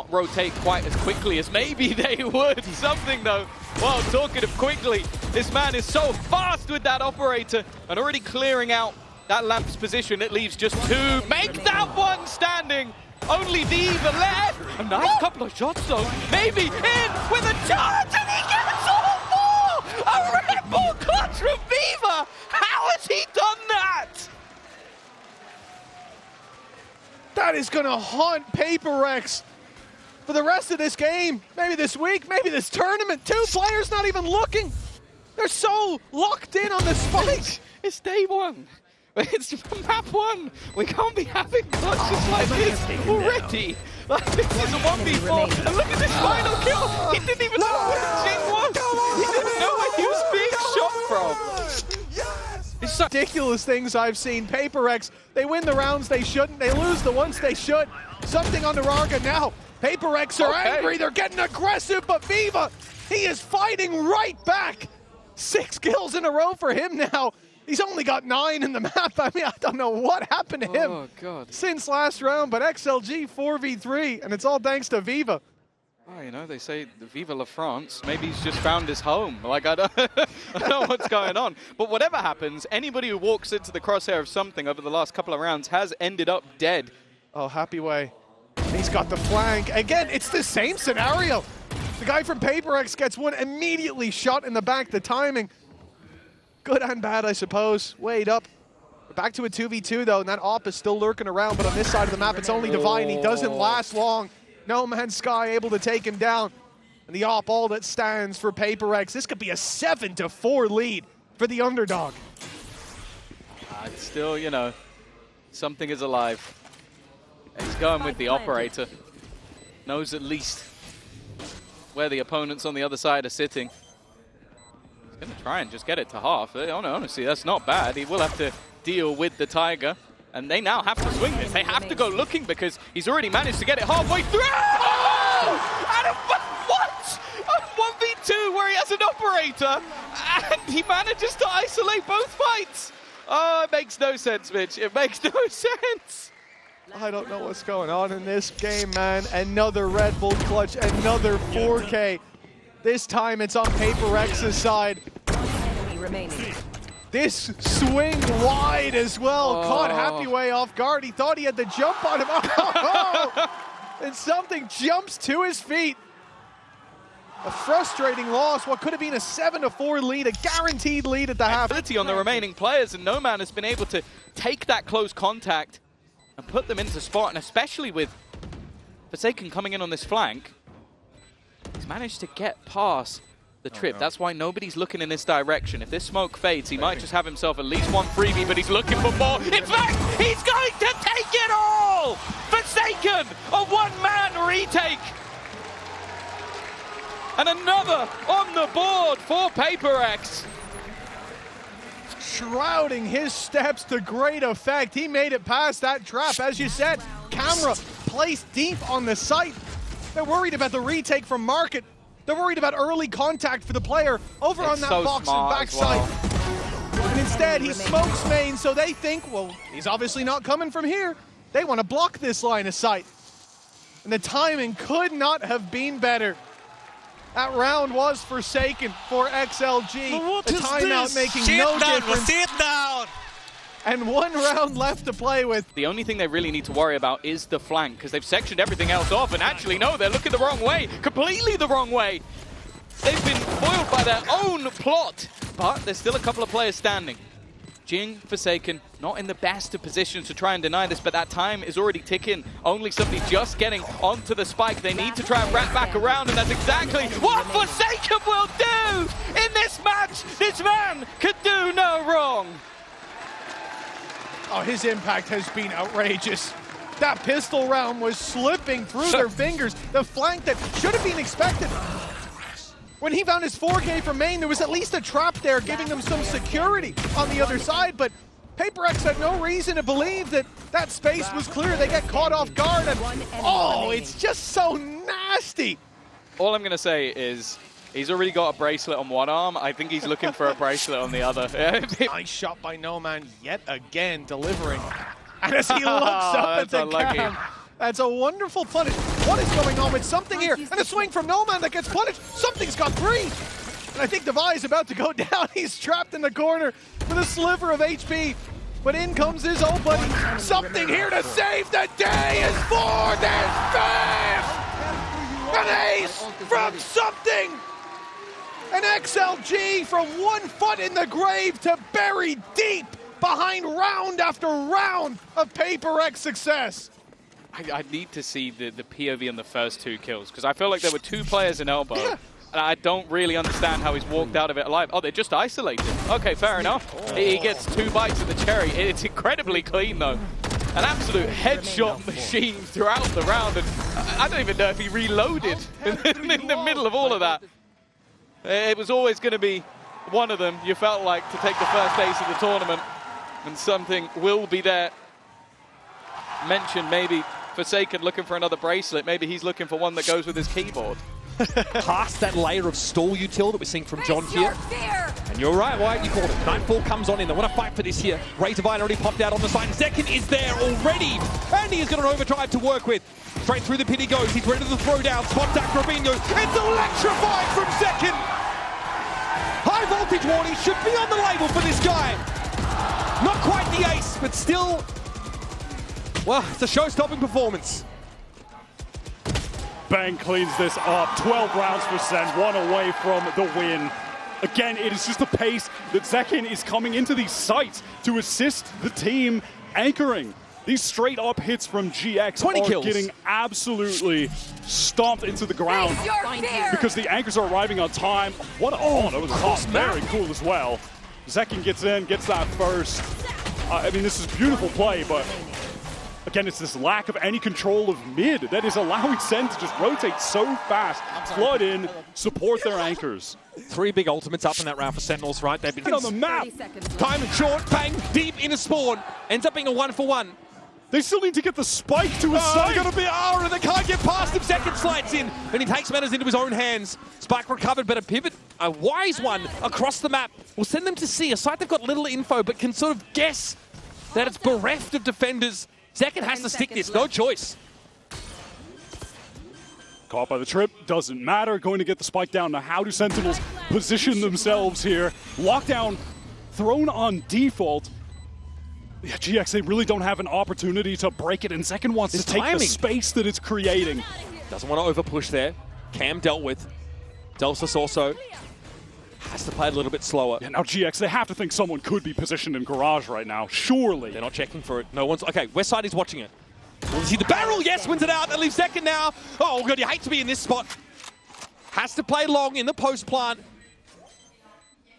rotate quite as quickly as maybe they would. Something though, well, talking of quickly, this man is so fast with that operator and already clearing out that Lamp's position. It leaves just two. Make that one standing. Only Viva left. A nice couple of shots though. Maybe in with a charge and he gets all four. A Red Bull clutch from Viva. How has he done that? That is going to haunt PaperX for the rest of this game. Maybe this week, maybe this tournament. Two players not even looking. They're so locked in on the spike. It's day one. It's map one. We can't be having clutches like this already. Like, this is a 1v4. And look at this final kill. He didn't even know where the Jing was. He didn't know where he was being shot from. It's so ridiculous things I've seen. PaperX, they win the rounds they shouldn't. They lose the ones they should. Something on Naraga now. PaperX are angry. They're getting aggressive, but Viva, he is fighting right back. 6 kills in a row for him now. He's only got 9 in the map. I mean, I don't know what happened to him since last round, but XLG 4v3, and it's all thanks to Viva. Oh, you know, they say the Viva la France. Maybe he's just found his home. Like, I don't know what's going on. But whatever happens, anybody who walks into the crosshair of something over the last couple of rounds has ended up dead. Oh, Happy Way. He's got the flank. Again, it's the same scenario. The guy from PaperX gets one immediately shot in the back. The timing, good and bad, I suppose. Wade up. We're back to a 2v2, though, and that op is still lurking around. But on this side of the map, it's only Divine. He doesn't last long. No Man's Sky able to take him down. And the op, all that stands for PaperX. This could be a 7-4 lead for the underdog. It's still, you know, something is alive. He's going with the operator. Knows at least where the opponents on the other side are sitting. He's going to try and just get it to half. Honestly, that's not bad. He will have to deal with the Tiger. And they now have to swing this. They have to go looking because he's already managed to get it halfway through. Oh! And what? A 1v2 where he has an operator and he manages to isolate both fights. Oh, it makes no sense, Mitch. It makes no sense. I don't know what's going on in this game, man. Another Red Bull clutch, another 4K. This time it's on PaperX's side. This swing wide as well. Caught Happy Way off guard. He thought he had the jump on him. And something jumps to his feet. A frustrating loss. What could have been a 7-4 lead, a guaranteed lead at the half. Ability on the remaining players, and No Man has been able to take that close contact and put them into spot, and especially with Forsaken coming in on this flank, he's managed to get past the trip. That's why nobody's looking in this direction. If this smoke fades, he might just have himself at least one freebie, but he's looking for more. In fact, he's going to take it all! Forsaken, a one-man retake! And another on the board for PaperX. Shrouding his steps to great effect. He made it past that trap. As you said, camera placed deep on the site. They're worried about the retake from Market. They're worried about early contact for the player over on that box and backside. And instead, he smokes main, so they think, well, he's obviously not coming from here. They want to block this line of sight. And the timing could not have been better. That round was Forsaken for XLG. The timeout making no difference. Sit down! And 1 round left to play with. The only thing they really need to worry about is the flank, because they've sectioned everything else off, and actually, no, they're looking the wrong way, completely the wrong way. They've been foiled by their own plot, but there's still a couple of players standing. Jing, Forsaken, not in the best of positions to try and deny this, but that time is already ticking. Only somebody just getting onto the spike. They need to try and wrap back around, and that's exactly what Forsaken will do in this match. This man could do no wrong. Oh, his impact has been outrageous. That pistol round was slipping through their fingers. The flank that should have been expected. When he found his 4K from main, there was at least a trap there giving them some security on the other side, but PaperX had no reason to believe that that space was clear. They get caught off guard, and oh, it's just so nasty. All I'm going to say is he's already got a bracelet on one arm. I think he's looking for a bracelet on the other. Nice shot by No Man yet again, delivering. And as he looks up at the cam, that's a wonderful punish. What is going on with something here? And a swing from Noman that gets punished. Something's got 3. And I think Devi is about to go down. He's trapped in the corner with a sliver of HP. But in comes his old buddy. Something here to save the day is 4. There's 5. An ace from something. An XLG from 1 foot in the grave to bury deep behind round after round of Paper X success. I need to see the POV on the first 2 kills, because I feel like there were 2 players in elbow. Yeah. And I don't really understand how he's walked out of it alive. Oh, they're just isolated. Okay, fair enough. He gets 2 bites of the cherry. It's incredibly clean, though. An absolute headshot machine throughout the round. And I don't even know if he reloaded in the middle of all of that. It was always going to be one of them, you felt like, to take the first ace of the tournament. And something will be there. Mentioned maybe Forsaken looking for another bracelet. Maybe he's looking for one that goes with his keyboard. Past that layer of stall util that we're seeing from John here. And you're right, Wyatt, you called it. Nightfall comes on in. They want to fight for this here. Razorvine already popped out on the side. Zekin is there already. And he has got an overdrive to work with. Straight through the pit he goes. He's ready to throw down. Spot back Robinho. It's electrified from Zekin. High voltage warning should be on the label for this guy. Not quite the ace, but still, well, it's a show-stopping performance. Bang cleans this up. 12 rounds for Sen, 1 away from the win. Again, it is just the pace that Zekin is coming into these sites to assist the team anchoring. These straight-up hits from GX 20 are kills. getting absolutely stomped into the ground because the anchors are arriving on time. What a that was tough. Very cool as well. Zekin gets in, gets that first. I mean, this is beautiful play, but again, it's this lack of any control of mid that is allowing Sen to just rotate so fast, flood in, support their anchors. 3 big ultimates up in that round for Sentinels, right? They've been On the map, time short, bang, deep into spawn. Ends up being a 1-for-1. they still need to get the spike to his side. They're going to be and they can't get past him. Zekin slides in, and he takes matters into his own hands. Spike recovered, but a pivot, a wise one, across the map will send them to see a site they've got little info, but can sort of guess that it's bereft of defenders. Zekin has to stick this, no choice. Caught by the trip, doesn't matter. Going to get the spike down. Now, how do Sentinels position themselves here? Lockdown thrown on default. Yeah, GX, they really don't have an opportunity to break it, and Zekin wants to take the space that it's creating. Doesn't want to over-push there. Cam dealt with. Delsus also has to play a little bit slower. Yeah, now GX, they have to think someone could be positioned in Garage right now, surely. They're not checking for it. No one's... Okay, West Side is watching it. Will see the barrel? Yes, wins it out. That leaves Zekin now. Oh, God, you hate to be in this spot. Has to play long in the post plant.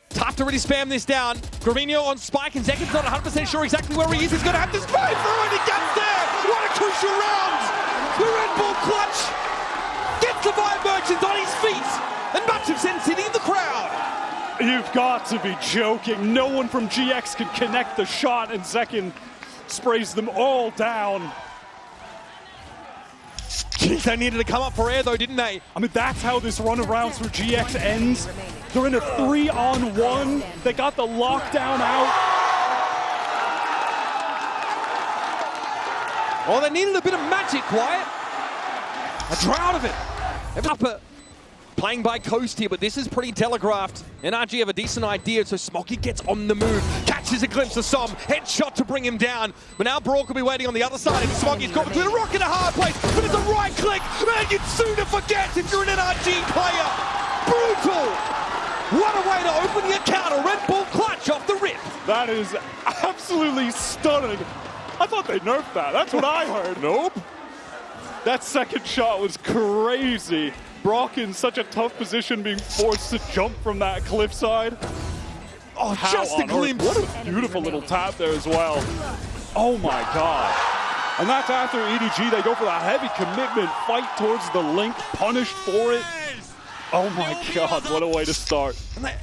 Tough to really spam this down. Gravino on Spike, and Zekin's not 100% sure exactly where he is. He's going to have to spray through, and he gets there. What a crucial round. The Red Bull clutch gets the Vibe Merchant on his feet, and much of Sen City in the crowd. You've got to be joking. No one from GX can connect the shot, and Zekin sprays them all down. Jeez, they needed to come up for air, though, didn't they? I mean, that's how this run of rounds for GX ends. They're in a 3-on-1. They got the lockdown out. Oh, they needed a bit of magic, Wyatt. A drought of it. Upper playing by Coast here, but this is pretty telegraphed. NRG have a decent idea, so Smokey gets on the move, catches a glimpse of Som, headshot to bring him down. But now Brock will be waiting on the other side, and Smokey's got between a rock and a hard place, but it's a right click, man, you'd sooner forget if you're an NRG player. Brutal! What a way to open the account, a Red Bull clutch off the rip. That is absolutely stunning. I thought they nerfed that. That's what I heard. Nope. That second shot was crazy. Brock in such a tough position, being forced to jump from that cliffside. Oh, just a glimpse. What a beautiful little tap there as well. Oh my God. And that's after EDG, they go for that heavy commitment, fight towards the link, punished for it. Oh my God, what a way to start.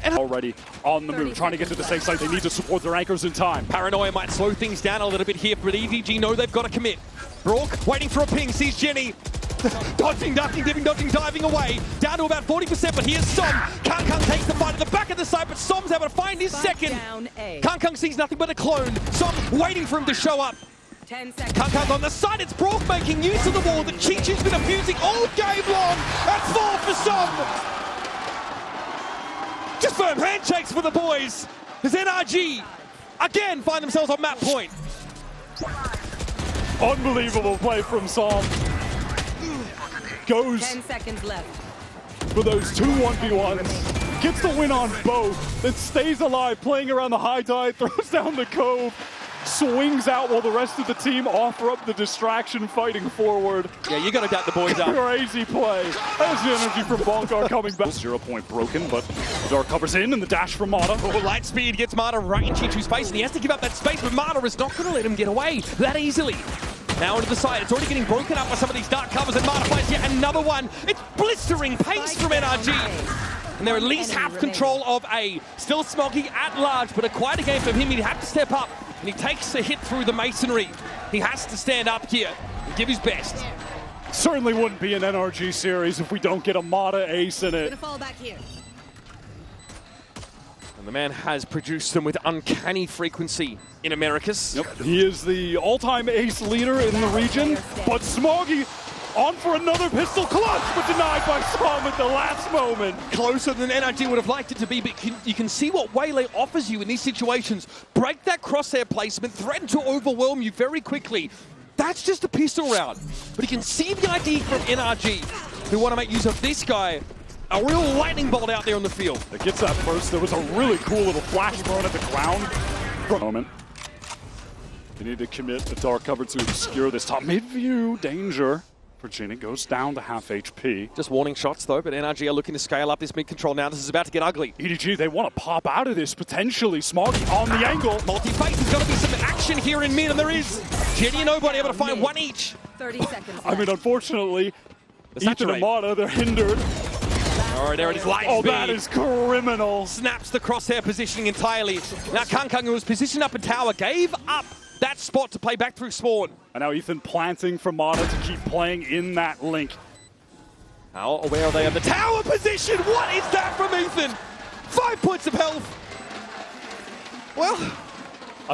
Already on the move, trying to get to the safe side. They need to support their anchors in time. Paranoia might slow things down a little bit here, but EDG know they've got to commit. Brock waiting for a ping, sees Jenny. Dodging, ducking, dipping, dodging, diving away. Down to about 40%, but here's Som. Kang takes the fight at the back of the side, but Som's able to find his second. Kang sees nothing but a clone. Som waiting for him to show up. 10 seconds. Kankan's on the side, it's Brock making use of the wall that Chi-Chi's been abusing all game long, and 4 for some! Just firm handshakes for the boys, as NRG again find themselves on map point. Unbelievable play from Psalm. Goes 10 seconds left. for those 2 1v1s. Gets the win on both, then stays alive, playing around the high tide, throws down the cove, swings out while the rest of the team offer up the distraction, fighting forward. Yeah, you gotta doubt the boys up. Crazy play. That's the energy from Bongar coming back. 0 point broken, but Dark covers in and the dash from Mata. Oh, light speed gets Mata right in Chi-Chu's face, and he has to give up that space, but Mata is not gonna let him get away that easily. Now onto the side, it's already getting broken up by some of these dark covers, and Mata finds yet another one. It's blistering pace from NRG. And they're at least have control of A. Still Smoggy at large, but a quieter game for him. He'd have to step up, and he takes a hit through the masonry. He has to stand up here and give his best. Certainly wouldn't be an NRG series if we don't get a Mata ace in it. Gonna fall back here. And the man has produced them with uncanny frequency in Americas. Yep, he is the all-time ace leader in the region, but Smoggy on for another pistol clutch, but denied by Psalm at the last moment. Closer than NRG would have liked it to be, but you can see what Waylay offers you in these situations. Break that crosshair placement, threaten to overwhelm you very quickly. That's just a pistol round. But you can see the ID from NRG, who want to make use of this guy. A real lightning bolt out there on the field. It gets that first. There was a really cool little flash thrown at the ground. Moment. They need to commit a dark cover to obscure this top mid-view danger. Virginia goes down to half HP. Just warning shots though, but NRG are looking to scale up this mid-control now. This is about to get ugly. EDG, they want to pop out of this potentially. Smoggy on the angle. Multi-face, there's got to be some action here in mid, and there is. Jenny and Nobody able to find one each. 30 seconds left. I mean, unfortunately, The Ethan saturate. and Mata, they're hindered. All right, there it is, light Oh, speed. that is criminal. Snaps the crosshair positioning entirely. Now Kankang, who was positioned up in tower, gave up that spot to play back through spawn. And now Ethan planting for Mata to keep playing in that link. How aware are they of the tower position? What is that from Ethan? 5 points of health. Well,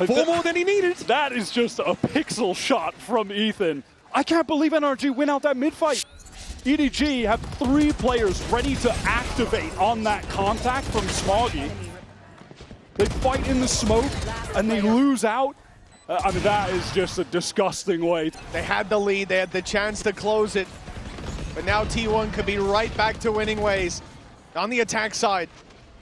4 more than he needed. That is just a pixel shot from Ethan. I can't believe NRG win out that mid-fight. EDG have 3 players ready to activate on that contact from Smoggy. They fight in the smoke and they lose out. I mean, that is just a disgusting way. They had the lead, they had the chance to close it, but now T1 could be right back to winning ways. On the attack side,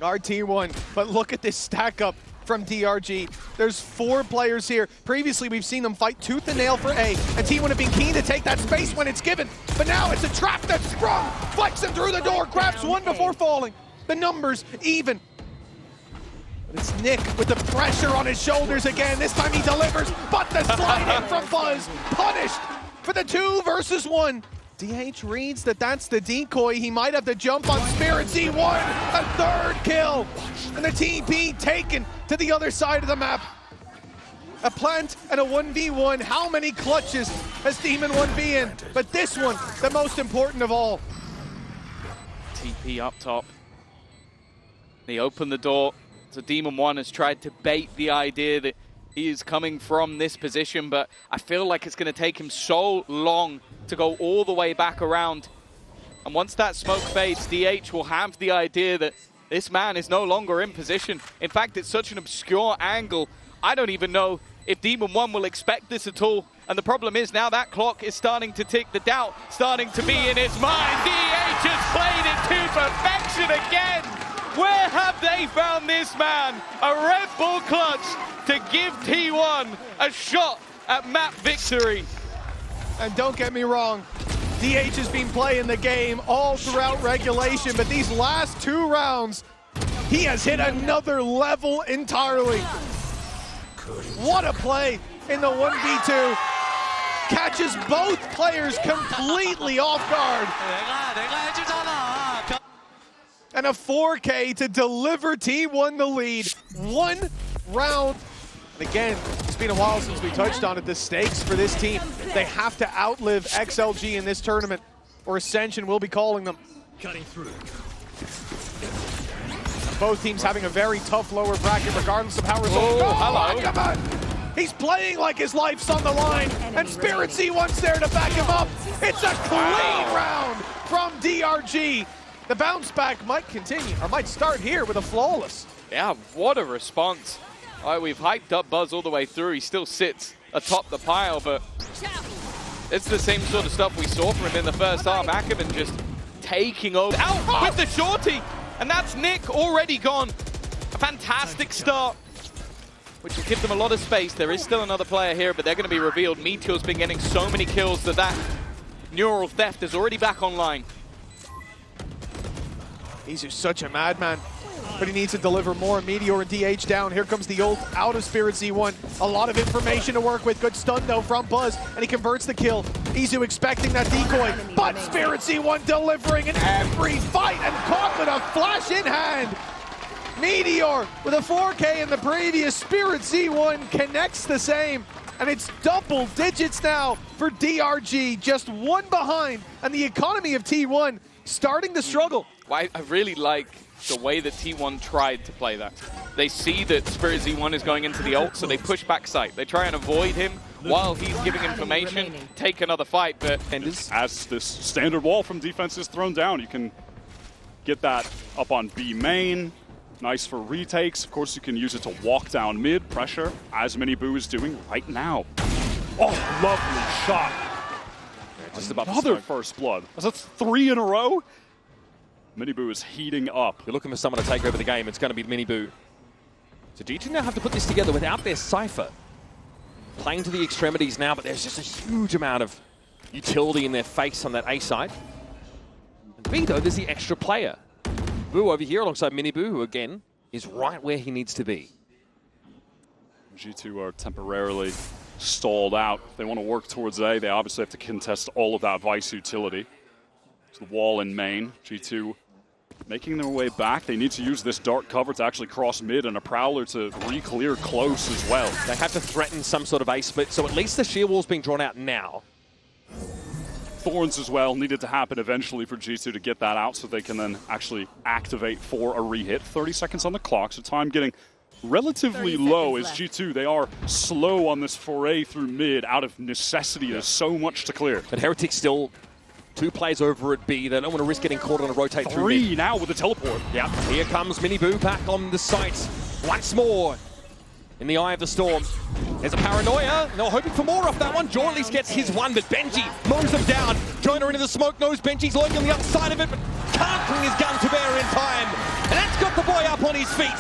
our T1, but look at this stack up from DRG. There's 4 players here. Previously, we've seen them fight tooth and nail for A, and T1 have been keen to take that space when it's given, but now it's a trap that's sprung, flex him through the door, grabs one before falling. The numbers even. It's Nick with the pressure on his shoulders again. This time he delivers, but the slide in from Buzz, punished for the 2 versus 1. DH reads that that's the decoy. He might have to jump on Spirit. C1, a 3rd kill. And the TP taken to the other side of the map. A plant and a 1v1. How many clutches has Demon 1 be in? But this one, the most important of all. TP up top. They open the door. So Demon 1 has tried to bait the idea that he is coming from this position, but I feel like it's going to take him so long to go all the way back around. And once that smoke fades, DH will have the idea that this man is no longer in position. In fact, it's such an obscure angle. I don't even know if Demon 1 will expect this at all. And the problem is now that clock is starting to tick, the doubt starting to be in his mind. DH has played it to perfection again. Where have they found this man? A Red Bull clutch to give T1 a shot at map victory. And don't get me wrong, DH has been playing the game all throughout regulation, but these last 2 rounds, he has hit another level entirely. What a play in the 1v2. Catches both players completely off guard. And a 4K to deliver T1 the lead. 1 round. And again, it's been a while since we touched on it. The stakes for this team, they have to outlive XLG in this tournament, or Ascension will be calling them. Cutting through. Both teams having a very tough lower bracket, regardless of how results go. hello. Come on. He's playing like his life's on the line, and Spirit Z1's there to back him up. It's a clean round from DRG. The bounce back might continue, or might start here with a flawless. Yeah, what a response. All right, we've hyped up Buzz all the way through. He still sits atop the pile, but it's the same sort of stuff we saw from him in the first half. Ackerman just taking over. Out with the shorty, and that's Nick already gone. A fantastic start, which will give them a lot of space. There is still another player here, but they're going to be revealed. Meteor's been getting so many kills that neural theft is already back online. He's just such a madman, but he needs to deliver more. Meteor and DH down. Here comes the ult out of Spirit Z1. A lot of information to work with. Good stun though from Buzz, and he converts the kill. Izu expecting that decoy, but Spirit Z1 delivering in every fight and caught with a flash in hand. Meteor with a 4K in the previous. Spirit Z1 connects the same, and it's double digits now for DRG. Just one behind, and the economy of T1 starting to struggle. I really like the way that T1 tried to play that. They see that Spirit Z1 is going into the ult, so they push back sight. They try and avoid him while he's giving information, take another fight, but... As this standard wall from defense is thrown down, you can get that up on B main. Nice for retakes. Of course, you can use it to walk down mid, pressure, as Miniboo is doing right now. Oh, lovely shot. Just about another first blood. That's 3 in a row. Miniboo is heating up. You're looking for someone to take over the game. It's going to be Miniboo. So G2 now have to put this together without their Cypher. Playing to the extremities now, but there's just a huge amount of utility in their face on that A side. And B, though, there's the extra player. Boo over here alongside Miniboo, who, again, is right where he needs to be. G2 are temporarily stalled out. If they want to work towards A, they obviously have to contest all of that Vice utility. It's the wall in main. G2 making their way back. They need to use this dark cover to actually cross mid and a Prowler to re-clear close as well. They have to threaten some sort of A split, so at least the sheer wall's being drawn out now. Thorns as well needed to happen eventually for G2 to get that out so they can then actually activate for a re-hit. 30 seconds on the clock, so time getting relatively low as G2. They are slow on this foray through mid out of necessity. There's so much to clear. But Heretic still 2 plays over at B. They don't want to risk getting caught on a rotate through 3 mid. now with the teleport. Yep, here comes Miniboo back on the site once more in the eye of the storm. There's a paranoia. They're hoping for more off that one. Jaw at least gets his one, but Benji mows them down. Jonah into the smoke, knows Benji's lurking on the other side of it, but can't bring his gun to bear in time. And that's got the boy up on his feet.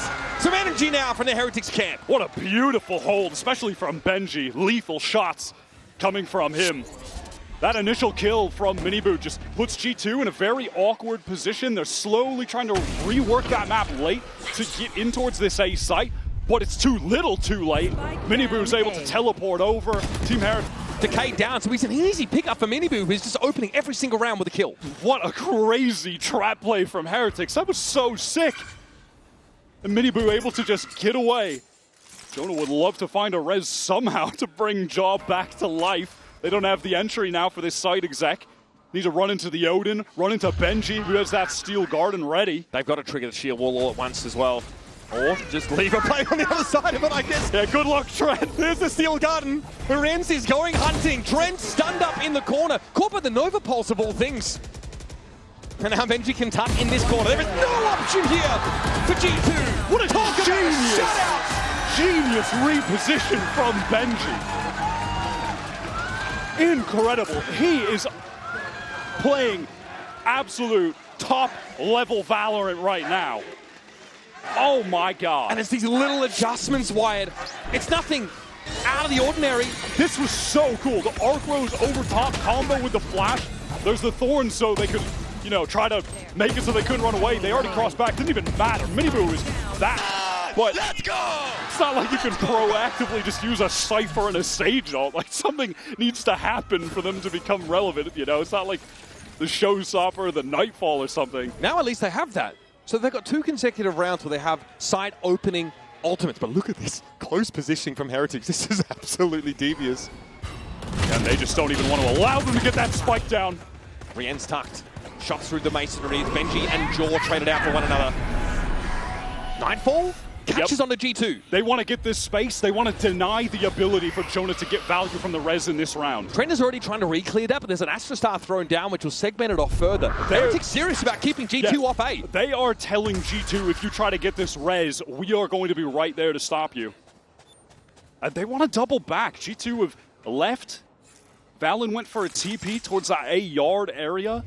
Some energy now from the Heretics camp. What a beautiful hold, especially from Benji. Lethal shots coming from him. That initial kill from Miniboo just puts G2 in a very awkward position. They're slowly trying to rework that map late to get in towards this A site, but it's too little too late. Miniboo's able to teleport over. Team Heretics. Decay down, so he's an easy pickup for Miniboo, who's just opening every single round with a kill. What a crazy trap play from Heretics. That was so sick. And Miniboo able to just get away. Jonah would love to find a res somehow to bring Jaw back to life. They don't have the entry now for this site exec. Need to run into the Odin, run into Benji, who has that steel garden ready. They've got to trigger the shield wall all at once as well. Or just leave a play on the other side of it, I guess. Yeah, good luck, Trent. There's the steel garden. Lorenz is going hunting. Trent stunned up in the corner. Caught by the Nova Pulse of all things. And now Benji can tuck in this corner. There is no option here for G2. What a genius shutout! Genius reposition from Benji. Incredible. He is playing absolute top-level Valorant right now. Oh my god. And it's these little adjustments, Wyatt. It's nothing out of the ordinary. This was so cool. The Arc Rose over top combo with the flash. There's the Thorns so they could, you know, try to make it so they couldn't run away. They already crossed back. Didn't even matter. Miniboo is that. But let's go! It's not like you can proactively just use a Cypher and a Sage ult. Like, something needs to happen for them to become relevant, you know? It's not like the Showstopper, the Nightfall or something. Now at least they have that. So they've got 2 consecutive rounds where they have side opening ultimates. But look at this close positioning from Heretics. This is absolutely devious. And they just don't even want to allow them to get that spike down. Rien's tucked. Shots through the masonry. Benji and Jaw traded out for one another. Nightfall Catches on the G2. They want to get this space. They want to deny the ability for Jonah to get value from the res in this round. Trent is already trying to re-clear that, but there's an Astra Star thrown down, which will segment it off further. Heretic's serious about keeping G2 off A. They are telling G2, if you try to get this res, we are going to be right there to stop you. They want to double back. G2 have left. Valen went for a TP towards that A yard area.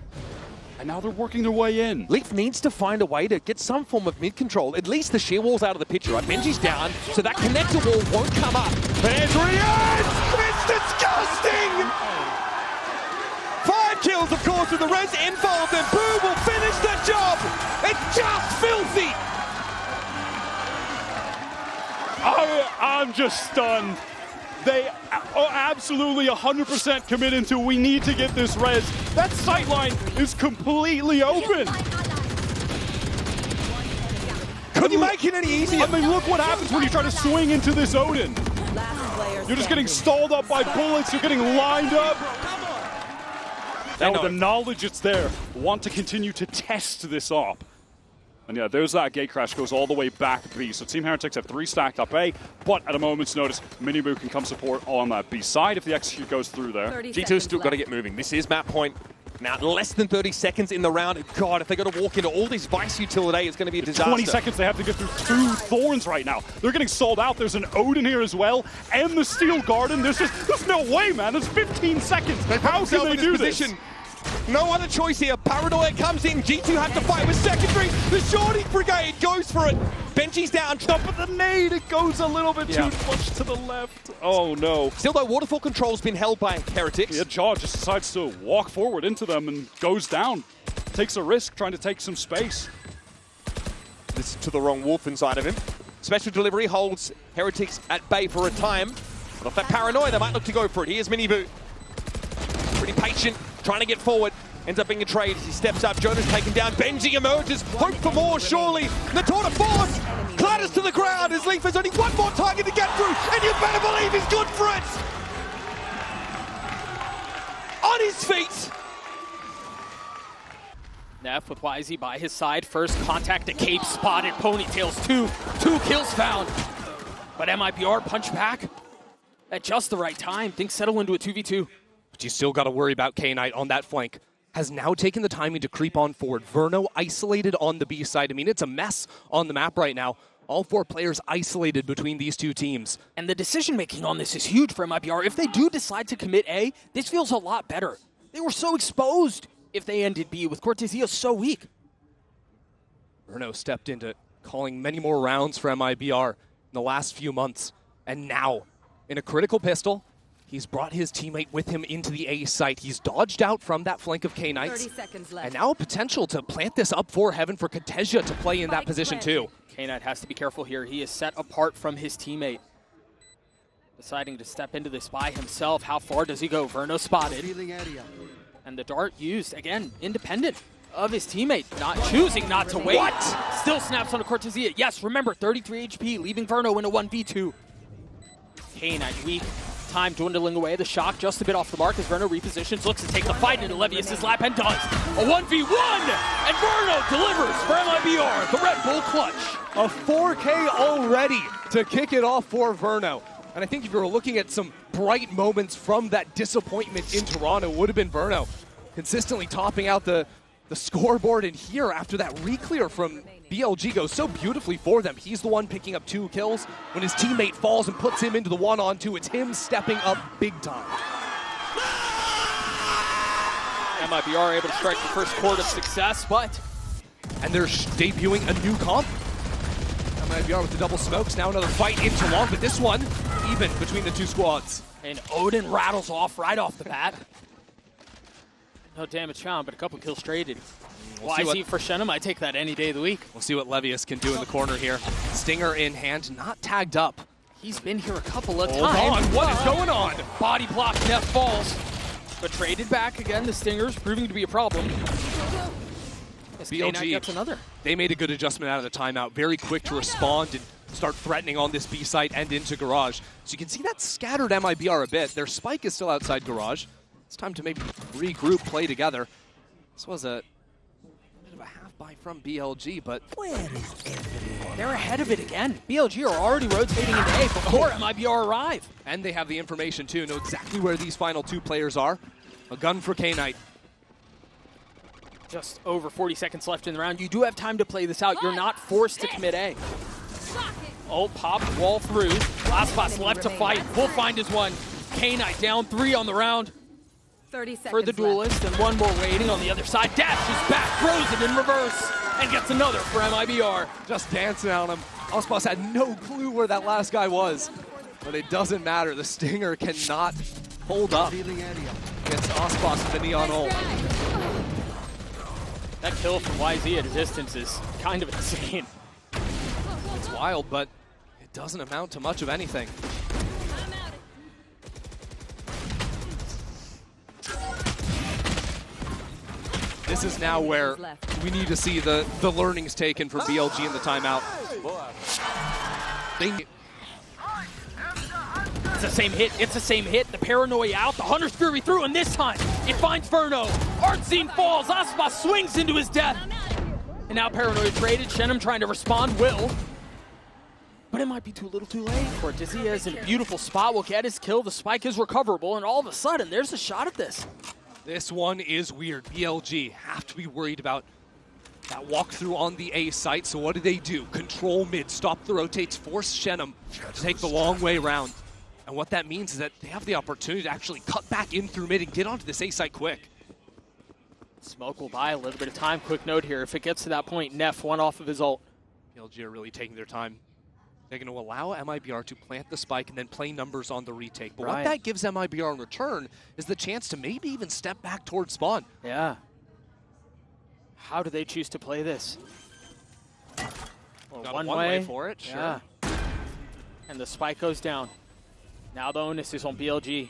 And now they're working their way in. Leaf needs to find a way to get some form of mid-control. At least the sheer wall's out of the picture, right? Benji's down, so that connector wall won't come up. There's Rian! It's disgusting! 5 kills, of course, with the res involved, and Boo will finish the job! It's just filthy! I'm just stunned. They are absolutely 100% committed to we need to get this res. That sightline is completely open. Couldn't you make it any easier? I mean, look what happens when you try to swing into this Odin. You're just getting stalled up by bullets. You're getting lined up. Now with the knowledge it's there, want to continue to test this op. And yeah, there's that gate crash, goes all the way back B. So Team Heretics have 3 stacked up A, but at a moment's notice, Minibu can come support on that B side if the execute goes through there. G2's still got to get moving. This is map point. Now, less than 30 seconds in the round. God, if they got to walk into all these Vice utility, it's going to be a disaster. 20 seconds, they have to get through 2 Thorns right now. They're getting sold out. There's an Odin here as well, and the Steel Garden. There's no way, man. There's 15 seconds. How can they do this? No other choice here. Paranoia comes in. G2 have to fight with secondary. The Shorty Brigade goes for it. Benji's down. Stop at the nade. It goes a little bit too much to the left. Oh, no. Still, though, Waterfall control's been held by Heretics. Yeah, Jaw just decides to walk forward into them and goes down. Takes a risk, trying to take some space. This is to the wrong wolf inside of him. Special delivery holds Heretics at bay for a time. But off that Paranoia, they might look to go for it. Here's Minibu. Pretty patient. Trying to get forward, ends up being a trade. He steps up, Jonah's taken down, Benji emerges, hope for more, surely. The tour de force clatters to the ground as Leaf has only one more target to get through, and you better believe he's good for it! On his feet! Neff with YZ by his side, first contact at Cape spotted, Ponytails two kills found. But MIBR punch back at just the right time, things settle into a 2v2. But you still got to worry about K-Knight on that flank. Has now taken the timing to creep on forward. Verno isolated on the B side. I mean, it's a mess on the map right now. All 4 players isolated between these 2 teams. And the decision-making on this is huge for MIBR. If they do decide to commit A, this feels a lot better. They were so exposed if they ended B with Cortezia so weak. Verno stepped into calling many more rounds for MIBR in the last few months. And now, in a critical pistol, he's brought his teammate with him into the A site. He's dodged out from that flank of K-Knights. 30 seconds left. And now a potential to plant this up for Heaven for Cortezia to play in that position too. K-Knight has to be careful here. He is set apart from his teammate. Deciding to step into this by himself. How far does he go? Verno spotted. And the dart used, again, independent of his teammate. Choosing not to wait. What? Still snaps on a Cortezia. Yes, remember, 33 HP, leaving Verno in a 1v2. K-Knight weak. Time dwindling away. The shock just a bit off the mark as Verno repositions, looks to take the fight into Levius's lap and does. A 1v1! And Verno delivers for MIBR, the Red Bull clutch. A 4K already to kick it off for Verno. And I think if you were looking at some bright moments from that disappointment in Toronto, it would have been Verno consistently topping out the scoreboard. And here, after that re-clear from BLG goes so beautifully for them. He's the one picking up 2 kills. When his teammate falls and puts him into the 1-on-2, it's him stepping up big time. MIBR able to strike the first chord of success, but... And they're debuting a new comp. MIBR with the double smokes, now another fight in Toulon, but this one, even between the 2 squads. And Odin rattles off right off the bat. No damage found, but a couple kills traded. YZ for Shenham, I take that any day of the week. We'll see what Levius can do in the corner here. Stinger in hand, not tagged up. He's been here a couple of Hold times. on, what is going on? Body block, Neff falls. But traded back again, the Stingers proving to be a problem. BLG gets another. They made a good adjustment out of the timeout. Very quick to respond and start threatening on this B site and into Garage. So you can see that scattered MIBR a bit. Their spike is still outside Garage. It's time to maybe regroup, play together. This was a of a half buy from BLG, but They're ahead of it again. BLG are already rotating into A before MIBR arrive. and they have the information too, know exactly where these final two players are. A gun for K-Knight. Just over 40 seconds left in the round. You do have time to play this out. You're not forced to commit A. Oh, pop, wall through. Last boss left to fight. Will find his one. K-Knight down 3 on the round 30 seconds for the duelist, and one more waiting on the other side. Dashes back, throws it in reverse, and gets another for MIBR. Just dancing on him. Ospas had no clue where that last guy was, but it doesn't matter. The Stinger cannot hold up against Ospas with the Neon ult. That kill from YZ at a distance is kind of insane. It's wild, but it doesn't amount to much of anything. This is now where we need to see the learnings taken from BLG in the timeout. It's the same hit. It's the same hit. The paranoia out. The Hunter's Fury through, and this time it finds Verno. Artscene falls. Aspas swings into his death. And now paranoia traded. Shenum trying to respond. Will. But it might be too little too late. Cortezia is in a beautiful spot. Will get his kill. The spike is recoverable. And all of a sudden, there's a shot at this. This one is weird. BLG have to be worried about that walkthrough on the A site. So what do? Control mid, stop the rotates, force Shenum to take the long way around. And what that means is that they have the opportunity to actually cut back in through mid and get onto this A site quick. Smoke will buy a little bit of time. Quick note here. If it gets to that point, Neff one off of his ult. BLG are really taking their time. They're going to allow MIBR to plant the spike and then play numbers on the retake. But what that gives MIBR in return is the chance to maybe even step back towards spawn. Yeah. How do they choose to play this? Well, Got one way for it, sure. Yeah. And the spike goes down. Now the onus is on BLG.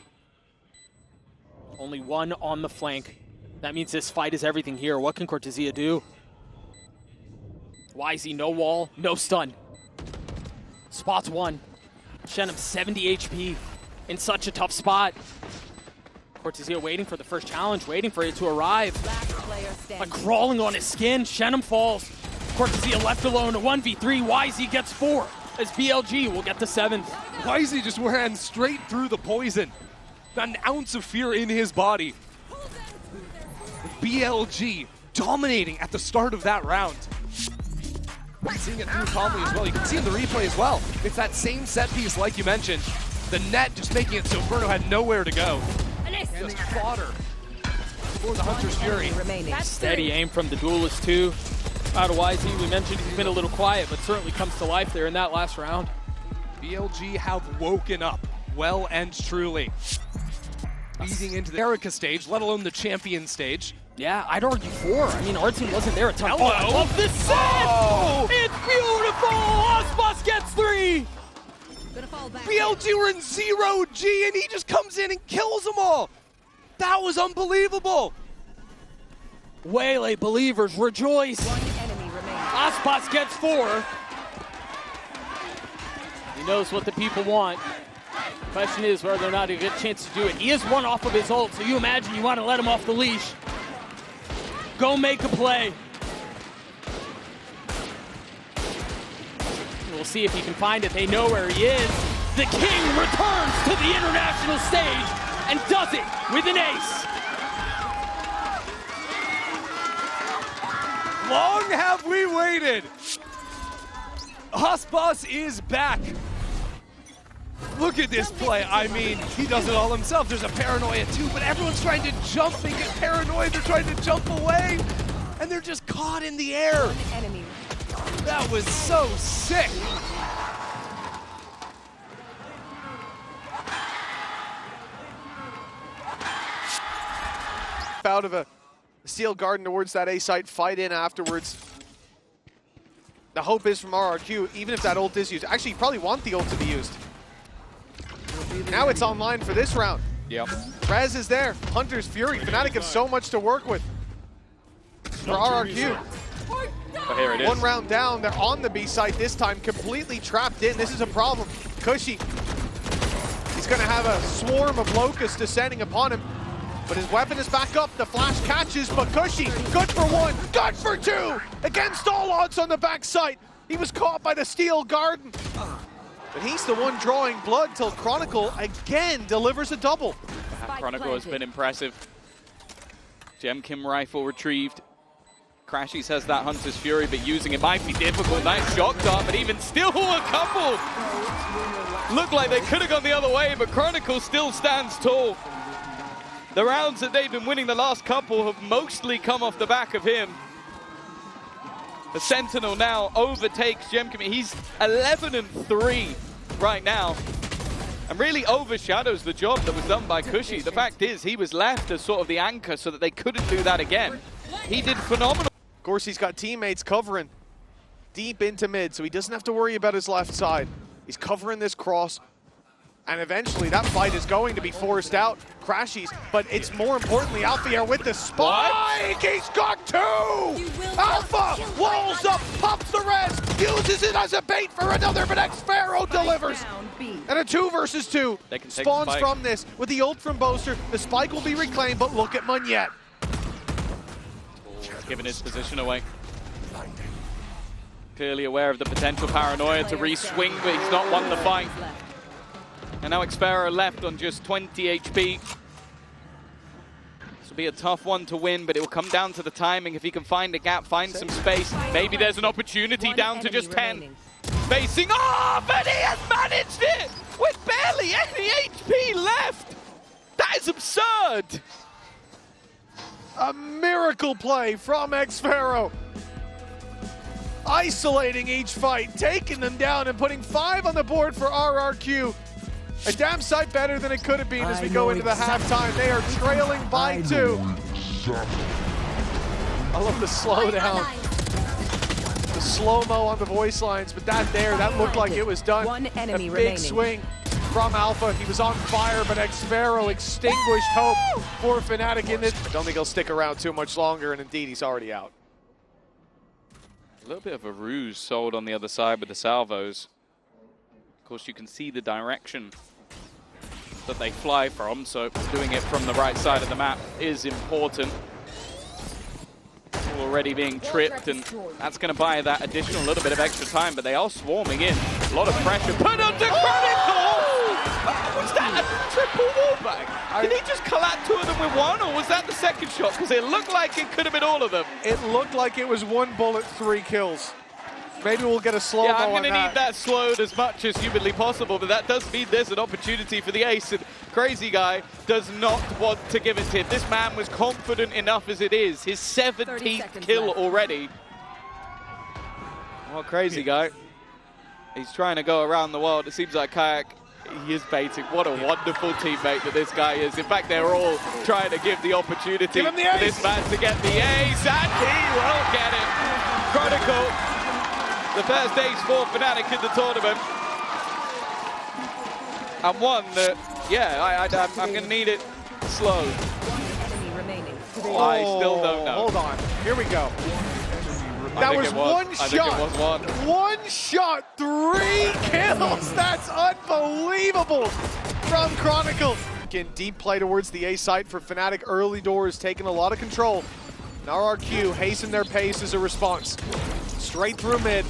Only one on the flank. That means this fight is everything here. What can Cortezia do? YZ, no wall, no stun. Spots one. Shenum 70 HP in such a tough spot. Cortezia waiting for the first challenge, waiting for it to arrive. But crawling on his skin, Shenum falls. Cortezia left alone, a 1v3. YZ gets 4 as BLG will get the 7th. YZ just ran straight through the poison. Not an ounce of fear in his body. BLG dominating at the start of that round. Seeing it through calmly as well. You can see in the replay as well. It's that same set piece like you mentioned. The net just making it so Verno had nowhere to go. Just fodder for the Hunter's Fury. Steady aim from the duelist too. Out of YZ, we mentioned he's been a little quiet, but certainly comes to life there in that last round. BLG have woken up well and truly. Leading into the Erica stage, let alone the champion stage. Yeah, I'd argue 4. I mean, our team wasn't there a ton. Hello. Oh, I love this set! Oh. It's beautiful! Ospas gets 3! BLG were in 0G and he just comes in and kills them all. That was unbelievable. Waylay believers rejoice. Ospas gets 4. He knows what the people want. Question is whether or not he gets a chance to do it. He is 1 off of his ult, so you imagine you want to let him off the leash. Go make a play. We'll see if he can find it. They know where he is. The king returns to the international stage and does it with an ace. Long have we waited. Ospas is back. Look at this play. I mean, he does it all himself. There's a paranoia too, but everyone's trying to jump. They get paranoid. They're trying to jump away, and they're just caught in the air. That was so sick. Out of a steel garden towards that A site, fight in afterwards. The hope is from RRQ, even if that ult is used. Actually, you probably want the ult to be used. Now it's online for this round. Yep. Rez is there. Hunter's Fury. Fnatic have so much to work with. For RRQ. But here it is. 1 round down. They're on the B site this time, completely trapped in. This is a problem. Cushy. He's going to have a swarm of locusts descending upon him. But his weapon is back up. The flash catches, but Cushy, good for one, good for two! Against all odds on the backside. He was caught by the steel garden. But he's the one drawing blood till Chronicle again delivers a double. Chronicle has been impressive. Gemkim rifle retrieved. Crashies has that Hunter's Fury, but using it might be difficult. Nice shock dart, but even still a couple. Looked like they could have gone the other way, but Chronicle still stands tall. The rounds that they've been winning the last couple have mostly come off the back of him. The Sentinel now overtakes Gemkim. He's 11-3 right now, and really overshadows the job that was done by Cushy. The fact is, he was left as sort of the anchor so that they couldn't do that again. He did phenomenal. Of course, he's got teammates covering deep into mid, so he doesn't have to worry about his left side. He's covering this cross, and eventually that fight is going to be forced out. Crashies, but it's more importantly Alpha with the spike. He's got two! Alpha walls up, pops the res, uses it as a bait for another, but xFaroe delivers. And a 2 versus 2 spawns from this. With the ult from Boaster, the spike will be reclaimed, but look at Munyet. Giving his position away. Clearly aware of the potential paranoia to re-swing, but he's not won the fight. And now xFaroe left on just 20 HP. This will be a tough one to win, but it will come down to the timing. If he can find a gap, find some space, maybe there's an opportunity down to just 10. Facing, oh, but he has managed it with barely any HP left. That is absurd. A miracle play from xFaroe. Isolating each fight, taking them down and putting 5 on the board for RRQ. A damn sight better than it could have been as we go into the halftime. They are trailing by 2. I love the slowdown. The slow-mo on the voice lines, but that looked like it was done. One enemy a big remaining. swing from Alpha. He was on fire, but xFaroe extinguished hope for Fnatic in this. I don't think he'll stick around too much longer, and indeed, he's already out. A little bit of a ruse sold on the other side with the salvos. Of course, you can see the direction that they fly from, so doing it from the right side of the map is important. Already being tripped, and that's going to buy that additional little bit of extra time, but they are swarming in. A lot of pressure put onto Chronicle! Was that a triple wallbang? Did he just collapse 2 of them with 1, or was that the second shot? Because it looked like it could have been all of them. It looked like it was 1 bullet, 3 kills. Maybe we'll get a slow-mo on that. Yeah, I'm going to need that slowed as much as humanly possible, but that does mean there's an opportunity for the ace, and Crazy Guy does not want to give it to him. This man was confident enough as it is. His 17th kill already. Well, Crazy Guy, he's trying to go around the world. It seems like Kayak, he is baiting. What a wonderful teammate that this guy is. In fact, they're all trying to give the opportunity for this man to get the ace, and he will get it. Chronicle, the first ace for Fnatic in the tournament. And one that, yeah, I'm going to need it slow. Enemy remaining. I still don't know. Hold on. Here we go. That was one shot. One shot, 3 kills. That's unbelievable from Chronicle. Again, deep play towards the A site for Fnatic. Early doors taking a lot of control. And RRQ hasten their pace as a response. Straight through mid.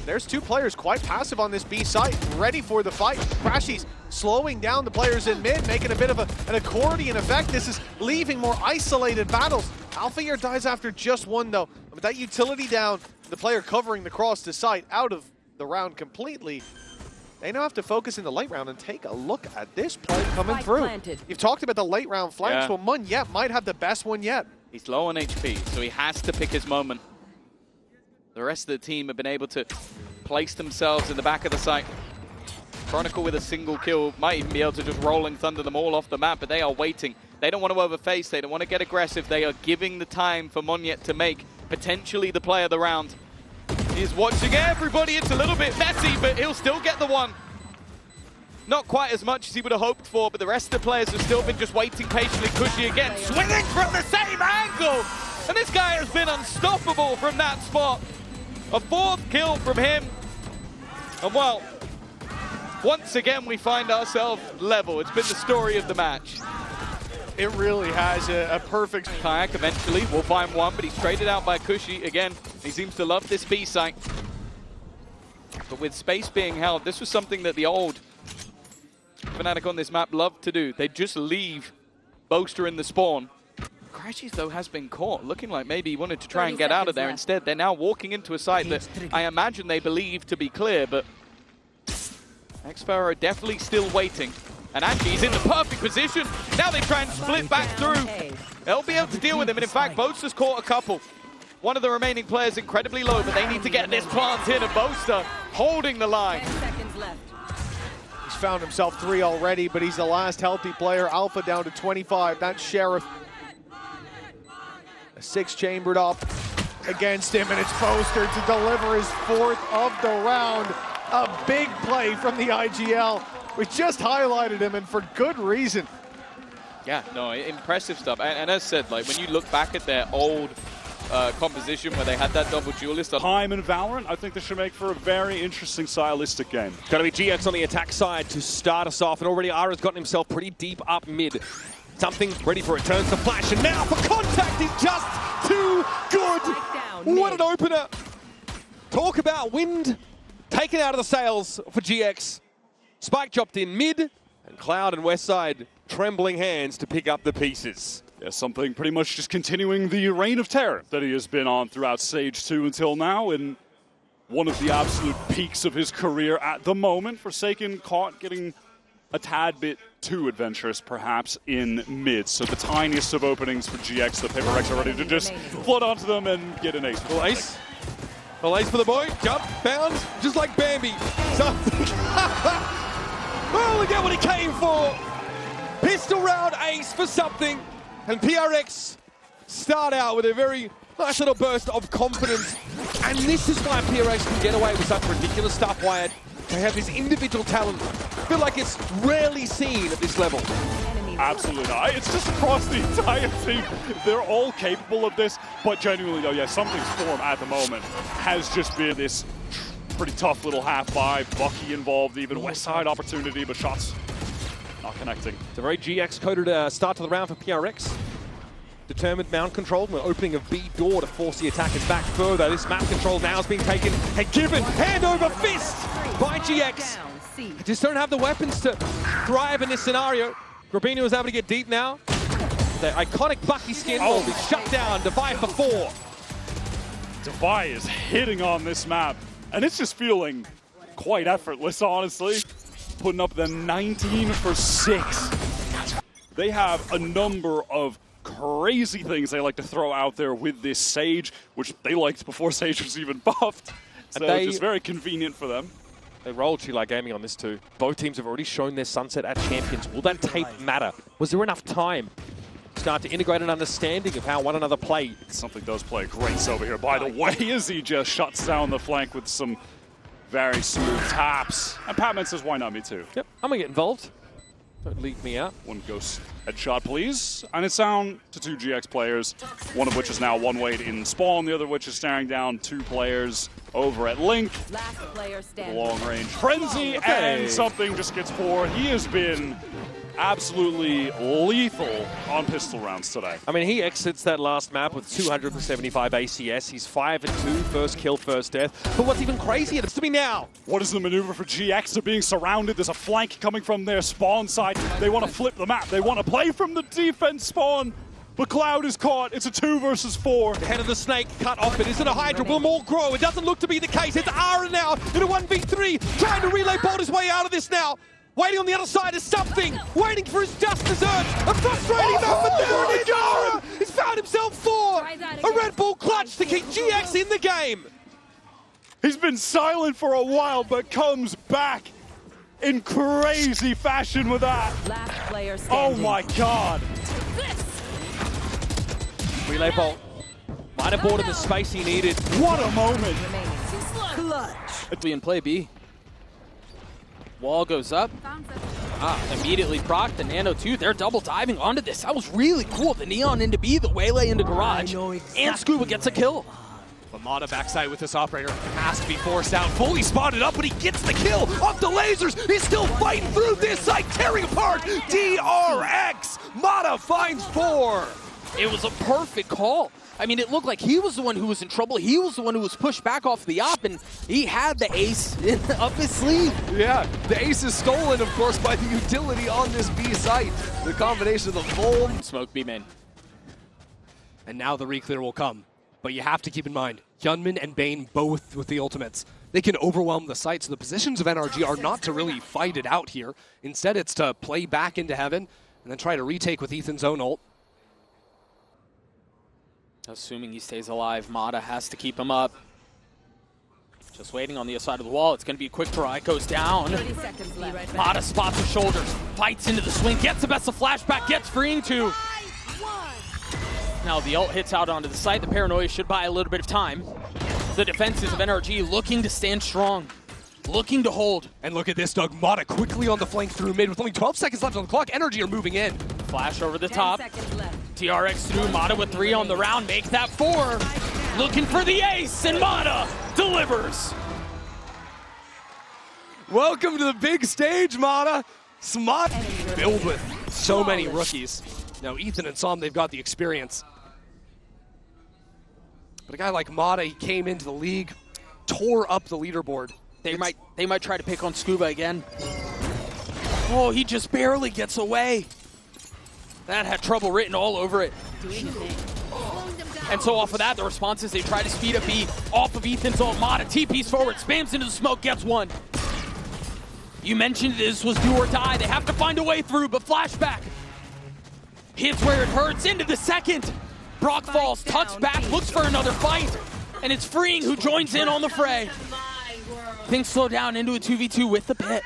There's 2 players quite passive on this B site, ready for the fight. Crashies slowing down the players in mid, making a bit of an accordion effect. This is leaving more isolated battles. Alpha here dies after just 1 though. With that utility down, the player covering the cross to site out of the round completely. They now have to focus in the late round and take a look at this play coming through. You've talked about the late round flanks. Yeah. Well, Munyet might have the best one yet. He's low on HP, so he has to pick his moment. The rest of the team have been able to place themselves in the back of the site. Chronicle with a single kill might even be able to just rolling thunder them all off the map, but they are waiting. They don't want to overface, they don't want to get aggressive. They are giving the time for Munyet to make potentially the play of the round. He's watching everybody. It's a little bit messy, but he'll still get the one. Not quite as much as he would have hoped for, but the rest of the players have still been just waiting patiently. Cushy again, swinging from the same angle. And this guy has been unstoppable from that spot. A 4th kill from him. And well, once again we find ourselves level. It's been the story of the match. It really has a perfect... Kayak eventually will find one, but he's traded out by Cushy. Again, he seems to love this B site. But with space being held, this was something that the old Fnatic on this map loved to do. They'd just leave Boaster in the spawn. Crashes, though, has been caught, looking like maybe he wanted to try and get out of there. Instead, they're now walking into a site that I imagine they believe to be clear, but Xpera are definitely still waiting. And Angie's in the perfect position. Now they try and split back through. They'll be able to deal with him, and in fact, Boaster's caught a couple. One of the remaining players incredibly low, but they need to get this plant in, and Boaster holding the line. 10 seconds left. He's found himself 3 already, but he's the last healthy player. Alpha down to 25. That's Sheriff. A 6 chambered up against him, and it's Boaster to deliver his 4th of the round. A big play from the IGL, which just highlighted him, and for good reason. Yeah, no, impressive stuff. And as said, like when you look back at their old composition where they had that double duelist. Time in Valorant, I think this should make for a very interesting stylistic game. Going to be GX on the attack side to start us off, and already Ara's gotten himself pretty deep up mid. Something ready for it, turns to flash, and now for contact is just too good. What an opener. Talk about wind taken out of the sails for GX. Spike dropped in mid, and Cloud and Westside trembling hands to pick up the pieces. Yeah, something pretty much just continuing the reign of terror that he has been on throughout Stage 2 until now, in one of the absolute peaks of his career at the moment. Forsaken caught getting a tad bit too adventurous, perhaps, in mid. So the tiniest of openings for GX, the Paper Rex are ready to just flood onto them and get an ace. Well, ace. Well, ace for the boy. Jump, bounce, just like Bambi. Something. Well, look at what he came for. Pistol round ace for something. And PRX start out with a very nice little burst of confidence. And this is why PRX can get away with such ridiculous stuff, Wyatt. They have this individual talent. I feel like it's rarely seen at this level. Absolutely not. It's just across the entire team. They're all capable of this, but genuinely though, yeah, something's form at the moment has just been this pretty tough little half-5. Bucky involved, even Westside opportunity, but shots not connecting. It's a very GX-coded start to the round for PRX. Determined mount control, we're opening a B door to force the attackers back further. This map control now is being taken and given hand over fist by GX. They just don't have the weapons to thrive in this scenario. Grabini was able to get deep now. The iconic Bucky skin will be shut down. Devi for 4. Devi is hitting on this map, and it's just feeling quite effortless, honestly. Putting up the 19 for 6. They have a number of crazy things they like to throw out there with this Sage, which they liked before Sage was even buffed. So it's just very convenient for them. They rolled Chile Gaming on this too. Both teams have already shown their sunset at Champions. Will that tape matter? Was there enough time to start to integrate an understanding of how one another play? Something does play great over here, by the way, as he just shuts down the flank with some very smooth taps. And Patman says, why not me too? Yep, I'm gonna get involved. Don't leave me out. One ghost headshot, please. And it's down to 2 GX players, one of which is now one-wayed in spawn, the other of which is staring down 2 players over at Link. Last player standing. Long-range frenzy, and something just gets 4. He has been absolutely lethal on pistol rounds today. I mean, he exits that last map with 275 ACS. He's 5-2, first kill, first death. But what's even crazier to me now? What is the maneuver for GX? They're being surrounded. There's a flank coming from their spawn side. They want to flip the map. They want to play from the defense spawn. But Cloud is caught. It's a 2 versus 4. The head of the snake cut off. It isn't a Hydra. Will more grow? It doesn't look to be the case. It's Ara now in a 1v3. Trying to relay bolt his way out of this now. Waiting on the other side is something. Waiting for his just desserts. A frustrating moment there. And Ara has found himself 4. A Red Bull clutch to keep GX in the game. He's been silent for a while, but comes back in crazy fashion with that. Last player Oh standing. my god. Relay bolt. Might have bought him the space he needed. What a moment. Clutch. In play B. Wall goes up. Immediately proc the Nano 2. They're double diving onto this. That was really cool. The Neon into B, the Waylay into Garage. And Scuba gets a kill. But Mata backside with this operator has to be forced out. Fully spotted up, but he gets the kill off the lasers. He's still fighting through this site, tearing apart DRX. Mata finds 4. It was a perfect call. I mean, it looked like he was the one who was in trouble. He was the one who was pushed back off the op, and he had the ace up his sleeve. Yeah, the ace is stolen, of course, by the utility on this B site. The combination of the full Smoke B main. And now the reclear will come. But you have to keep in mind, Hyunmin and Bane both with the ultimates. They can overwhelm the site, so the positions of NRG are not to really fight it out here. Instead, it's to play back into heaven and then try to retake with Ethan's own ult. Assuming he stays alive, Mata has to keep him up. Just waiting on the other side of the wall. It's going to be a quick draw. It goes down. 30 seconds left. Mata spots the shoulders, fights into the swing, gets the best of flashback, gets freeing too. Now the ult hits out onto the site. The paranoia should buy a little bit of time. The defenses of NRG looking to stand strong, looking to hold. And look at this, Doug. Mata quickly on the flank through mid with only 12 seconds left on the clock. NRG are moving in. Flash over the 10 top. seconds left. TRX through, Mata with 3 on the round, make that 4. Looking for the ace, and Mata delivers. Welcome to the big stage, Mata. Smart. Filled with so many rookies. Now, Ethan and Sam, they've got the experience. But a guy like Mata, he came into the league, tore up the leaderboard. They might try to pick on Scuba again. Oh, he just barely gets away. That had trouble written all over it. And so off of that, the response is they try to speed up B off of Ethan's ult. Mata TP's forward, spams into the smoke, gets 1. You mentioned this was do or die. They have to find a way through, but flashback hits where it hurts into the second. Brock falls, tucks back, looks for another fight, and it's Freeing who joins in on the fray. Things slow down into a 2v2 with the pit.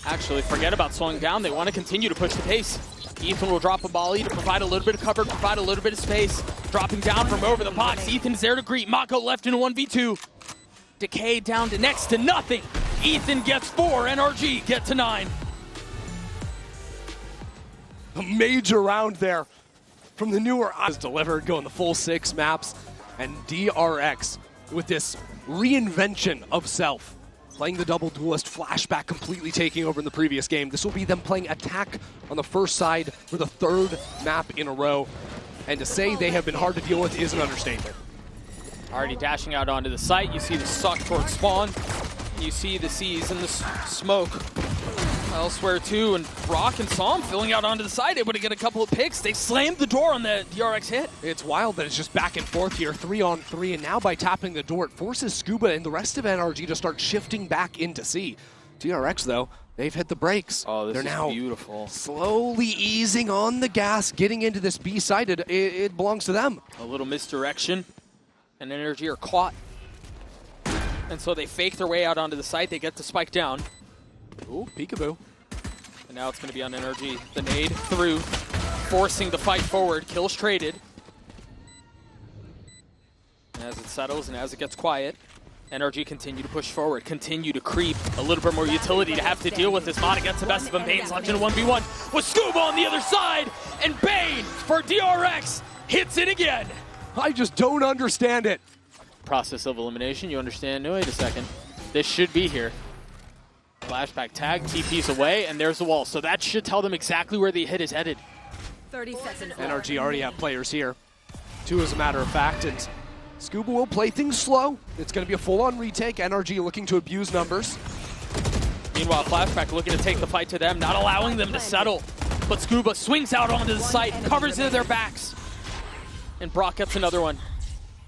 Actually, forget about slowing down. They want to continue to push the pace. Ethan will drop a volley to provide a little bit of cover, provide a little bit of space. Dropping down from over the box. Ethan is there to greet. Mako left in a 1v2. Decay down to next to nothing. Ethan gets 4. NRG get to 9. A major round there from the newer eyes delivered, going the full 6 maps. And DRX with this reinvention of self. Playing the double duelist, flashback completely taking over in the previous game. This will be them playing attack on the first side for the 3rd map in a row. And to say they have been hard to deal with is an understatement. Already dashing out onto the site. You see the suck towards spawn. You see the C's and the smoke elsewhere too. And Brock and Psalm filling out onto the side, able to get a couple of picks. They slammed the door on the DRX hit. It's wild that it's just back and forth here, 3-on-3, and now by tapping the door, it forces Scuba and the rest of NRG to start shifting back into C. DRX, though, they've hit the brakes. Oh, this They're is now beautiful. Slowly easing on the gas, getting into this B side. It belongs to them. A little misdirection, and NRG are caught. And so they fake their way out onto the site. They get the spike down. Ooh, peekaboo. And now it's going to be on NRG. The nade through, forcing the fight forward. Kills traded. And as it settles and as it gets quiet, NRG continue to push forward, continue to creep. A little bit more utility to have to deal with as Mata gets the best of him. Bane's left in a 1v1 with Scuba on the other side. And Bane for DRX hits it again. I just don't understand it. Process of elimination, you understand? No, wait a second. This should be here. Flashback tag, TP's away, and there's the wall. So that should tell them exactly where the hit is headed. 30 seconds left. NRG already have players here. 2 as a matter of fact, and Scuba will play things slow. It's going to be a full-on retake. NRG looking to abuse numbers. Meanwhile, Flashback looking to take the fight to them, not allowing them to settle. But Scuba swings out onto the site, covers into their backs. And Brock gets another one.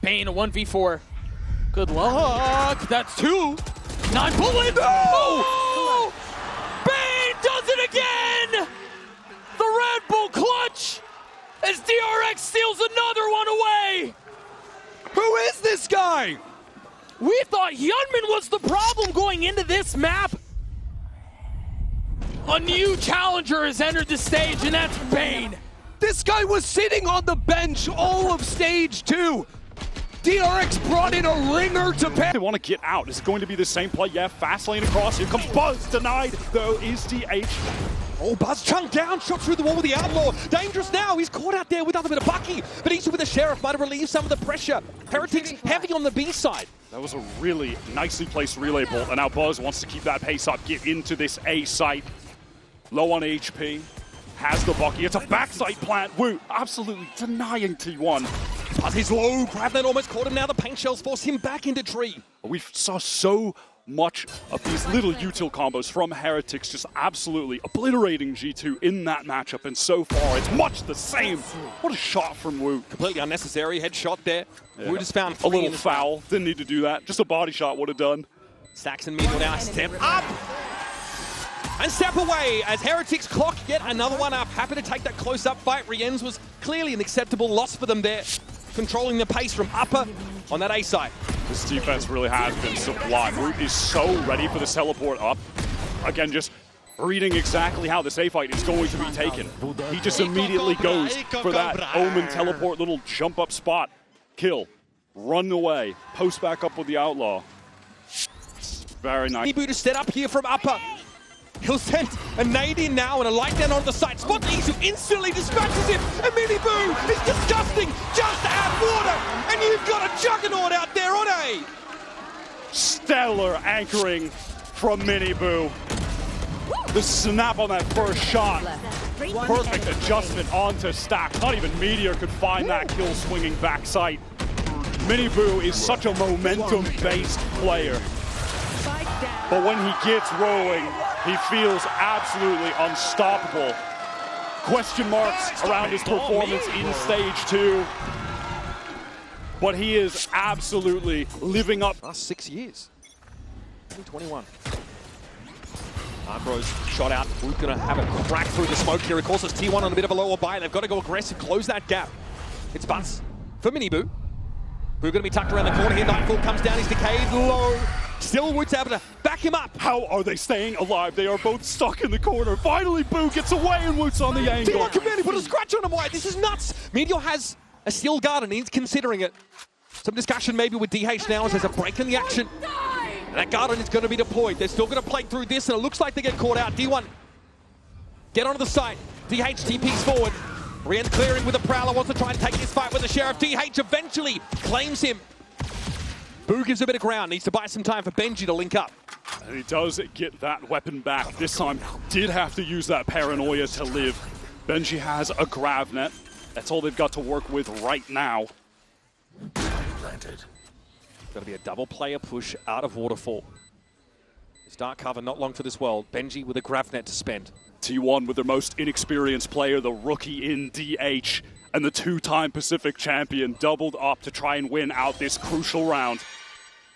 Bane, a 1v4. Good luck. That's 2. 9 bullets. Oh! Bane does it again! The Red Bull clutch as DRX steals another one away. Who is this guy? We thought Hyunmin was the problem going into this map. A new challenger has entered the stage, and that's Bane. This guy was sitting on the bench all of stage 2. DRX brought in a ringer to pair. They want to get out. Is it going to be the same play? Yeah, fast lane across. Here comes Buzz. Denied, though, is DH. Oh, Buzz chunked down, shot through the wall with the Outlaw. Dangerous now, he's caught out there with nothing but a Bucky. But he's with the Sheriff, might have relieved some of the pressure. Heretics heavy on the B side. That was a really nicely placed relay bolt, and now Buzz wants to keep that pace up, get into this A site. Low on HP, has the Bucky. It's a backside plant. Woo, absolutely denying T1. Buzz is low, Gravnet almost caught him now. The paint shells force him back into tree. We saw so much of these little util combos from Heretics, just absolutely obliterating G2 in that matchup, and so far it's much the same. What a shot from Wu. Completely unnecessary headshot there. Yeah. Wu just found a little foul. Didn't need to do that. Just a body shot would have done. Saxon Meagle now step up and step away as Heretics clock yet another one up. Happy to take that close-up fight. Rien's was clearly an acceptable loss for them there. Controlling the pace from upper on that A side. This defense really has been sublime. Root is so ready for this teleport up. Again, just reading exactly how this A fight is going to be taken. He just immediately goes for that Omen teleport little jump up spot. Kill. Run away. Post back up with the Outlaw. Very nice. Minibu to set up here from upper. He'll send a nade in now and a light down on the side. Spot Isu instantly dispatches him. And Minibu is disgusting. Just add water. And you've got a juggernaut out there on A. Stellar anchoring from Minibu. The snap on that first shot. Perfect adjustment onto Stack. Not even Meteor could find that kill swinging backside. Minibu is such a momentum-based player. But when he gets rolling, he feels absolutely unstoppable. Question marks around his performance in stage 2. But he is absolutely living up. Last 6 years. 2021. Arbro's shot out. We're going to have a crack through the smoke here. Of course, it's T1 on a bit of a lower buy. They've got to go aggressive, close that gap. It's Buzz for Minibu. Who's going to be tucked around the corner here. Nightfall comes down. He's decayed low. Still Wood's able to back him up. How are they staying alive? They are both stuck in the corner. Finally, Boo gets away and Wood's on the angle. T1 can barely put a scratch on him. Why? This is nuts. Meteor has a steel guard and he's considering it. Some discussion maybe with DH now as there's a break in the action. And that Garden is going to be deployed. They're still going to play through this and it looks like they get caught out. D1, get onto the side. DH TP's forward. Rien's clearing with a Prowler, wants to try and take this fight with the Sheriff. DH eventually claims him. Boo gives a bit of ground, needs to buy some time for Benji to link up. And he does get that weapon back. This time, did have to use that paranoia to live. Benji has a grav net. That's all they've got to work with right now. Got to be a double player push out of Waterfall. It's dark cover, not long for this world. Benji with a grav net to spend. T1 with their most inexperienced player, the rookie in DH, and the two-time Pacific champion doubled up to try and win out this crucial round.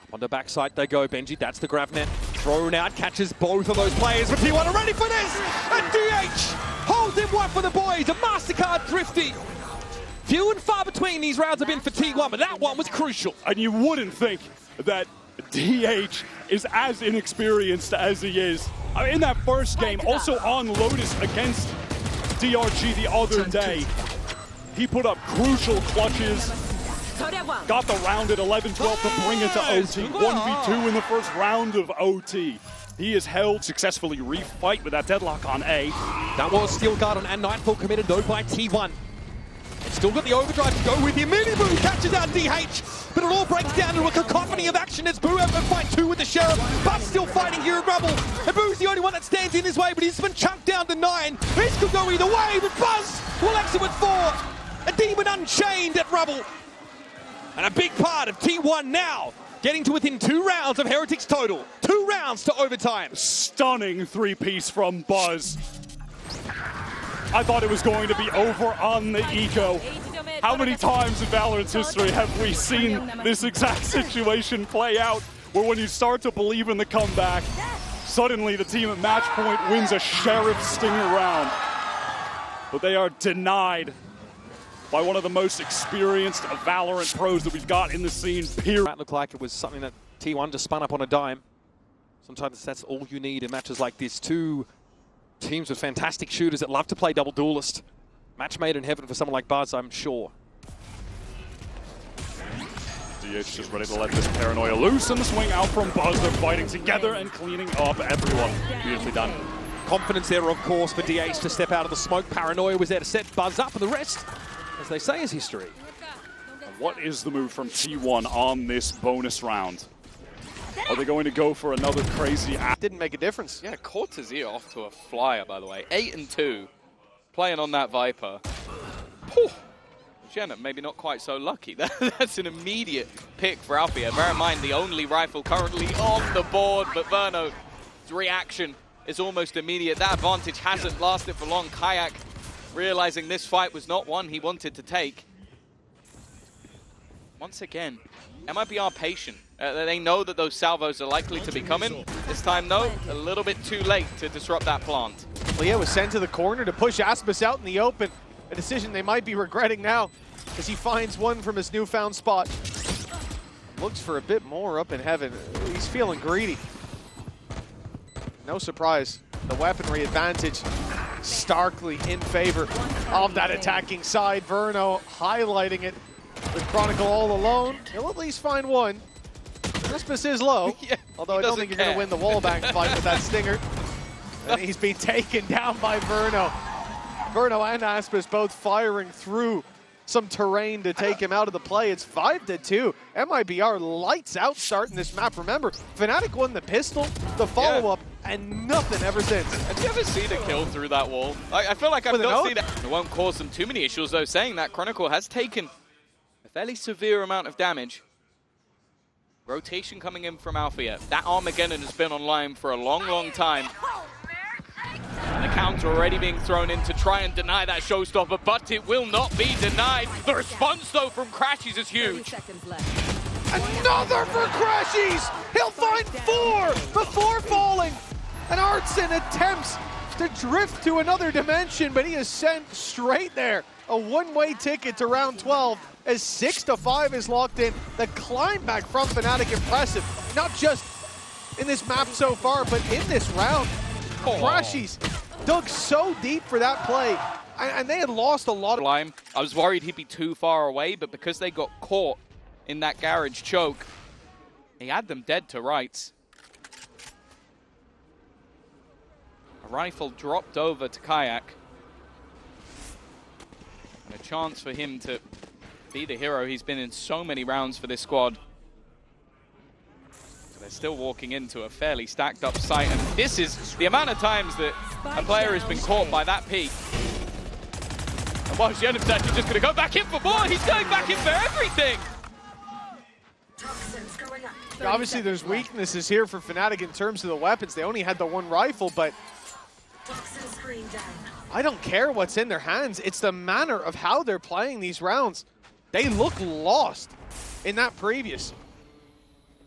Up on the backside they go, Benji, that's the grav net. Thrown out, catches both of those players, but T1 are ready for this! And DH holds him one for the boys, a MasterCard Thrifty. Few and far between these rounds have been for T1, but that one was crucial. And you wouldn't think that DH is as inexperienced as he is. I mean, in that first game, also on Lotus against DRG the other day, he put up crucial clutches, got the round at 11-12 to bring it to OT. 1v2 in the first round of OT. He is held successfully refight with that deadlock on A. That was Steel Garden and Nightfall committed though by T1. It's still got the overdrive to go with him. Minibu catches out DH, but it all breaks down to a cacophony of action as Boo have to fight 2 with the Sheriff, but still fighting here in Rubble. And Boo's the only one that stands in his way, but he's been chunked down to 9. This could go either way, but Buzz will exit with 4. A Demon Unchained at Rubble. And a big part of T1 now, getting to within 2 rounds of Heretics total. 2 rounds to overtime. Stunning 3-piece from Buzz. I thought it was going to be over on the eco. How many times in Valorant's history have we seen this exact situation play out, where when you start to believe in the comeback, suddenly the team at match point wins a Sheriff Stinger round. But they are denied by one of the most experienced Valorant pros that we've got in the scene, period. That looked like it was something that T1 just spun up on a dime. Sometimes that's all you need in matches like this. 2 teams with fantastic shooters that love to play double duelist. Match made in heaven for someone like Buzz, I'm sure. DH just ready to let this paranoia loose, and the swing out from Buzz. They're fighting together and cleaning up everyone. Beautifully done. Confidence there, of course, for DH to step out of the smoke. Paranoia was there to set Buzz up, and the rest, as they say, is history. What is the move from T1 on this bonus round? Are they going to go for another crazy Didn't make a difference. Yeah, Cortezia off to a flyer, by the way. 8-2, playing on that Viper. Whew. Jenna, maybe not quite so lucky. That's an immediate pick for Alfia. Bear in mind, the only rifle currently on the board, but Verno's reaction is almost immediate. That advantage hasn't lasted for long. Kayak realizing this fight was not one he wanted to take. Once again, MIBR patient. They know that those salvos are likely to be coming. This time, though, a little bit too late to disrupt that plant. Leah was sent to the corner to push Asmus out in the open. A decision they might be regretting now as he finds one from his newfound spot. Looks for a bit more up in heaven. He's feeling greedy. No surprise. The weaponry advantage starkly in favor of that attacking side. Verno highlighting it with Chronicle all alone. He'll at least find one. Asmus is low, Yeah, although I don't think you're going to win the wallbang fight with that stinger. And he's been taken down by Verno. Verno and Asmus both firing through some terrain to take him out of the play. It's 5-2. MIBR lights out starting this map. Remember, Fnatic won the pistol, the follow-up, and nothing ever since. Have you ever seen a kill through that wall? I feel like I've not seen it. It won't cause them too many issues, though. Saying that, Chronicle has taken a fairly severe amount of damage. Rotation coming in from Alfia. That Armageddon has been online for a long, long time. And the counter already being thrown in to try and deny that showstopper, but it will not be denied. The response, though, from Crashies is 30 huge. seconds left. Another for Crashies! He'll find 4 before falling. And Artson attempts to drift to another dimension, but he is sent straight there. A one-way ticket to round 12 as 6-5 is locked in. The climb back from Fnatic impressive. Not just in this map so far, but in this round. Crashies dug so deep for that play, and they had lost a lot of I was worried he'd be too far away, but because they got caught in that garage choke, he had them dead to rights. A rifle dropped over to Kayak. And a chance for him to be the hero he's been in so many rounds for this squad. They're still walking into a fairly stacked up site, and this is the amount of times that a player has been caught by that peak. And while Shenan's actually just going to go back in for more, he's going back in for everything! Obviously, there's weaknesses here for Fnatic in terms of the weapons. They only had the one rifle, but I don't care what's in their hands. It's the manner of how they're playing these rounds. They look lost in that previous.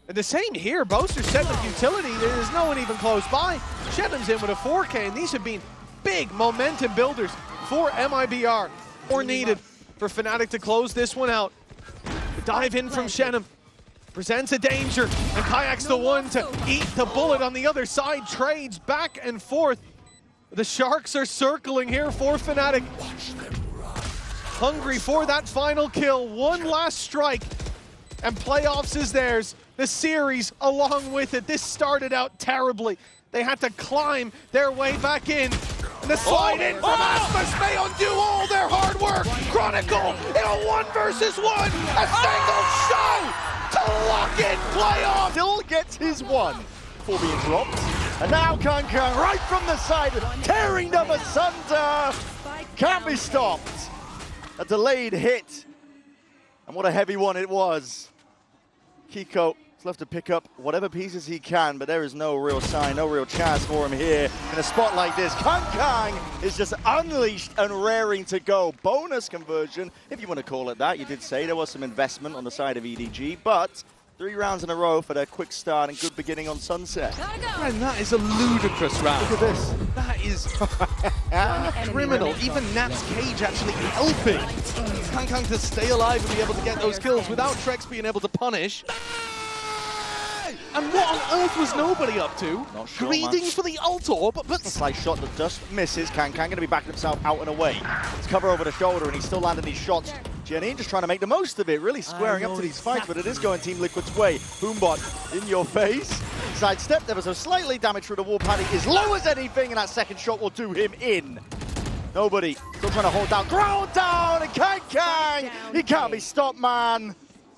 And the same here. Boaster set with utility. There's no one even close by. Shenan's in with a 4K, and these have been big momentum builders for MIBR. More needed for Fnatic to close this one out. The dive in from Shenham presents a danger, and Kayak's the one to eat the bullet on the other side. Trades back and forth. The Sharks are circling here for Fnatic. Hungry for that final kill. One last strike, and playoffs is theirs. The series along with it. This started out terribly. They had to climb their way back in. And the slide in from Asmus may undo all their hard work. Chronicle in a 1 versus 1. A single shot to lock in playoff. Still gets his one before being dropped. And now Kankan right from the side, tearing them asunder. Can't be stopped. A delayed hit. And what a heavy one it was. Kiko is left to pick up whatever pieces he can, but there is no real sign, no real chance for him here in a spot like this. Kankang is just unleashed and raring to go. Bonus conversion, if you want to call it that. You did say there was some investment on the side of EDG, but 3 rounds in a row for their quick start and good beginning on Sunset. And that is a ludicrous round. Look at this. That is criminal. Even Nat's cage actually helping Kankang to stay alive and be able to get those kills without Trex being able to punish. And what on earth was nobody up to? Not sure, Greeding man. for the ult orb, but Slice shot that just misses. Kankang going to be backing himself out and away. It's cover over the shoulder, and he's still landing these shots Jenny just trying to make the most of it, really squaring up to these fights, but it is going Team Liquid's way. Boombot in your face. Sidestep ever so slightly, damage through the wall. Paddy is low as anything, and that second shot will do him in. Nobody still trying to hold down. Ground down, and Kang! He can't be stopped, man.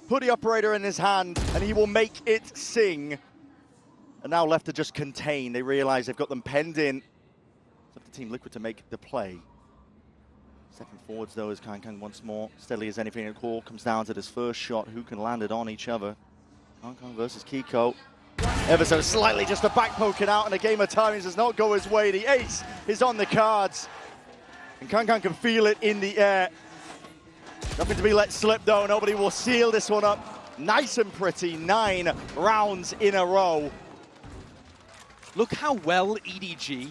Put the operator in his hand, and he will make it sing. And now left to just contain. They realize they've got them penned in. It's up to Team Liquid to make the play. Second forwards, though, is Kang once more. Steadily as anything, a call comes down to this first shot. Who can land it on each other? Kang versus Kiko. Ever so slightly, just a back poking out, and a game of timings does not go his way. The ace is on the cards. And Kang can feel it in the air. Nothing to be let slip, though. Nobody will seal this one up. Nice and pretty. 9 rounds in a row. Look how well EDG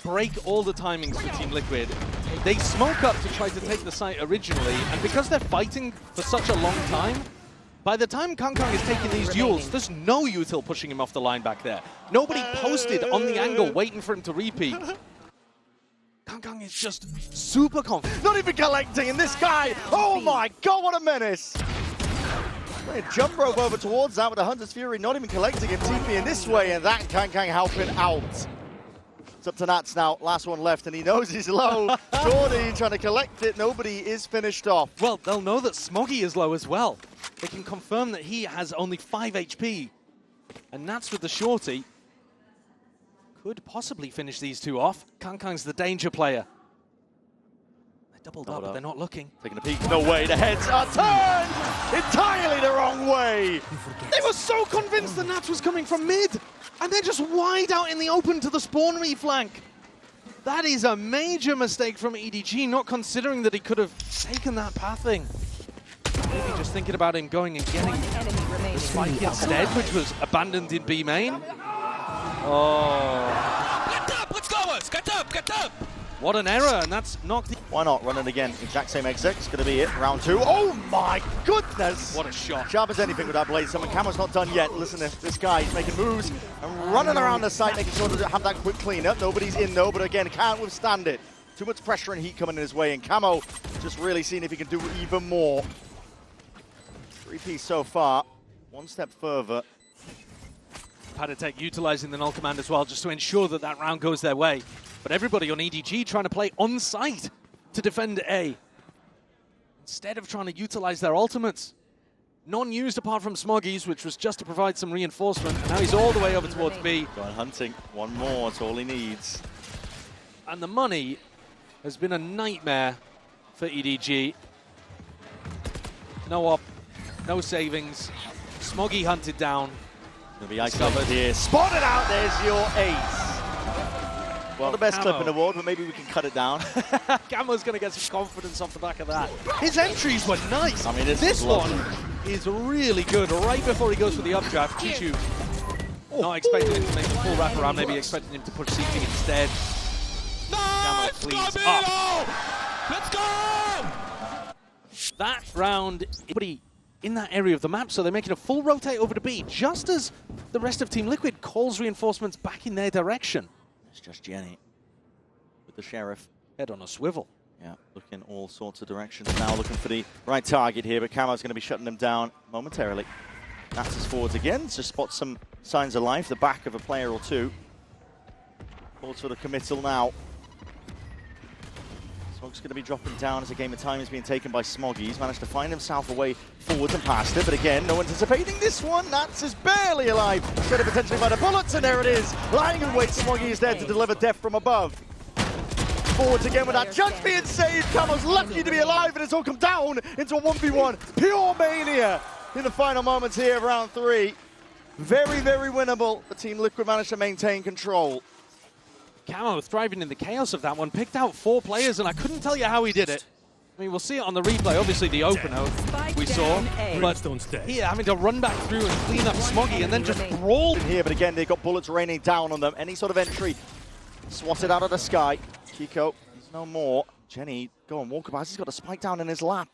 break all the timings for Team Liquid. They smoke up to try to take the site originally, and because they're fighting for such a long time, by the time Kang is taking these duels, there's no util pushing him off the line back there. Nobody posted on the angle waiting for him to repeat. Kang is just super confident. Not even collecting, and this guy, oh my god, what a menace! Jump rope over towards that with the Hunter's Fury, not even collecting him, TP in this way, and that Kang helping out. It's up to Nats now, last one left, and he knows he's low. Jordy trying to collect it, nobody is finished off. Well, they'll know that Smoggy is low as well. They can confirm that he has only 5 HP. And Nats with the shorty could possibly finish these two off. Kang's the danger player. They're doubled up, but they're not looking. Taking a peek, no way, the heads are turned entirely the wrong way. They were so convinced the Nats was coming from mid, and they're just wide out in the open to the spawn reflank. That is a major mistake from EDG, not considering that he could have taken that pathing. Maybe just thinking about him going and getting the spike instead, which was abandoned in B main. Oh. Get up, let's go, us. Get up. What an error, and that's knocked. Why not? Run it again. Exact same exit. It's going to be it. Round 2. Oh my goodness! What a shot. Sharp as anything with that blade. Someone Camo's not done yet. Listen to this guy. He's making moves and running around the site, making sure to have that quick cleanup. Nobody's in though, but again, can't withstand it. Too much pressure and heat coming in his way, and Camo just really seeing if he can do even more. 3-piece so far. One step further. Padatek utilizing the null command as well, just to ensure that that round goes their way. But everybody on EDG trying to play on site to defend A, instead of trying to utilize their ultimates. None used apart from Smoggy's, which was just to provide some reinforcement. And now he's all the way over towards B. Going hunting. One more, that's all he needs. And the money has been a nightmare for EDG. No op, no savings. Smoggy hunted down. Gonna be covered here. Spotted out, there's your ace. Well, not the best clip in the world, but maybe we can cut it down. Camo's going to get some confidence off the back of that. His entries were nice. I mean, this one is really good. Right before he goes for the updraft, Chichu not expecting him to make the full wraparound, maybe expecting him to push CT instead. Camo cleans up. Let's go! That round, everybody in that area of the map, so they're making a full rotate over to B, just as the rest of Team Liquid calls reinforcements back in their direction. It's just Jenny with the Sheriff. Head on a swivel. Yeah, looking all sorts of directions now, looking for the right target here, but Camo's going to be shutting them down momentarily. Nats is forwards again to spot some signs of life, the back of a player or two. Forwards for the committal now. Smog's going to be dropping down as a game of time is being taken by Smoggy. He's managed to find himself away forwards and past it, but again, no anticipating this one. Nats is barely alive. Instead of potentially by the bullets, and there it is. Lying in wait, Smoggy is there to deliver death from above. Forwards again with that judge being saved. Camo's lucky to be alive, and it's all come down into a 1v1. Pure mania in the final moments here of round 3. Very, very winnable. The Team Liquid managed to maintain control. Camo thriving in the chaos of that one, picked out 4 players, and I couldn't tell you how he did it. I mean, we'll see it on the replay, obviously the opener we saw, but here having to run back through and clean up Smoggy and then just brawl. Here, but again, they've got bullets raining down on them. Any sort of entry swatted out of the sky. Kiko, there's no more. Jenny, go on, Walkabout, he's got a spike down in his lap.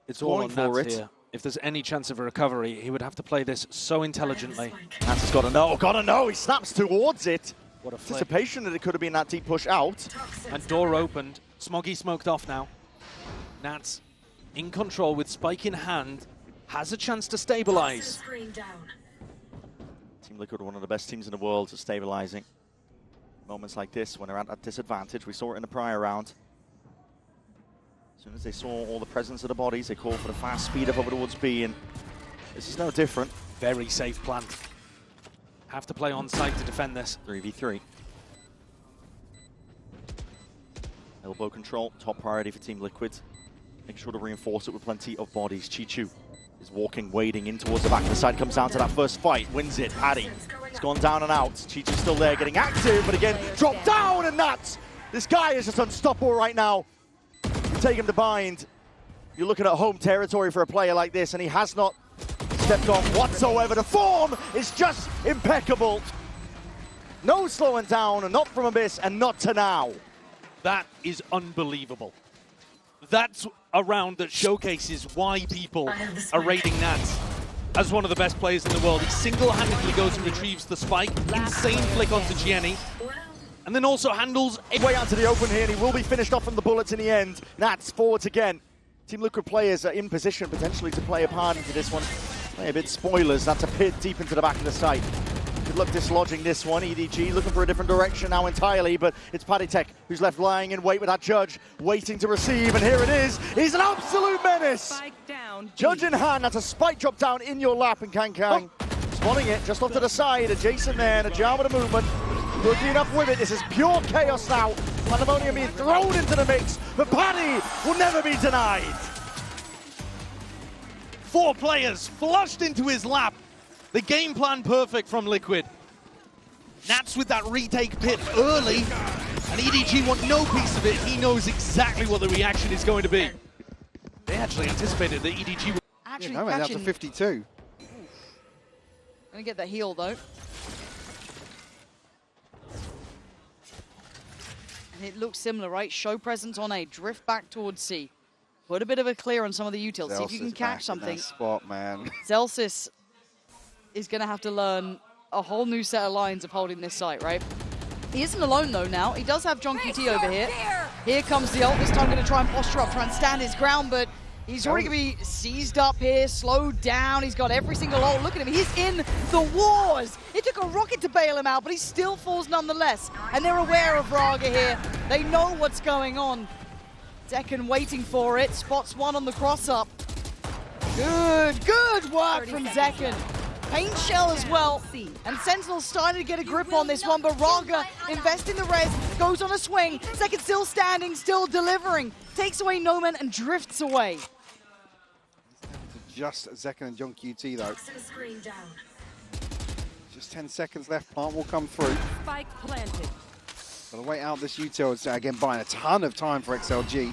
It's all on Nats here. If there's any chance of a recovery, he would have to play this so intelligently. Nats has got to know, he snaps towards it. What a flip. Anticipation that it could have been that deep push out. And door opened. Smoggy smoked off now. Nats in control with Spike in hand, has a chance to stabilize. Team Liquid are one of the best teams in the world at stabilizing. Moments like this when they're at a disadvantage. We saw it in the prior round. As soon as they saw all the presence of the bodies, they called for the fast speed up over towards B, and this is no different. Very safe plan. Have to play on site to defend this. 3v3. Elbow control, top priority for Team Liquid. Make sure to reinforce it with plenty of bodies. Chichu is walking, wading in towards the back of the side, comes down to that first fight, wins it. Paddy, it's gone down and out. Chichu's still there, getting active, but again, dropped down, and that's... This guy is just unstoppable right now. You take him to bind. You're looking at home territory for a player like this, and he has not stepped on whatsoever. The form is just impeccable. No slowing down, not from Abyss, and not to now. That is unbelievable. That's a round that showcases why people are rating Nats as one of the best players in the world. He single-handedly goes and retrieves the spike, insane flick onto Gianni, and then also handles... Way out to the open here, and he will be finished off from the bullets in the end. Nats forwards again. Team Liquid players are in position potentially to play a part into this one. Play a bit spoilers, that's a pit deep into the back of the site. Good luck dislodging this one. EDG looking for a different direction now entirely, but it's Paddy Tech who's left lying in wait with that Judge, waiting to receive, and here it is. He's an absolute menace. Spike down. Judge in hand, that's a spike drop down in your lap, and Kang spotting it just off to the side, adjacent there, and a jar with a movement. Looking enough with it, this is pure chaos now. Pandemonium being thrown into the mix, but Paddy will never be denied. 4 players flushed into his lap. The game plan perfect from Liquid. Nats with that retake pit early, and EDG want no piece of it. He knows exactly what the reaction is going to be. They actually anticipated that EDG would... Actually no, man, that's a 52. Gonna get the heal though. And it looks similar, right? Show presence on A, drift back towards C. Put a bit of a clear on some of the utils. See if you can catch something. Spot, man. Zelsis is going to have to learn a whole new set of lines of holding this site, right? He isn't alone, though, now. He does have John QT over here. Here comes the ult. This time going to try and posture up, try and stand his ground, but he's already going to be seized up here, slowed down. He's got every single ult. Look at him. He's in the wars. It took a rocket to bail him out, but he still falls nonetheless. And they're aware of Raga here. They know what's going on. Zekken waiting for it. Spots one on the cross-up. Good work from Zekken. Paint shell as well, and Sentinel's starting to get a grip on this one, but Raga investing the res, goes on a swing. Zekken still standing, still delivering, takes away Noman and drifts away. Just Zekken and John QT though. Just 10 seconds left, plant will come through. Spike planted. Gotta wait out this util, it's again buying a ton of time for XLG.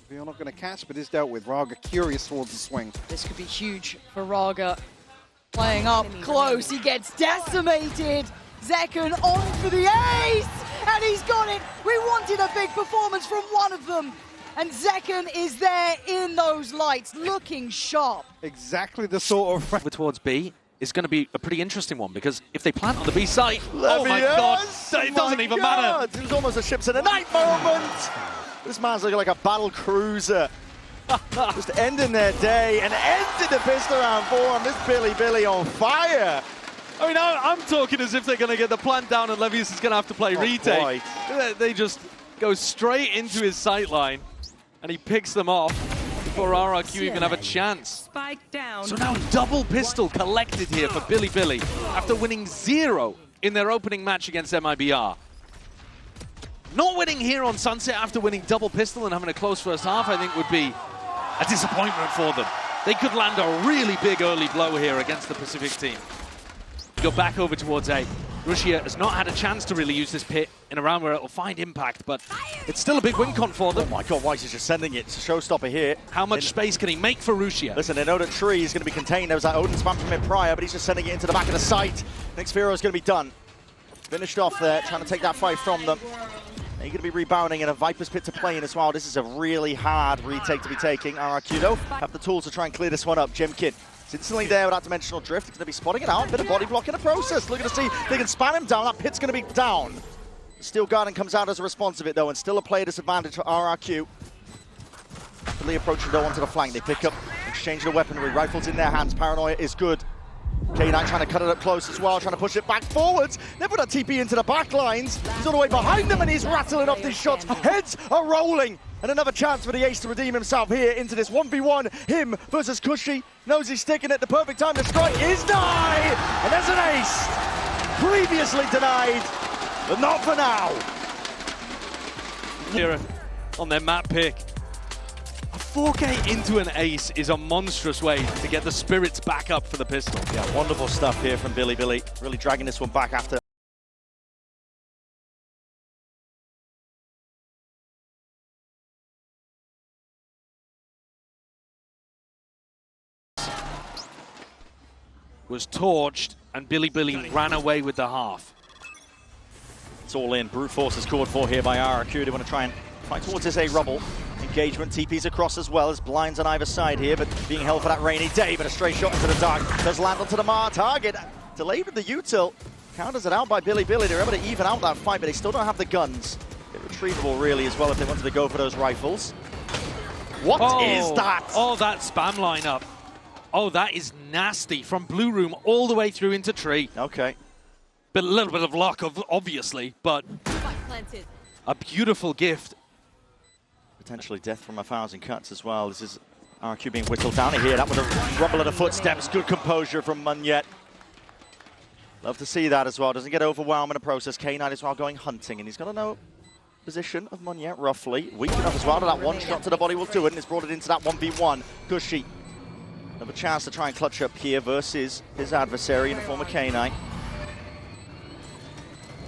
You're not going to catch, but is dealt with. Raga curious towards the swing. This could be huge for Raga. Playing up close, he gets decimated. Zekken on for the ace, and he's got it. We wanted a big performance from one of them, and Zekken is there in those lights, looking sharp. Exactly the sort of... Towards B is going to be a pretty interesting one, because if they plant on the B side, oh my god, it doesn't even matter. It was almost a ships in the night moment. This man's looking like a battle cruiser. Just ending their day and ending the pistol round for him. This Billy on fire. I mean, I'm talking as if they're going to get the plant down and Levius is going to have to play retake. They just go straight into his sight line, and he picks them off before RRQ even have a chance. Spike down. So now double pistol collected here for Billy after winning 0 in their opening match against MIBR. Not winning here on Sunset after winning double pistol and having a close first half, I think would be a disappointment for them. They could land a really big early blow here against the Pacific team. Go back over towards A. Russia has not had a chance to really use this pit in a round where it will find impact, but it's still a big win con for them. Oh my god, Weiss is just sending it. It's a showstopper here. How much space can he make for Russia? Listen, they know that Tree is going to be contained. There was that Odin spam from him prior, but he's just sending it into the back of the site. Next Firo is going to be done. Finished off there, trying to take that fight from them. They're going to be rebounding in a Viper's pit to play in as well. This is a really hard retake to be taking. RRQ, though, have the tools to try and clear this one up. Jemkin is instantly there with that dimensional drift. He's going to be spotting it out. Bit of body block in the process. Looking to see if they can spam him down. That pit's going to be down. The Steel Garden comes out as a response of it, though, and still a player disadvantage for RRQ. rapidly approaching though onto the flank. They pick up, exchange the weaponry, rifles in their hands. Paranoia is good. K9 trying to cut it up close as well, trying to push it back forwards. They put a TP into the back lines. He's all the way behind them and he's rattling off these shots. Heads are rolling. And another chance for the ace to redeem himself here into this 1v1. Him versus Cushy. Knows he's sticking it. The perfect time to strike is denied. And there's an ace. Previously denied, but not for now. Here on their map pick. A 4K into an ace is a monstrous way to get the spirits back up for the pistol. Yeah, wonderful stuff here from Billy. Really dragging this one back after. Was torched and Billy ran away with the half. It's all in. Brute force is scored for here by RRQ. They want to try and fight towards this A rubble. Engagement, TP's across as well as blinds on either side here, but being held for that rainy day, but a stray shot into the dark does land onto the Mar target. Delayed with the util. Counters it out by Billy. They're able to even out that fight, but they still don't have the guns. They're retrievable really as well if they wanted to go for those rifles. What is that? Oh, that spam lineup. Oh, that is nasty. From Blue Room all the way through into Tree. Okay. But a little bit of luck, obviously, but a beautiful gift. Potentially death from 1,000 cuts as well. This is RQ being whittled down here. That was a rumble of the footsteps. Good composure from Munyet. Love to see that as well. Doesn't get overwhelmed in the process. K9 as well going hunting, and he's got to know position of Munyet roughly. Weak enough as well to that one shot to the body will do it, and it's brought it into that 1v1. Cushy. Another chance to try and clutch up here versus his adversary in the form of K9.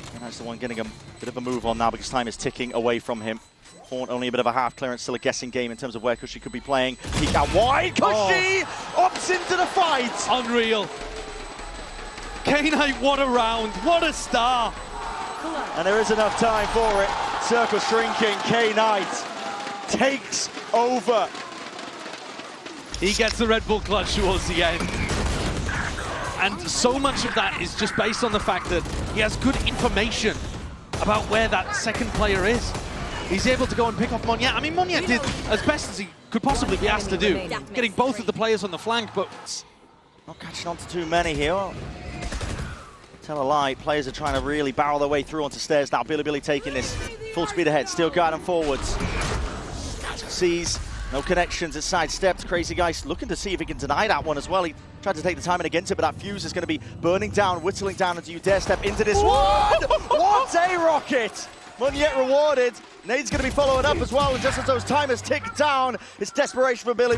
K9's the one getting a bit of a move on now because time is ticking away from him. Horn only a bit of a half clearance, still a guessing game in terms of where Cushy could be playing. Peek out wide, Cushy opts into the fight. Unreal. K9, what a round, what a star. And there is enough time for it. Circle shrinking, K9 takes over. He gets the Red Bull clutch towards the end. And so much of that is just based on the fact that he has good information about where that second player is. He's able to go and pick off Munyet. I mean, Munyet did as best as he could possibly be asked to do, getting both of the players on the flank, but not catching on to too many here. Tell a lie, players are trying to really barrel their way through onto stairs now. Billy taking this full speed ahead, still guiding forwards. Sees no connections, it's sidestepped. Crazy guy looking to see if he can deny that one as well. He tried to take the timing against it, but that fuse is going to be burning down, whittling down as you dare step into this one. What a rocket! Munyet rewarded. Nade's going to be following up as well, and just as those timers tick down, it's desperation for Billy.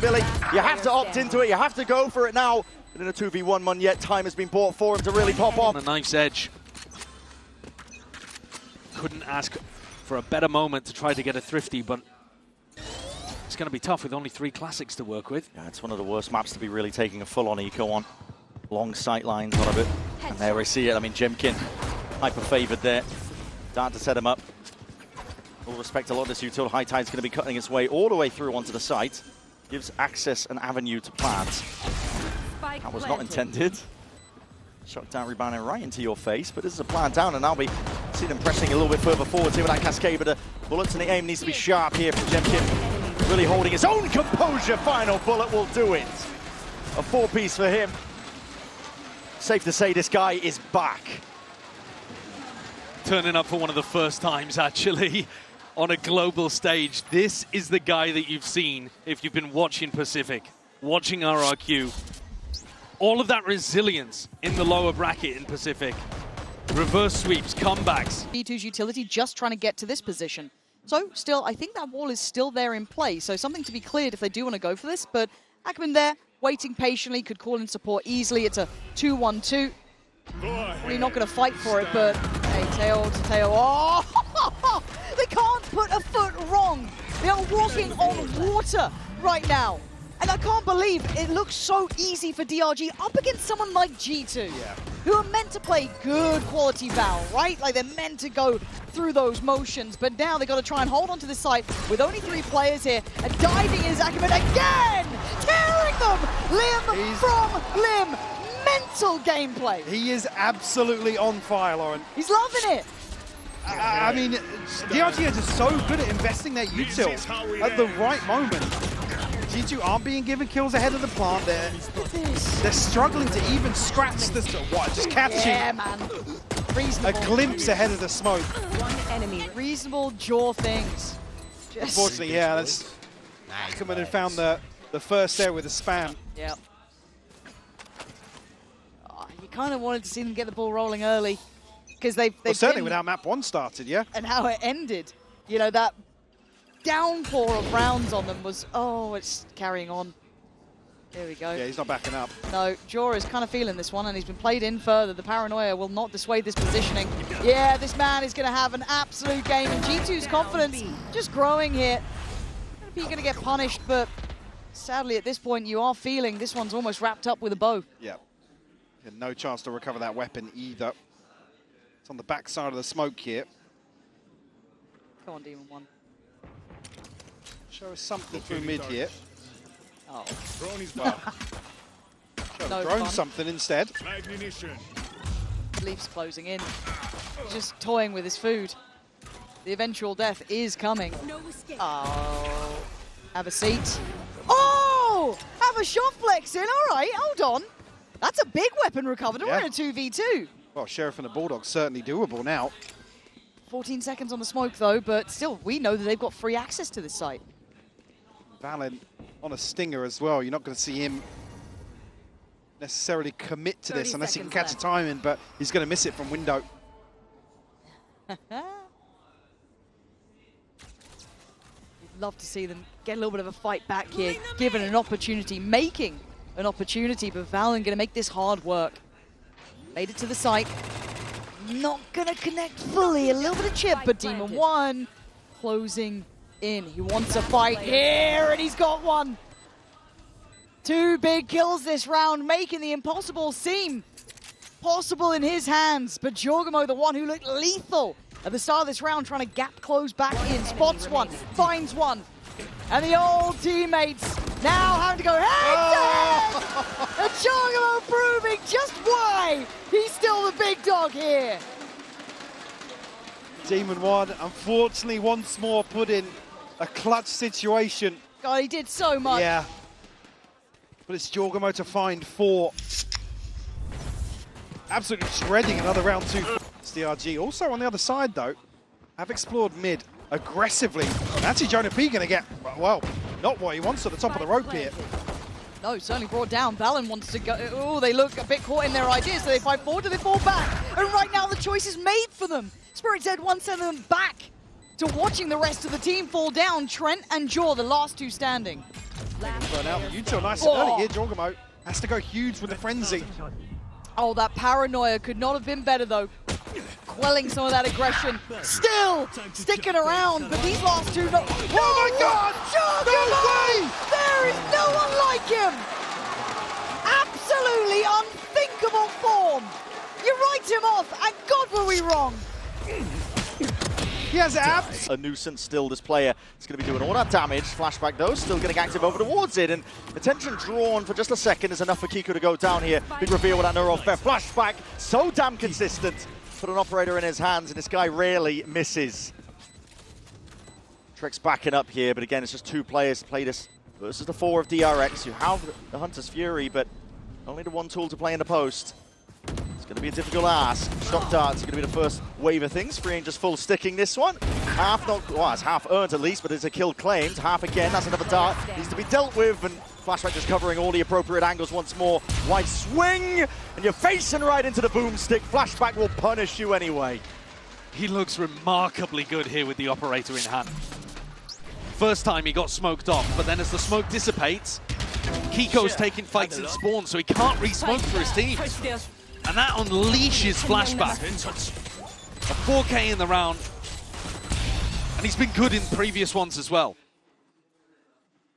You have to opt into it, you have to go for it now. And in a 2v1, Munyet, time has been bought for him to really pop off. A nice edge. Couldn't ask for a better moment to try to get a thrifty, but it's going to be tough with only 3 classics to work with. Yeah, it's one of the worst maps to be really taking a full-on eco on. Long sight lines on a bit. And there we see it. I mean, Jemkin, hyper-favored there. Down to set him up. All respect to a lot of this util. High Tide's going to be cutting its way all the way through onto the site. Gives access and avenue to plant. That was not intended. Shot down, rebounding right into your face, but this is a plant down, and now we see them pressing a little bit further forward here with that cascade, but the bullets and the aim needs to be sharp here from Jemkin. Really holding his own composure. Final bullet will do it. A 4-piece for him. Safe to say this guy is back. Turning up for one of the first times, actually, on a global stage. This is the guy that you've seen if you've been watching Pacific, watching RRQ. All of that resilience in the lower bracket in Pacific. Reverse sweeps, comebacks. B2's utility just trying to get to this position. So still, I think that wall is still there in play. So something to be cleared if they do want to go for this. But Ackerman there, waiting patiently, could call in support easily. It's a 2-1-2. Really not going to fight for it, but hey, tail to tail. Oh! They can't put a foot wrong. They are walking on water right now. And I can't believe it looks so easy for DRG up against someone like G2, who are meant to play good quality Val, right? Like they're meant to go through those motions, but now they've got to try and hold onto this site with only 3 players here, and diving is Ackerman again, tearing them limb from limb. Mental gameplay. He is absolutely on fire, Lauren. He's loving it. I mean, DRG are just so good at investing their util at the right moment. G2 aren't being given kills ahead of the plant. They're struggling to even scratch the... What? Just catching a glimpse ahead of the smoke. One enemy. Reasonable jaw things. Just Unfortunately, yeah, that's... Come in and found the first there with a spam. Yeah. Oh, you kind of wanted to see them get the ball rolling early. Because they've Certainly been, with how map 1 started, yeah. and how it ended. You know, that downpour of rounds on them was, oh, it's carrying on. There we go. Yeah, he's not backing up. No, Jaw is kind of feeling this one, and he's been played in further. The paranoia will not dissuade this positioning. Yeah, this man is going to have an absolute game, and G2's confidence just growing here. You're going to get punished, but sadly at this point you are feeling this one's almost wrapped up with a bow. Yeah. No chance to recover that weapon either. It's on the back side of the smoke here. Come on, Demon One. Show us something through mid here. Oh. No drone something instead. Leaf's closing in. Just toying with his food. The eventual death is coming. Oh. Have a seat. Oh! Have a shot flex in. All right, hold on. That's a big weapon recovered. We're in a 2v2. Well, Sheriff and the Bulldog certainly doable now. 14 seconds on the smoke, though, but still, we know that they've got free access to this site. Valen on a stinger as well. You're not going to see him necessarily commit to this unless he can catch a timing, but he's going to miss it from window. We'd love to see them get a little bit of a fight back here, given an opportunity, making an opportunity, but Valen going to make this hard work. Made it to the site. Not going to connect fully. A little bit of chip, but Demon One closing in. He wants a fight here, and he's got one. 2 big kills this round, making the impossible seem possible in his hands. But Jorgamo, the one who looked lethal at the start of this round, trying to gap close back in, spots one, finds one. And the old teammates now having to go head-to-head! And Jorgamo proving just why he's still the big dog here. Demon One, unfortunately, once more put in a clutch situation. God, he did so much. Yeah. But it's Jorgamo to find 4. Absolutely shredding another round 2. It's DRG. Also on the other side, though, have explored mid aggressively. And actually, Jonah P going to get, well, not what he wants at the top of the rope here. No, certainly brought down. Valen wants to go. Oh, they look a bit caught in their ideas. Do they fight forward? Do they fall back? And right now, the choice is made for them. Spirit Zed one sending them back to watching the rest of the team fall down. Trent and Jaw, the last 2 standing. Burn out. Util nice and early here. Jorgamo has to go huge with the frenzy. Oh, that paranoia could not have been better, though. Quelling some of that aggression. Still sticking around, but these last 2... Oh my God! Jorgamo! There is no one like him! Absolutely unthinkable form! You write him off, and God were we wrong! He has abs. A nuisance still, this player is going to be doing all that damage. Flashback though, still getting active over towards it, and attention drawn for just a second is enough for Kiko to go down here. Big reveal with that neural fair. Flashback, so damn consistent. Put an operator in his hands, and this guy rarely misses. Trick's backing up here, but again, it's just 2 players to play this versus the 4 of DRX. You have the Hunter's Fury, but only the 1 tool to play in the post. It's going to be a difficult ask. Shock darts are going to be the first wave of things. Free and just full sticking this one. Half not, well, it's half earned at least, but it's a kill claimed. Half again, that's another dart. Needs to be dealt with, and Flashback just covering all the appropriate angles once more. Wide swing, and you're facing right into the boomstick. Flashback will punish you anyway. He looks remarkably good here with the operator in hand. First time he got smoked off, but then as the smoke dissipates, Kiko's taking fights in spawn, so he can't re-smoke for his team. And that unleashes Flashback. A 4K in the round. And he's been good in previous ones as well.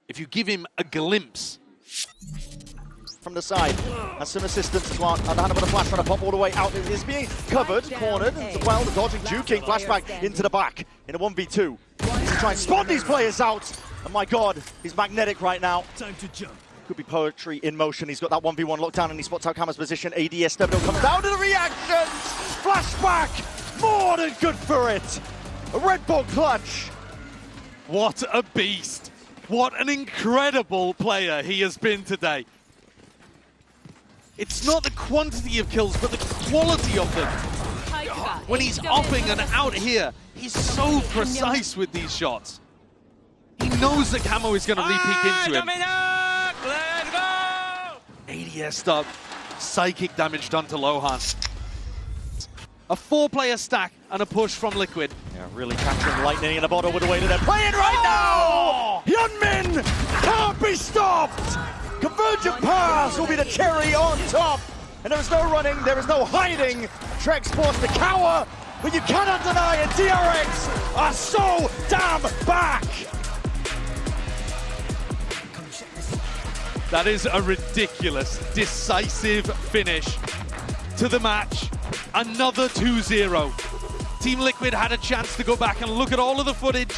If you give him a glimpse. From the side, has some assistance as well. And the hand of the flash trying to pop all the way out. It is being covered, cornered, as well. The dodging, juking, Flashback into the back in a 1v2. He's to try and spot these players out. And my God, he's magnetic right now. Time to jump. Could be poetry in motion. He's got that 1v1 lockdown and he spots out Camera's position. ADS Stebno comes down to the reactions. Flashback, more than good for it. A Red Bull clutch. What a beast. What an incredible player he has been today. It's not the quantity of kills, but the quality of them. When he's upping and out here, he's so precise with these shots. He knows that Camo is going to re-peek into him. Let's go! ADS up, psychic damage done to Lohan. A 4-player stack and a push from Liquid. Yeah, really capturing lightning in a bottle with the way that they're playing right now! Hyunmin can't be stopped! Convergent pass will be the cherry on top! And there is no running, there is no hiding. Trek forced to cower, but you cannot deny it. DRX are so damn back! That is a ridiculous, decisive finish to the match. Another 2-0. Team Liquid had a chance to go back and look at all of the footage,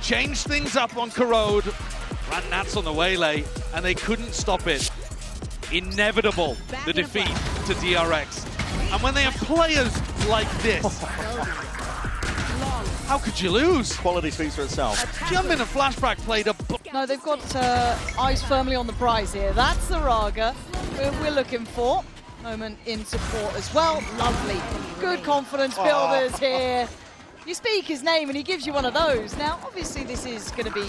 change things up on Corrode, ran Nats on the waylay, and they couldn't stop it. Inevitable, the defeat to DRX. And when they have players like this, how could you lose? Quality speaks for itself. Hyunmin and Flashback played a... No, they've got eyes firmly on the prize here. That's the Raga we're looking for. Moment in support as well. Lovely. Good confidence builders here. You speak his name and he gives you one of those. Now, obviously, this is going to be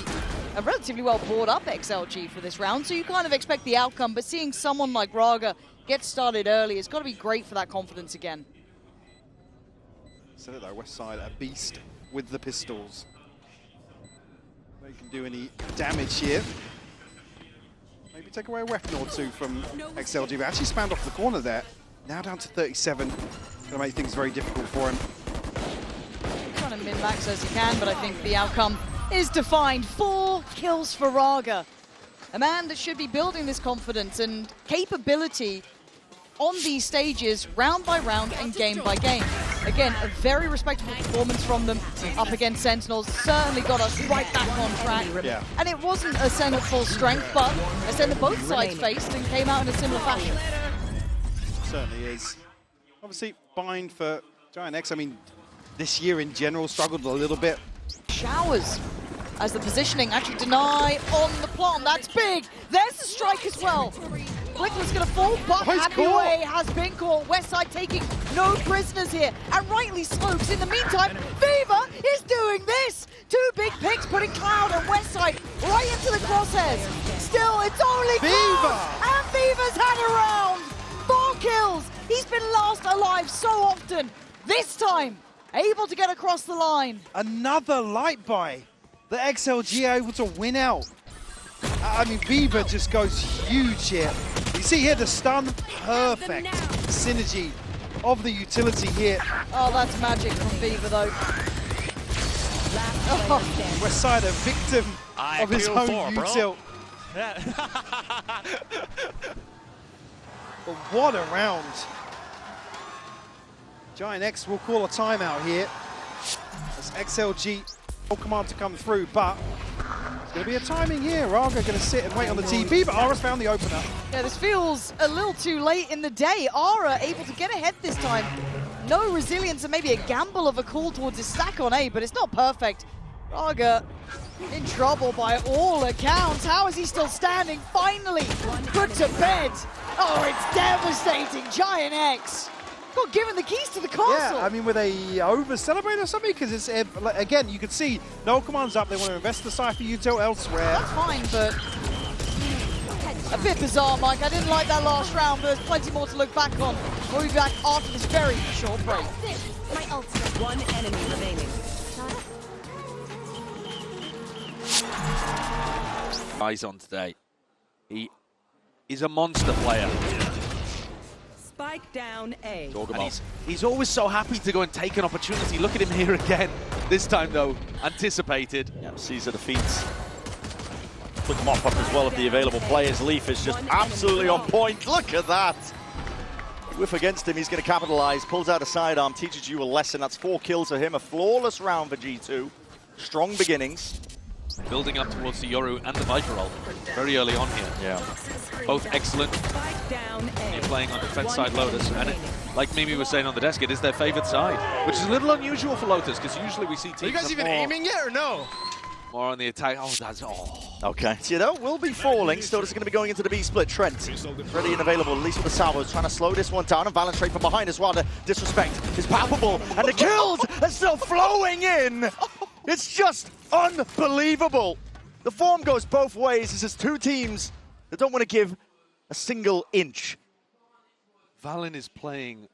a relatively well brought up XLG for this round, so you kind of expect the outcome, but seeing someone like Raga get started early, it's got to be great for that confidence again. So though, West Side a beast with the pistols. They can do any damage here. Maybe take away a weapon or two from XLG, but actually spanned off the corner there. Now down to 37. Gonna make things very difficult for him. Trying to min-max as he can, but I think the outcome is defined. 4 kills for Raga. A man that should be building this confidence and capability on these stages, round by round and game by game. Again, a very respectable performance from them up against Sentinels. Certainly got us right back on track. Yeah. And it wasn't a Sen at full strength, but a Sen that both sides faced and came out in a similar fashion. Certainly is. Obviously, bind for Giant X. I mean, this year in general struggled a little bit. Showers as the positioning actually deny on the plot. That's big. There's the strike as well. Liquid's going to fall, but Happyway has been caught. Westside taking no prisoners here, and rightly so, because in the meantime, Viva is doing this. 2 big picks, putting Cloud and Westside right into the crosshairs. Still, it's only Cloud, and Viva's had a round. 4 kills. He's been last alive so often. This time, able to get across the line. Another light buy. The XLG are able to win out. I mean, Viva just goes huge here. You see here the stun, perfect synergy of the utility here. Oh, that's magic from Viva though. Westside a victim of his own util. But what a round. Giant X will call a timeout here. As XLG no command to come through, but it's going to be a timing here. Raga going to sit and wait on the TP, but Ara's found the opener. Yeah, this feels a little too late in the day. Ara able to get ahead this time. No resilience and maybe a gamble of a call towards his stack on A, but it's not perfect. Raga in trouble by all accounts. How is he still standing? Finally put to bed. Oh, it's devastating. Giant X got given the keys to the castle. Yeah, I mean, were they over-celebrating or something? Because it's, again, you can see no commands up. They want to invest the Cypher util elsewhere. That's fine, but a bit bizarre, Mike. I didn't like that last round, but there's plenty more to look back on. We'll be back after this very short break. My ultimate. 1 enemy remaining. Eyes on today. He is a monster player. Spike down A. And he's always so happy to go and take an opportunity. Look at him here again. This time, though, anticipated. Yeah, Caesar defeats. Quick mop up as well of the available players. Leaf is just absolutely on point. Look at that. Whiff against him, he's going to capitalize. Pulls out a sidearm, teaches you a lesson. That's 4 kills for him. A flawless round for G2. Strong beginnings. Building up towards the Yoru and the Viper ult very early on here. Yeah. Both excellent. You're playing on defense side Lotus, and like Mimi was saying on the desk, it is their favorite side, which is a little unusual for Lotus, because usually we see teams. Are you guys even aiming yet or no? More on the attack. Oh, that's Okay. So, you know, will be falling. Still just going to be going into the B split. Trent, ready and available, at least with the salvos, trying to slow this one down. And Valorant straight from behind as well. The disrespect is palpable. And the kills are still flowing in. It's just unbelievable. The form goes both ways. It's just two teams that don't want to give a single inch. Valen is playing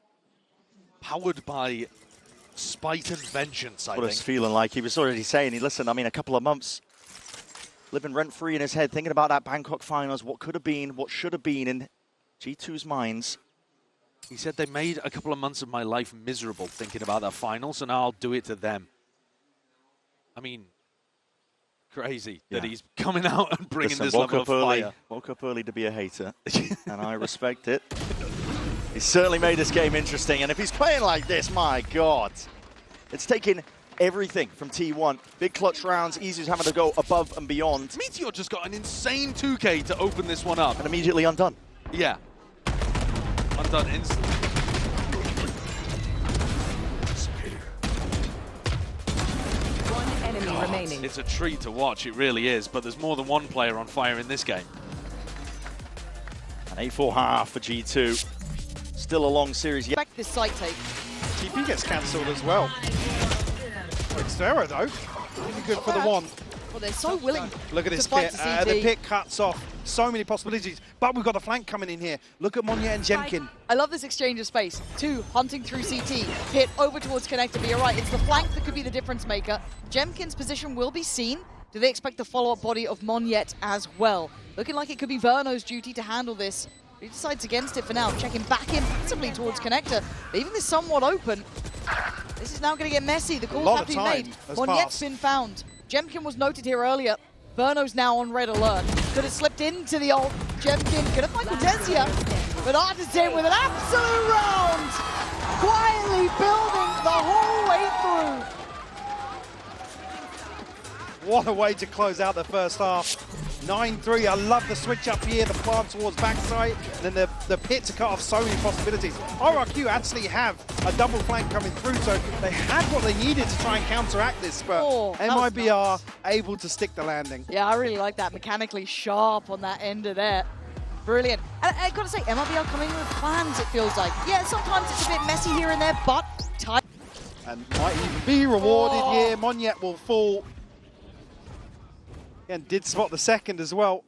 powered by spite and vengeance, I What think. it's feeling like. He was already saying, listen, I mean, a couple of months living rent-free in his head, thinking about that Bangkok finals, what could have been, what should have been in G2's minds. He said they made a couple of months of my life miserable thinking about that final, so now I'll do it to them. I mean, crazy that he's coming out and bringing this level of fire. Woke up early to be a hater, and I respect it. He certainly made this game interesting, and if he's playing like this, my God. It's taking everything from T1. Big clutch rounds, Easy's having to go above and beyond. Meteor just got an insane 2K to open this one up. And immediately undone. Yeah. Undone instantly. One enemy remaining. It's a treat to watch, it really is, but there's more than one player on fire in this game. An 8-4 half for G2. Still a long series yet. Expect this site take. TP gets cancelled as well. Xero though, really good for the one. Well, they're so willing. Look at to this fight pit. the The CT. pit cuts off so many possibilities, but we've got the flank coming in here. Look at Monye and Jemkin. I love this exchange of space. Two, hunting through CT. Pit over towards Connector, but you're right, it's the flank that could be the difference maker. Jemkin's position will be seen. Do they expect the follow-up body of Monyet as well? Looking like it could be Verno's duty to handle this. He decides against it for now, checking back in possibly towards Connector, leaving this somewhat open. This is now going to get messy. The calls have to be made. Monyet's been found. Jemkin was noted here earlier. Verno's now on red alert. Could have slipped into the ult. Jemkin gonna find Cortesia, but Artisan with an absolute round, quietly building the whole way through. What a way to close out the first half. 9-3, I love the switch up here, the plant towards backside, and then the pit to cut off so many possibilities. RRQ actually have a double flank coming through, so they had what they needed to try and counteract this, but MIB are able to stick the landing. Yeah, I really like that, mechanically sharp on that end of there. Brilliant. And I gotta say, MIB are coming with plans, it feels like. Yeah, sometimes it's a bit messy here and there, but tight. And might even be rewarded here. Monyet will fall. And did spot the second as well.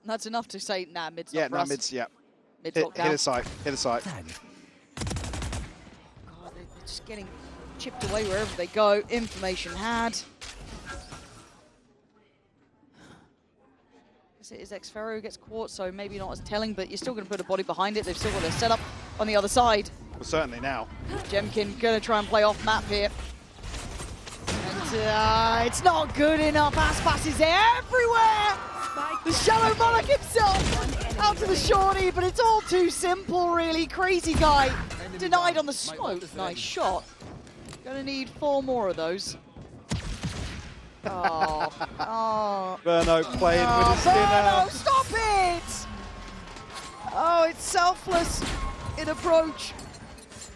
That's enough to say, nah, mid's Yeah, not for no, us. mid's, yeah. Mid's Hit locked down. a sight, hit a sight. God, they're just getting chipped away wherever they go. Information had. It is Xero who gets caught, so maybe not as telling, but you're still going to put a body behind it. They've still got a setup on the other side. Well, certainly now. Jemkin going to try and play off map here. And it's not good enough. Aspas is everywhere. The Shallow Monarch himself out to the shorty, but it's all too simple, really. Crazy guy denied on the smoke. Nice shot. Gonna need 4 more of those. Oh. Verno playing with his skin Verno, out. stop it! Oh, it's selfless in approach.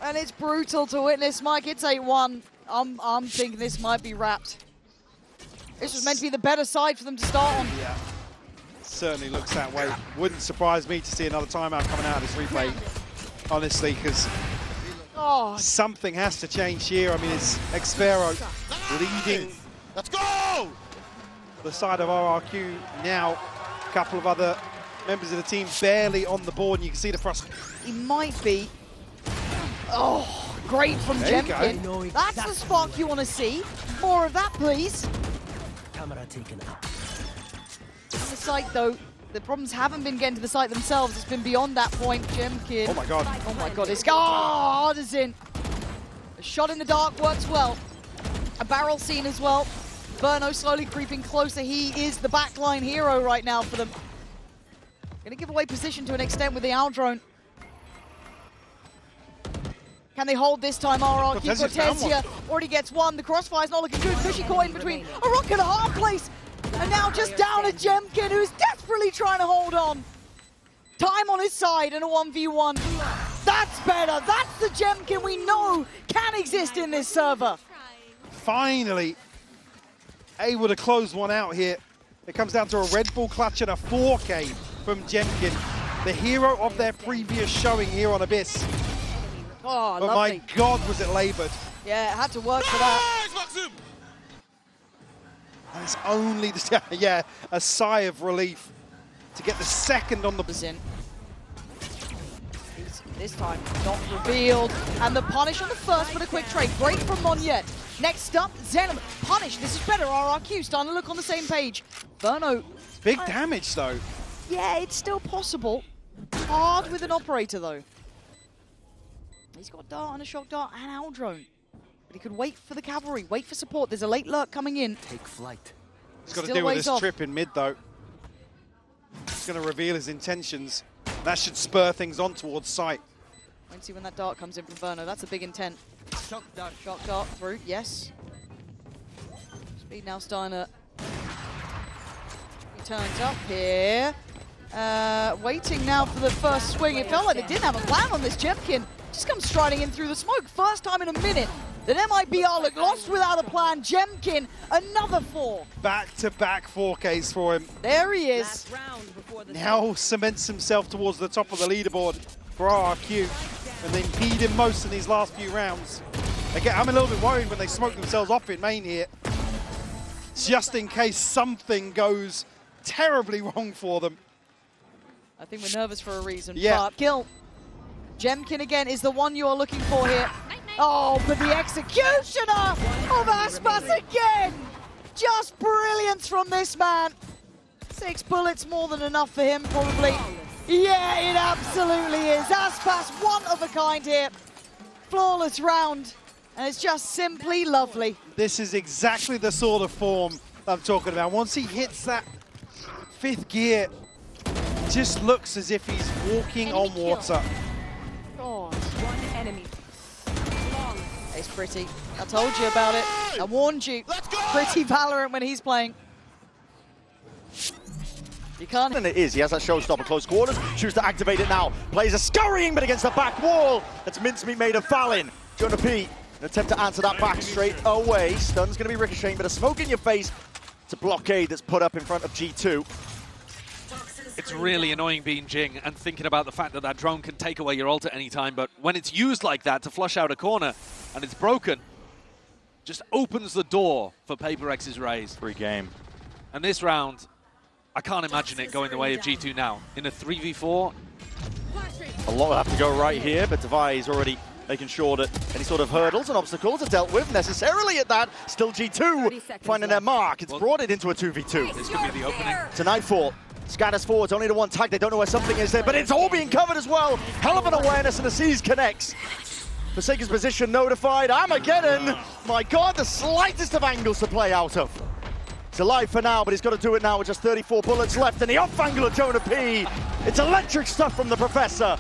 And it's brutal to witness, Mike. It's 8-1. I'm thinking this might be wrapped. This was meant to be the better side for them to start on. Yeah, certainly looks that way. Wouldn't surprise me to see another timeout coming out of this replay, honestly, because something has to change here. I mean, it's Xero leading. Let's go! The side of RRQ now. A couple of other members of the team barely on the board, and you can see the frustration. He might be. Oh. Great from Jemkin. That's the spark you want to see. More of that, please. Camera taken up. On the site, though, the problems haven't been getting to the site themselves. It's been beyond that point. Jemkin. Oh my god. Oh my god. It's Artisan. A shot in the dark works well. A barrel scene as well. Verno slowly creeping closer. He is the backline hero right now for them. Going to give away position to an extent with the owl drone. Can they hold this time? RRQ Cortesia already gets one. The crossfire's not looking good. Cushy caught in between a rock and a hard place. And now just down to Jemkin, who's desperately trying to hold on. Time on his side and a 1v1. That's better. That's the Jemkin we know can exist in this server. Finally, able to close one out here. It comes down to a Red Bull clutch and a 4K from Jemkin, the hero of their previous showing here on Abyss. Oh, but lovely. my God, was it labored. Yeah, it had to work for that. And it's only, yeah, a sigh of relief to get the second on the... This time, not revealed. And the punish on the first, but a quick trade. Great from Monyet. Next up, Zenom. Punish. This is better. RRQ starting to look on the same page. Verno. Big damage, though. Yeah, it's still possible. Hard with an operator, though. He's got a dart and a shock dart and owl drone. But he could wait for the cavalry, wait for support. There's a late lurk coming in. Take flight. He's got to deal with this trip in mid, though. He's going to reveal his intentions. That should spur things on towards sight. Wait and see when that dart comes in from Verno. That's a big intent. Shock dart through, yes. Speed now starting to... He turns up here. Waiting now for the first swing. It felt like they didn't have a plan on this. Jemkin just comes striding in through the smoke. First time in a minute that MIBR look lost without a plan. Jemkin, another 4. Back-to-back 4Ks for him. There he is. Now cements himself towards the top of the leaderboard for RRQ, and they impede him most in these last few rounds. Again, I'm a little bit worried when they smoke themselves off in main here, just in case something goes terribly wrong for them. I think we're nervous for a reason. Yeah. But kill. Jemkin again is the one you are looking for here. Oh, but the executioner of Aspas again! Just brilliance from this man. 6 bullets more than enough for him, probably. Yeah, it absolutely is. Aspas, one of a kind here. Flawless round, and it's just simply lovely. This is exactly the sort of form I'm talking about. Once he hits that 5th gear, it just looks as if he's walking on water. God. One enemy. It's pretty. I told you about it. I warned you. Pretty Valorant when he's playing. You can't. And it is. He has that showstopper close quarters. Chooses to activate it now. Plays a scurrying, but against the back wall. That's mincemeat made of Fallon. Jonah P. An attempt to answer that back straight away. Stun's going to be ricocheting, but a smoke in your face. It's a blockade that's put up in front of G2. It's really annoying being Jing and thinking about the fact that that drone can take away your ult at any time, but when it's used like that to flush out a corner and it's broken, just opens the door for Paper X's raise. Free game. And this round, I can't imagine it going the way of G2 now. In a 3v4. A lot will have to go right here, but Devi is already making sure that any sort of hurdles and obstacles are dealt with necessarily at that. Still G2 finding their mark. It's brought it into a 2v2. This could be the opening. To Nightfall. Scatters forwards, only to one tag. They don't know where something is there, but it's all being covered as well. Hell of an awareness, and the Seas connects. Forsaken's position notified. Armageddon. My God, the slightest of angles to play out of. He's alive for now, but he's got to do it now with just 34 bullets left. And the off angle of Jonah P. It's electric stuff from the Professor.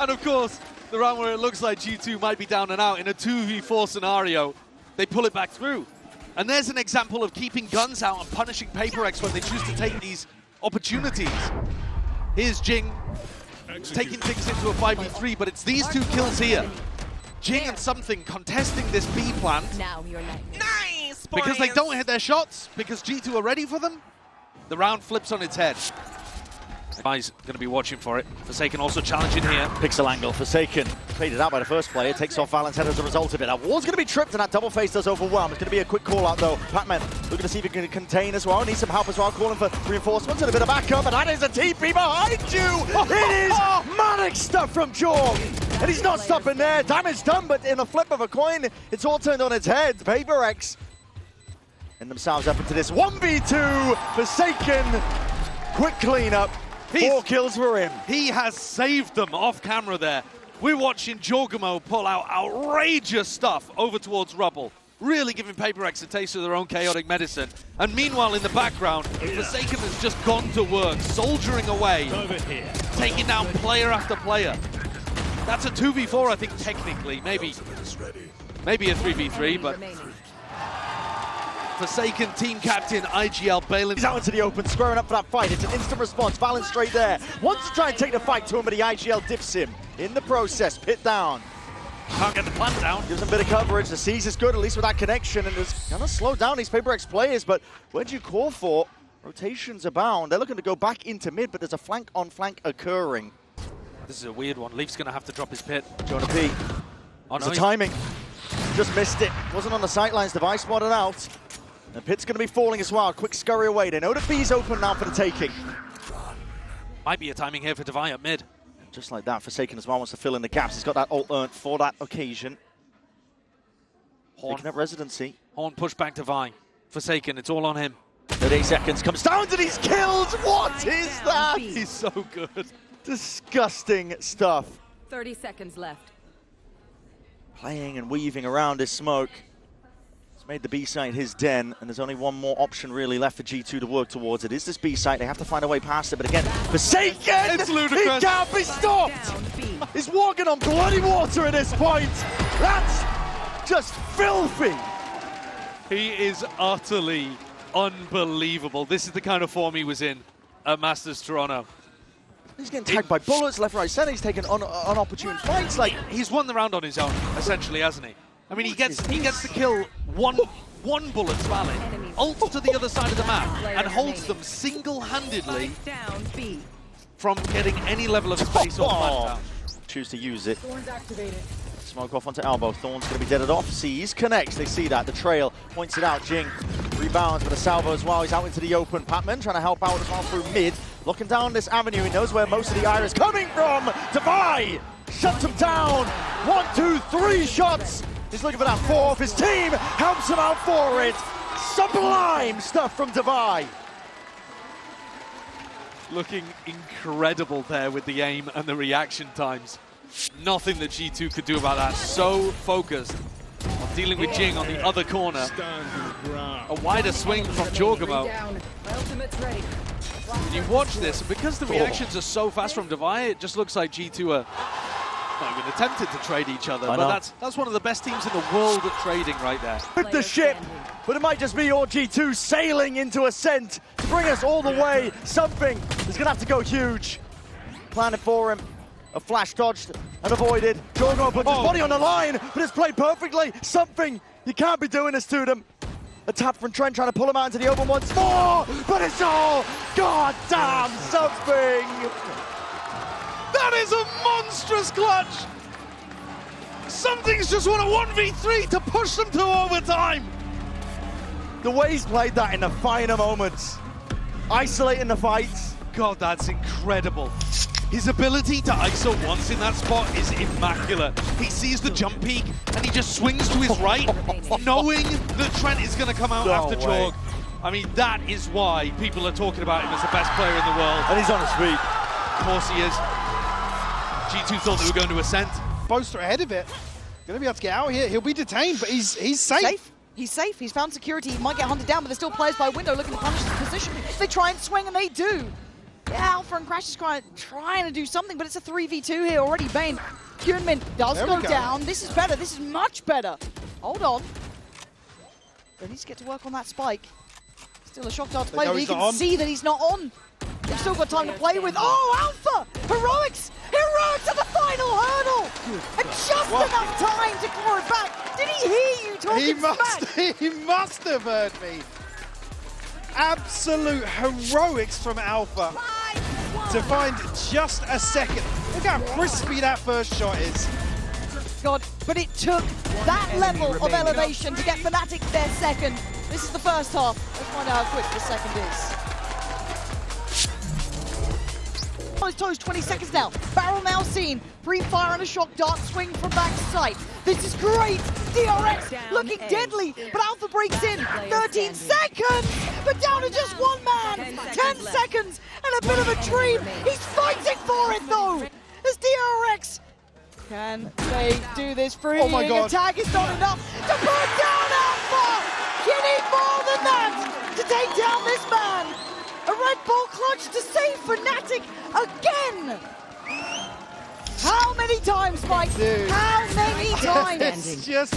And of course, the round where it looks like G2 might be down and out in a 2v4 scenario, they pull it back through. And there's an example of keeping guns out and punishing Paper X when they choose to take these opportunities. Here's Jing taking things into a 5v3, but it's these 2 kills here. Jing and Something contesting this B plant. Now you're nice, because they don't hit their shots, because G2 are ready for them. The round flips on its head. Devi's going to be watching for it. Forsaken also challenging here. Pixel angle, Forsaken. Faded out by the first player, takes off Valent's head as a result of it. Now, Wall's going to be tripped, and that double face does overwhelm. It's going to be a quick call out, though. Pac-Man looking to see if he can contain as well. Needs some help as well, calling for reinforcements and a bit of backup, and that is a TP behind you! It is manic stuff from Jorg! And he's not stopping there. Damage done, but in a flip of a coin, it's all turned on its head. Paper X and themselves up into this 1v2. Forsaken, quick cleanup. 4 kills for him. He has saved them off camera there. We're watching Jorgamo pull out outrageous stuff over towards Rubble, really giving Paper X a taste of their own chaotic medicine. And meanwhile, in the background, Forsaken has just gone to work, soldiering away, taking down player after player. That's a 2v4, I think, technically. Maybe a 3v3, but Forsaken team captain IGL Balin. He's out into the open, squaring up for that fight. It's an instant response. Balance straight there. Wants to try and take the fight to him, but the IGL dips him. In the process, pit down. Can't get the plant down. Gives him a bit of coverage. The Seize is good, at least with that connection, and it's gonna slow down these PaperX players, but where'd you call for? Rotations abound. They're looking to go back into mid, but there's a flank on flank occurring. This is a weird one. Leaf's gonna have to drop his pit. Jonah P. Oh, It's the timing. Just missed it. Wasn't on the sightlines. Device spotted out. And Pit's going to be falling as well. Quick scurry away. They know that B's open now for the taking. Might be a timing here for Devi up mid. Just like that, Forsaken as well wants to fill in the gaps. He's got that ult earned for that occasion. Horn. Taking up residency. Horn push back Devi. Forsaken, it's all on him. 38 seconds. Comes down to these kills. What is that? He's so good. Disgusting stuff. 30 seconds left. Playing and weaving around his smoke. It's made the B site his den, and there's only one more option really left for G2 to work towards. It is this B site. They have to find a way past it, but again, Forsaken! It's ludicrous. He can't be stopped! He's walking on bloody water at this point. That's just filthy. He is utterly unbelievable. This is the kind of form he was in at Masters Toronto. He's getting tagged by bullets left, right, center. He's taking unopportune fights. Like, he's won the round on his own, essentially, hasn't he? I mean, he gets to kill one bullet valid, ult to the other side of the map, and holds them single-handedly from getting any level of space or flat down. Choose to use it. Smoke off onto elbow. Thorn's going to be deaded off. Sees, connects. They see that. The trail points it out. Jing rebounds with a salvo as well. He's out into the open. Patman trying to help out as well through mid. Looking down this avenue. He knows where most of the ire is coming from. Devi shuts him down. 1, 2, 3 shots. He's looking for that fourth. His team helps him out for it. Sublime stuff from Devi. Looking incredible there with the aim and the reaction times. Nothing that G2 could do about that. So focused on dealing with Jing on the other corner. A wider swing from Jorgamo. And you watch this, and because the reactions are so fast from Devi, it just looks like G2 are not even attempted to trade each other. But that's one of the best teams in the world at trading right there. With the ship, but it might just be your G2 sailing into Ascent to bring us all the way. Something is going to have to go huge. Plan it for him. A flash dodged and avoided. Jorgo puts his body on the line, but it's played perfectly. Something, you can't be doing this to them. A tap from Trent trying to pull him out into the open once more, but it's all goddamn something. That is a monstrous clutch. Something's just won a 1v3 to push them to overtime. The way he's played that in the finer moments, isolating the fights. God, that's incredible. His ability to ISO once in that spot is immaculate. He sees the jump peak and he just swings to his right, knowing that Trent is going to come out after Jorg. I mean, that is why people are talking about him as the best player in the world. And he's on his feet. Of course he is. G2 thought they were going to Ascent. Boaster ahead of it. Going to be able to get out here. He'll be detained, but he's safe. He's safe. He's found security. He might get hunted down, but there's still players by window looking to punish his position. They try and swing, and they do. Yeah, Alpha and Crash is trying to do something, but it's a 3v2 here already. Bane, Kyunmin does go down. This is better. This is much better. Hold on. They need to get to work on that spike. Still a shock dart to play, but he can see that he's not on. They've still got time to play with. Oh, Alpha! Heroics! Heroics at the final hurdle! And just enough time to claw it back. Did he hear you talking smack? He must have heard me. Absolute heroics from Alpha to find just a second. Look how crispy that first shot is. God, but it took that level of elevation to get Fnatic their second. This is the first half. Let's find out how quick the second is. On his toes, 20 seconds now. Barrel now seen. Pre-fire and a shock dart swing from backside. This is great. DRX looking deadly, but Alpha breaks in. 13 seconds, but down to just one man. 10 seconds and a bit of a dream. He's fighting for it though. As DRX can they do this free? Oh my God. Attack is not enough to put down Alpha. You need more than that to take down this man. A Red Bull clutch to save Fnatic again! How many times, Mike? Dude. How many times? It's just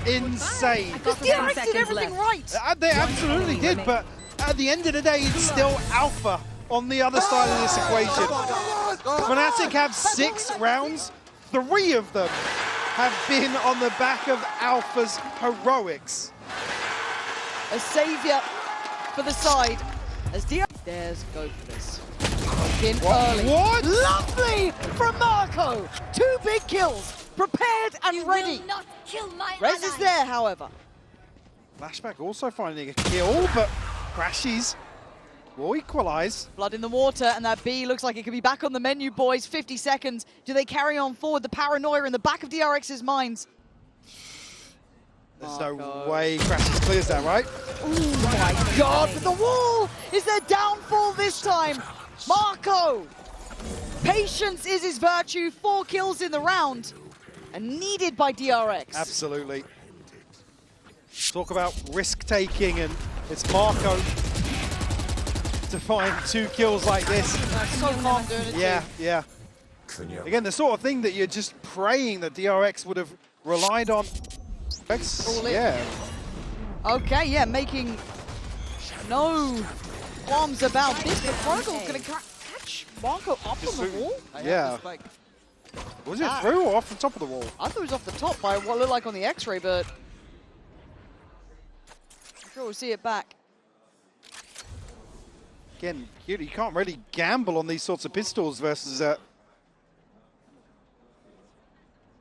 insane. Because DRX did everything right. They absolutely did, but at the end of the day, it's still Alpha on the other side of this equation. Fnatic have 6 rounds, 3 of them have been on the back of Alpha's heroics. A saviour for the side as DR dares go for this. In early. What? Lovely from Marco. 2 big kills, prepared and ready. Rez is there, however. Flashback also finding a kill, but Crashies will equalize. Blood in the water, and that B looks like it could be back on the menu, boys. 50 seconds. Do they carry on forward? The paranoia in the back of DRX's minds. There's no way Crashies clears that, right? Oh my god, but the wall is their downfall this time. Marco! Patience is his virtue. 4 kills in the round, and needed by DRX. Absolutely. Talk about risk-taking, and it's Marco to find 2 kills like this. That's so calm doing it. Yeah, yeah. Again, the sort of thing that you're just praying that DRX would have relied on. Yeah. Okay, yeah, making no qualms about this, but Chronicle's going to catch Marco up on the wall. Yeah. Was it through or off the top of the wall? I thought it was off the top by what looked like on the X-ray, but I'm sure we'll see it back. Again, you can't really gamble on these sorts of pistols versus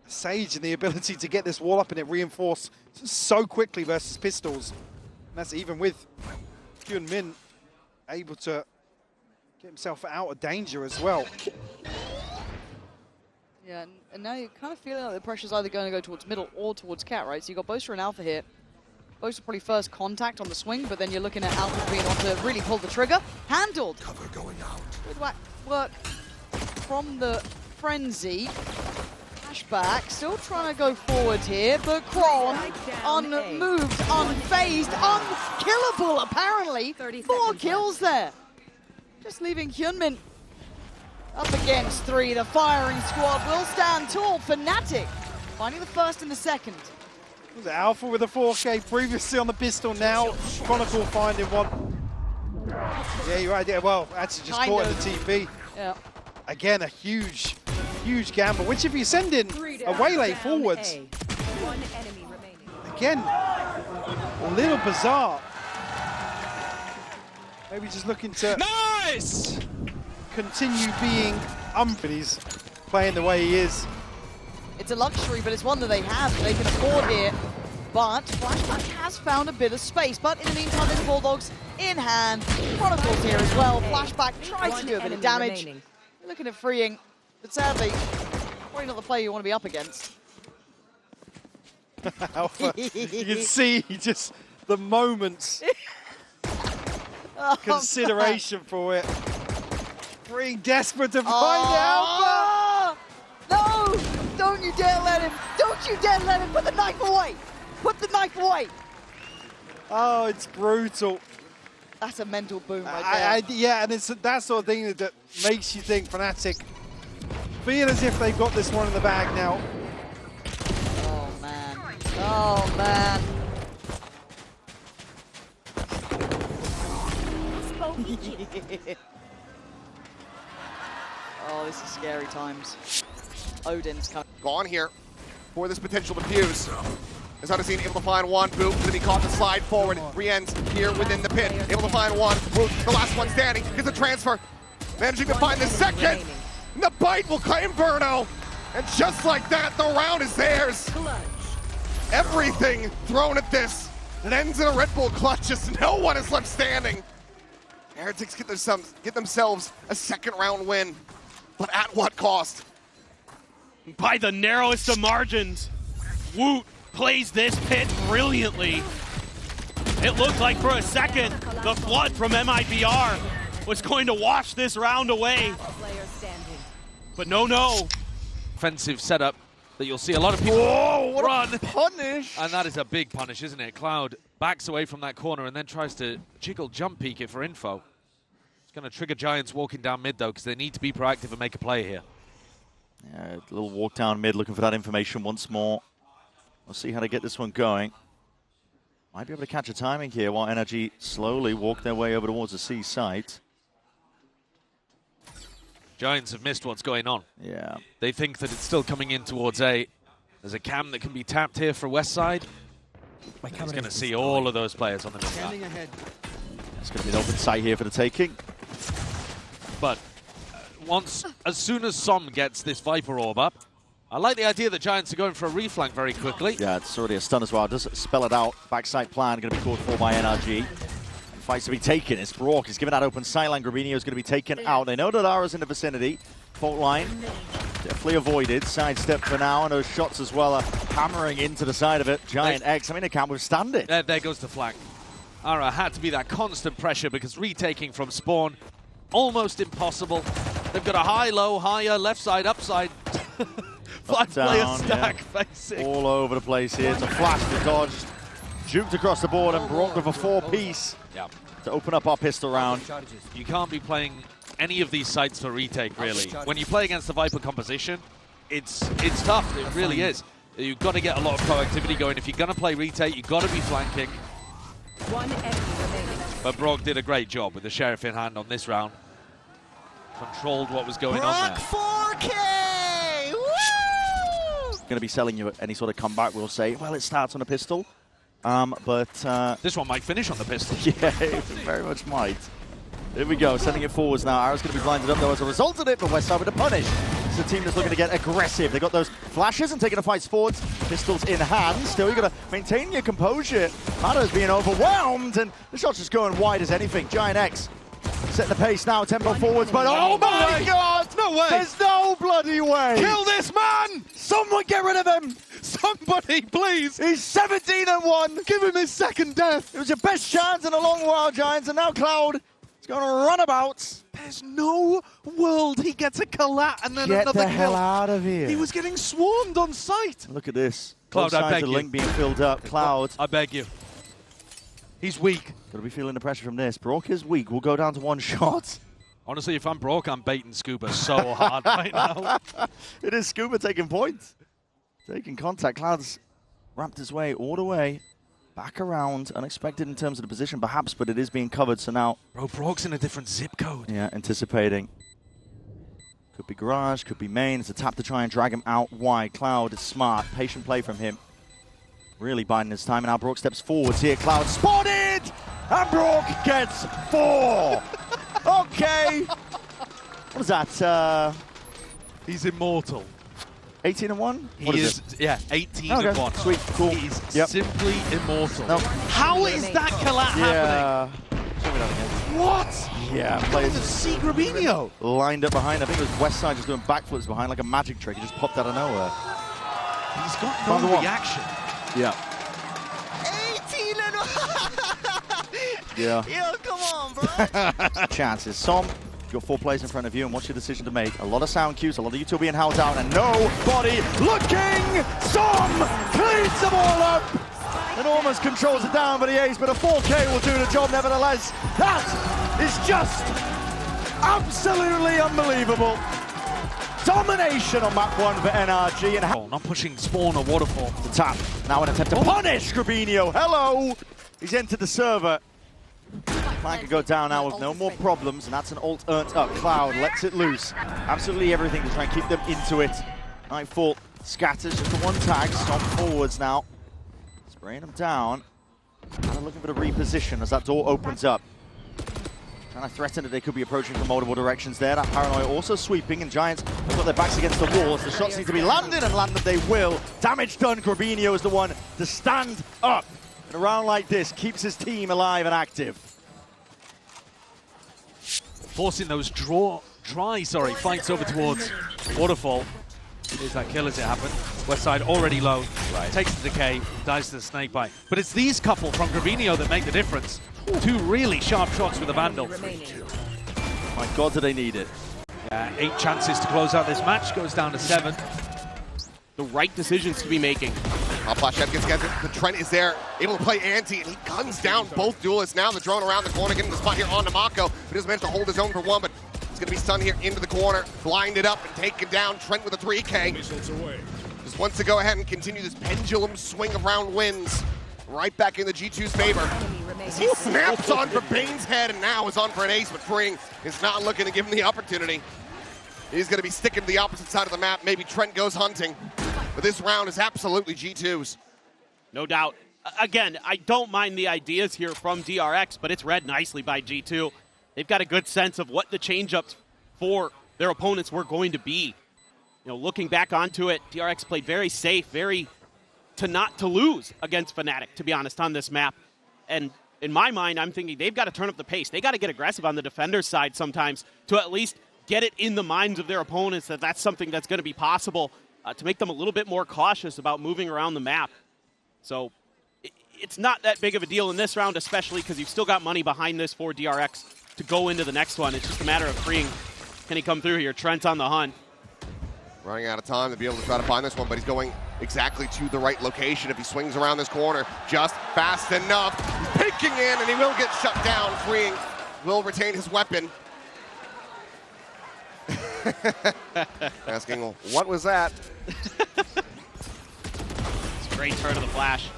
Sage and the ability to get this wall up and it reinforce so quickly versus pistols. And that's even with Hyun Min able to get himself out of danger as well. Yeah, and now you're kind of feeling like the pressure's either going to go towards middle or towards Cat, right? So you've got Boaster and Alpha here. Boaster probably first contact on the swing, but then you're looking at Alpha being on to really pull the trigger. Handled. Cover going out. Good work from the Frenzy. Flashback, still trying to go forward here, but Kwon unmoved, unfazed, unkillable apparently. 4 kills there. Just leaving Hyunmin up against 3. The firing squad will stand tall. Fnatic finding the first and the second. Was it Alpha with a 4K previously on the pistol, now Chronicle finding one. Yeah, you're right. Yeah, well, actually just caught in the TP. Yeah. Again, a huge gamble, which if you send in a waylay forwards, again, a little bizarre. Maybe just looking to continue being he's playing the way he is. It's a luxury, but it's one that they have, they can afford here. But Flashback has found a bit of space. But in the meantime, there's Bulldogs in hand. Chronicles here as well. Flashback tries to do a bit of damage. Looking at freeing, but sadly, probably not the player you want to be up against. Alpha, you can see just the moments consideration for it. Being desperate to find Alpha. No! Don't you dare let him! Don't you dare let him! Put the knife away! Put the knife away! Oh, it's brutal. That's a mental boom right there. Yeah, and it's that sort of thing that makes you think Fnatic feel as if they've got this one in the bag now. Oh, man. Oh, man. Oh, this is scary times. Odin's coming. Gone here for this potential defuse. As Unseen able to find one, Boom, then he caught the slide forward. Rien's here within the pit, able to find one. Boom, the last one standing, gets a transfer. Managing to find the second. And the bite will claim Verno. And just like that, the round is theirs. Everything thrown at this. It ends in a Red Bull clutch, just no one is left standing. Heretics get themselves a second round win, but at what cost? By the narrowest of margins. Woot plays this pit brilliantly. It looked like for a second the flood from MIBR was going to wash this round away. But no. Offensive setup that you'll see a lot of people run. Punish! And that is a big punish, isn't it? Cloud backs away from that corner and then tries to jiggle jump peek it for info. It's going to trigger Giants walking down mid though, because they need to be proactive and make a play here. Yeah, a little walk down mid, looking for that information once more. We'll see how to get this one going. Might be able to catch a timing here while Energy slowly walk their way over towards the C site. Giants have missed what's going on. Yeah. They think that it's still coming in towards A. There's a cam that can be tapped here for Westside. He's going to see all of those players on the mid map. It's going to be an open sight here for the taking. But as soon as Som gets this Viper Orb up, I like the idea that Giants are going for a reflank very quickly. Yeah, it's already a stun as well. It does spell it out. Backside plan going to be called for by NRG. Fights to be taken. It's Brock. He's given that open sideline. Grabinho is going to be taken out. They know that Ara's in the vicinity. Fault line definitely avoided. Sidestep for now, and those shots as well are hammering into the side of it. Giant X, I mean, they can't withstand it. There goes the flank. Ara had to be that constant pressure because retaking from spawn, almost impossible. They've got a high, low, higher, left side, upside. Five-player stack facing. All over the place here. It's a flash to dodge. Juked across the board and Brock with a 4-piece to open up our pistol round. You can't be playing any of these sites for retake, really. When you play against the Viper composition, it's tough. It really is. You've got to get a lot of proactivity going. If you're going to play retake, you've got to be flanking. One enemy remaining. But Brock did a great job with the Sheriff in hand on this round. Controlled what was going on there. 4K! Woo! Going to be selling you any sort of comeback, we'll say. Well, it starts on a pistol. This one might finish on the pistol. Yeah, it very much might. Here we go, sending it forwards now. Ara's going to be blinded up though as a result of it, but Westside with a punish. It's a team that's looking to get aggressive. They got those flashes and taking the fights forwards. Pistols in hand. Still, you got to maintain your composure. Mata's being overwhelmed, and the shot's just going wide as anything. Giant X setting the pace now, tempo forwards, but oh my God! No way! There's no bloody way! Kill this man! Someone get rid of him! Somebody, please! He's 17-1! Give him his second death! It was your best chance in a long while, Giants, and now Cloud is going to run about. There's no world he gets a collat and then Get another the hell kill. out of here. He was getting swarmed on sight. Look at this. Cloud, I beg the you. link being filled up. Cloud. I beg you. He's weak. Got to be feeling the pressure from this. Brock is weak. We'll go down to one shot. Honestly, if I'm Brock, I'm baiting Scuba so hard right now. It is Scuba taking points. Taking contact. Cloud's wrapped his way all the way back around. Unexpected in terms of the position, perhaps, but it is being covered. So now... Bro, Brock's in a different zip code. Yeah, anticipating. Could be garage, could be main. It's a tap to try and drag him out wide. Cloud is smart. Patient play from him. Really biding his time, and now Brock steps forwards here. Cloud spotted! And Brock gets 4! Okay! What is that? He's immortal. 18-1? What He is is, it? yeah, 18-1. Sweet, cool. He's Yep. simply immortal. No. How is that collat happening? Show me that again. What? Yeah, players See Grabinho. lined up behind. I think it was Westside just doing backflips behind like a magic trick. He just popped out of nowhere. He's got Found the no one. reaction. Yeah. 18-1! Yeah. Yo, come on, bro! Chances. Som, you've got 4 players in front of you, and what's your decision to make? A lot of sound cues, a lot of you two being held down, and nobody looking! Som cleans them all up! And almost controls it down for the ace, but a 4K will do the job nevertheless. That is just absolutely unbelievable. Domination on map 1 for NRG. And not pushing spawn or waterfall. The tap. Now an attempt to punish Grabinho. Hello! He's entered the server. Plan can go down now with no more problems, and that's an ult earned up. Cloud lets it loose. Absolutely everything to try and keep them into it. Nightfall scatters just the one tag. Stomp forwards now. Spraying them down. Kind of looking for the reposition as that door opens up. Trying to threaten that they could be approaching from multiple directions there. That paranoia also sweeping, and Giants have got their backs against the walls. The shots need to be landed, and landed they will. Damage done. Grabinho is the one to stand up. In a round like this, keeps his team alive and active. Forcing those dry fights over towards waterfall. Here's that kill as it happened. Westside already low. Takes the decay, dies to the snake bite. But it's these couple from Grabinho that make the difference. 2 really sharp shots with the Vandal. My God, do they need it. 8 chances to close out this match, goes down to 7. The right decisions to be making. Flash head gets it. The Trent is there, able to play anti, and he guns down both duelists. Now the drone around the corner, getting the spot here on Namako, who doesn't manage to hold his own for one, but he's going to be stunned here into the corner, blinded up and taken down. Trent with a 3K. Just wants to go ahead and continue this pendulum swing of round wins. Right back in the G2's favor. He snaps on for Bane's head and now is on for an ace, but Freeing is not looking to give him the opportunity. He's going to be sticking to the opposite side of the map. Maybe Trent goes hunting. But this round is absolutely G2's. No doubt. Again, I don't mind the ideas here from DRX, but it's read nicely by G2. They've got a good sense of what the change-ups for their opponents were going to be. You know, looking back onto it, DRX played very safe, very not to lose against Fnatic, to be honest, on this map. And in my mind, I'm thinking they've got to turn up the pace. They got to get aggressive on the defender's side sometimes to at least get it in the minds of their opponents that that's something that's going to be possible, to make them a little bit more cautious about moving around the map. So it's not that big of a deal in this round, especially because you've still got money behind this for DRX to go into the next one. It's just a matter of freeing. Can he come through here? Trent's on the hunt. Running out of time to be able to try to find this one, but he's going exactly to the right location. If he swings around this corner just fast enough, he's peeking in, and he will get shut down. Freeing will retain his weapon. Asking, well, what was that? It's a great turn of the flash.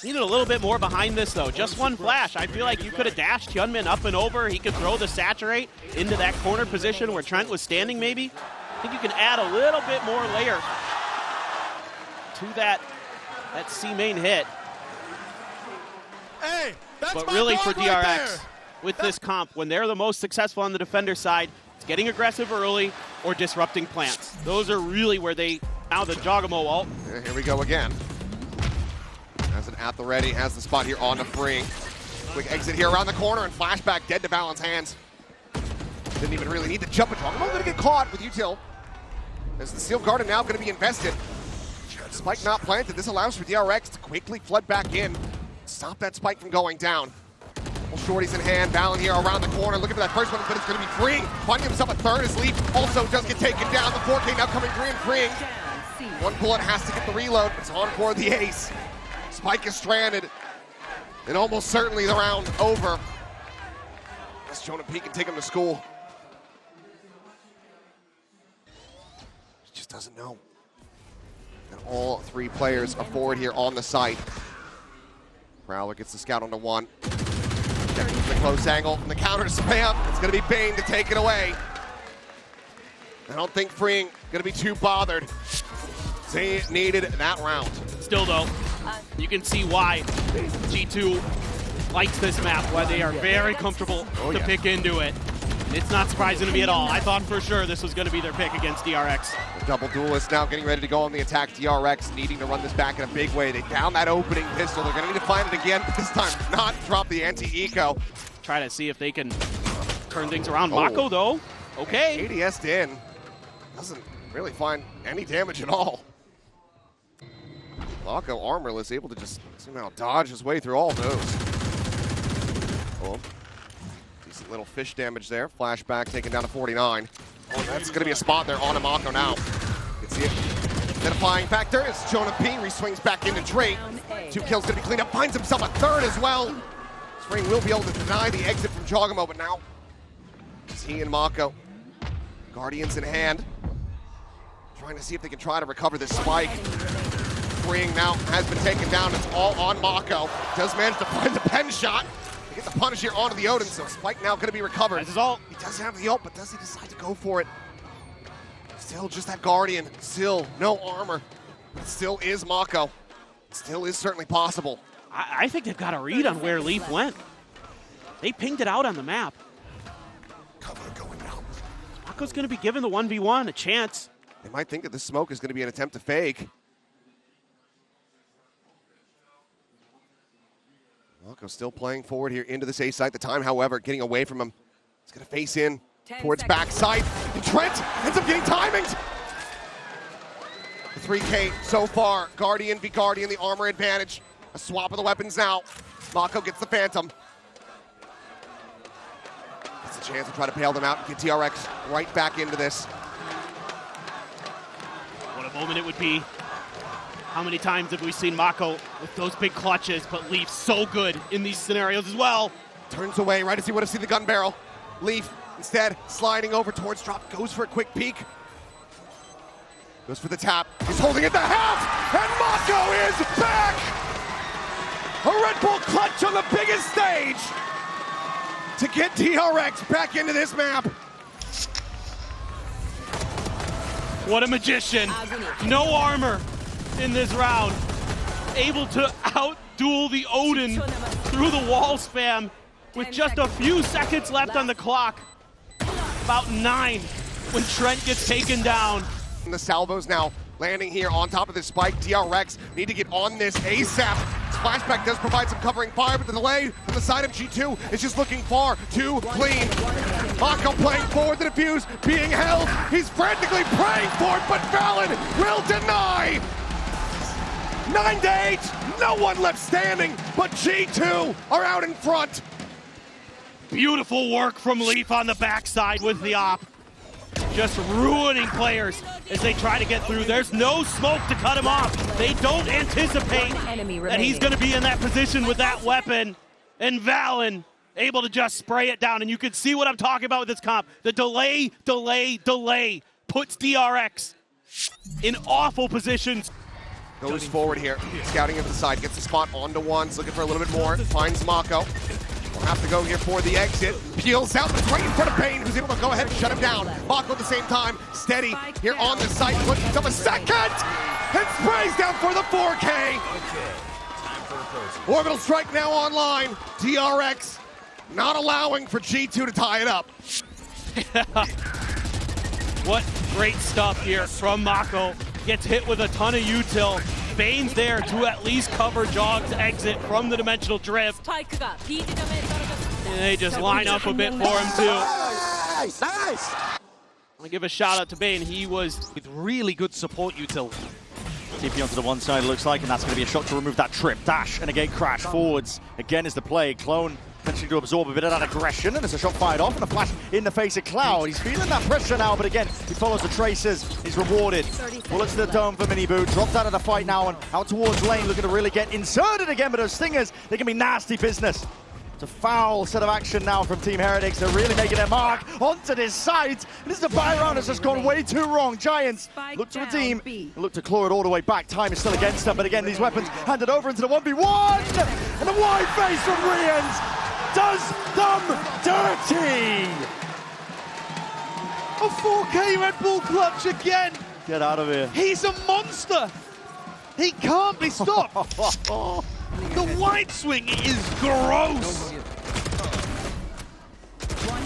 Needed a little bit more behind this, though. Just one flash. I feel like you could have dashed Hyunmin up and over. He could throw the saturate into that corner position where Trent was standing, maybe. I think you can add a little bit more layer to that C main hit. Hey, that's but my really dog for DRX, right there. with this comp, when they're the most successful on the defender side, it's getting aggressive early or disrupting plants. Those are really where they, now the Jogamo ult. And here we go again. Has it at the ready, has the spot here on the Freeing. Quick exit here around the corner and flashback dead to Valon's hands. Didn't even really need the jump. Jogamo gonna get caught with util. As the Seal Garden now going to be invested. Spike not planted. This allows for DRX to quickly flood back in. Stop that spike from going down. Well, shorties in hand. Valon here around the corner. Looking for that first one, but it's going to be Freeing. Finding himself a third as Leaf also does get taken down. The 4K now coming green. Freeing. One bullet has to get the reload. It's on for the ace. Spike is stranded. And almost certainly the round over. Unless Jonah P can take him to school. Just doesn't know. And all three players are forward here on the site. Prowler gets the scout onto one. The close angle and the counter spam. It's going to be Bane to take it away. I don't think Freeing going to be too bothered. They needed that round. Still though, you can see why G2 likes this map, why they are very comfortable to pick into it. It's not surprising to me at all. I thought for sure this was going to be their pick against DRX. The double duelist now getting ready to go on the attack. DRX needing to run this back in a big way. They found that opening pistol. They're going to need to find it again. This time, not drop the anti-eco. Try to see if they can turn things around. Mako, though, okay. ADS'd in. Doesn't really find any damage at all. Mako armorless, able to just somehow dodge his way through all those. Oh. Decent little fish damage there. Flashback taken down to 49. Oh, that's going to be a spot there on Mako now. You can see it. Identifying factor is Jonah P. Re-swings back into Drake. 2 kills going to be cleaned up. Finds himself a third as well. Spring will be able to deny the exit from Jogamo, but now it's he and Mako. Guardians in hand. Trying to see if they can try to recover this spike. Freeing now has been taken down. It's all on Mako. Does manage to find the pen shot. He gets the punish here onto the Odin, so Spike now going to be recovered. That's his ult. He does have the ult, but does he decide to go for it? Still just that Guardian. Still no armor. It still is Mako. It still is certainly possible. I think they've got a read on where Leaf went. They pinged it out on the map. Cover going out. Mako's going to be given the 1v1 a chance. They might think that this smoke is going to be an attempt to fake. Mako still playing forward here into this A site. The time, however, getting away from him. He's going to face in towards backside. And Trent ends up getting timings. The 3K so far. Guardian v Guardian, the armor advantage. A swap of the weapons now. Mako gets the Phantom. It's a chance to try to bail them out and get TRX right back into this. What a moment it would be. How many times have we seen Mako with those big clutches, but Leaf so good in these scenarios as well. Turns away right as he would have seen the gun barrel. Leaf instead sliding over towards drop, goes for a quick peek. Goes for the tap, he's holding it the half, and Mako is back! A Red Bull clutch on the biggest stage to get DRX back into this map. What a magician. No armor in this round. Able to out-duel the Odin through the wall spam with just a few seconds left on the clock. About 9 when Trent gets taken down. The salvos now landing here on top of this spike. DRX need to get on this ASAP. Flashback does provide some covering fire, but the delay from the side of G2 is just looking far too clean. Mako playing forward, the defuse being held. He's frantically praying for it, but Valor will deny. 9 to 8, no one left standing, but G2 are out in front. Beautiful work from Leaf on the backside with the op. Just ruining players as they try to get through. There's no smoke to cut him off. They don't anticipate that he's going to be in that position with that weapon. And Valen able to just spray it down. And you can see what I'm talking about with this comp. The delay puts DRX in awful positions. Goes forward here, scouting at the side, gets the spot onto ones, looking for a little bit more, finds Mako. Will have to go here for the exit. Peels out, but right in front of Bane, who's able to go ahead and shut him down. Mako at the same time, steady here on the site, puts himself a second, and sprays down for the 4K. Orbital strike now online. DRX not allowing for G2 to tie it up. What great stuff here from Mako. Gets hit with a ton of util. Bane's there to at least cover Jog's exit from the dimensional drift. And they just line up a bit for him too. Nice! I'm gonna give a shout out to Bane. He was with really good support util. TP onto the one side, it looks like, and that's going to be a shot to remove that trip. Dash, and again, crash forwards. Again is the play. Clone potentially to absorb a bit of that aggression, and there's a shot fired off, and a flash in the face of Cloud. He's feeling that pressure now, but again, he follows the traces. He's rewarded. Bullets to the dome for Miniboot. Dropped out of the fight now, and out towards lane, looking to really get inserted again, but those stingers, they can be nasty business. It's a foul set of action now from Team Heretics. They're really making their mark onto this site. This is a buy round that's just gone way too wrong. Giants look to redeem, look to claw it all the way back. Time is still against them, but again, these weapons handed over into the 1v1. And the wide face from Rians does them dirty. a 4K Red Bull clutch again. Get out of here. He's a monster. He can't be stopped. The wide swing is gross.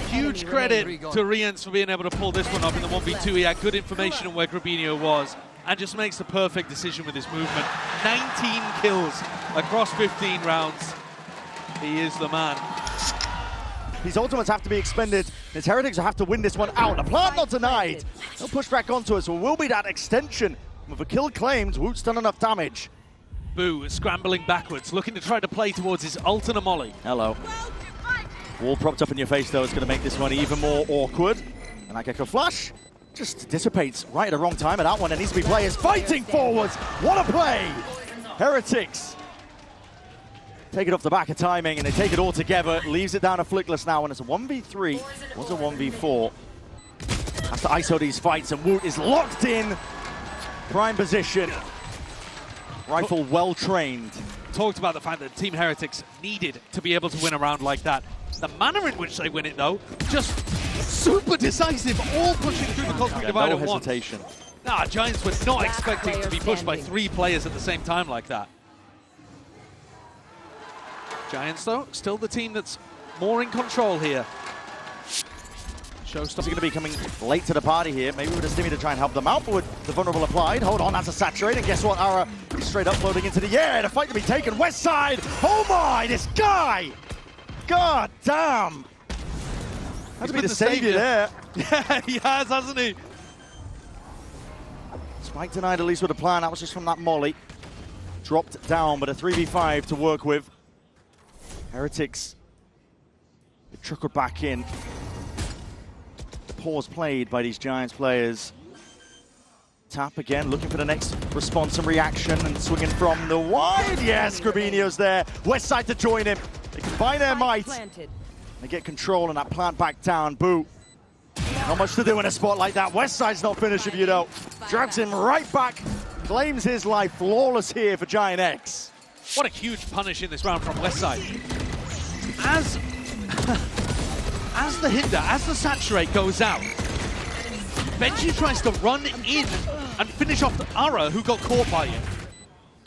Huge credit to Rians for being able to pull this one off in the 1v2. He had good information on where Grabinho was and just makes the perfect decision with his movement. 19 kills across 15 rounds. He is the man. These ultimates have to be expended. His Heretics will have to win this one out. The plant not denied. They'll push back onto us. So will be that extension. With a kill claimed, Woot's done enough damage. Boo scrambling backwards, looking to try to play towards his ult and a molly. Hello. Wall propped up in your face, though, is going to make this one even more awkward. And that Gecko Flash just dissipates right at the wrong time. And that one, there needs to be players fighting forwards. What a play! Heretics take it off the back of timing, and they take it all together. Leaves it down to Flickless now, and it's a 1v3. What's a 1v4? Has to ISO these fights, and Woot is locked in. Prime position. Rifle well trained. Talked about the fact that Team Heretics needed to be able to win a round like that. The manner in which they win it, though, just super decisive, all pushing through the Cosmic Divide no at once. hesitation. Nah, Giants were not expecting to be pushed by 3 players at the same time like that. Giants, though, still the team that's more in control here. Showstopper going to be coming late to the party here. Maybe with a Stimmy to try and help them out, but with the vulnerable applied. Hold on, that's a saturate, and guess what? Ara straight up floating into the air. The fight to be taken. West side. Oh my, this guy! God damn! Had to be the savior there. Yeah, he has, hasn't he? Spike denied at least with a plan. That was just from that molly. Dropped down, but a 3v5 to work with. Heretics trickled back in. The pause played by these Giants players. Tap again, looking for the next response and reaction, and swinging from the wide. Yes, Grabinho's there. West side to join him. They combine their might. They get control, and that plant back down. Boo. Not much to do in a spot like that. West side's not finished, if you know. Drags him right back. Claims his life. Flawless here for Giant X. What a huge punish in this round from Westside. As the hinder, as the saturate goes out, Benji tries to run in and finish off the Ara, who got caught by it.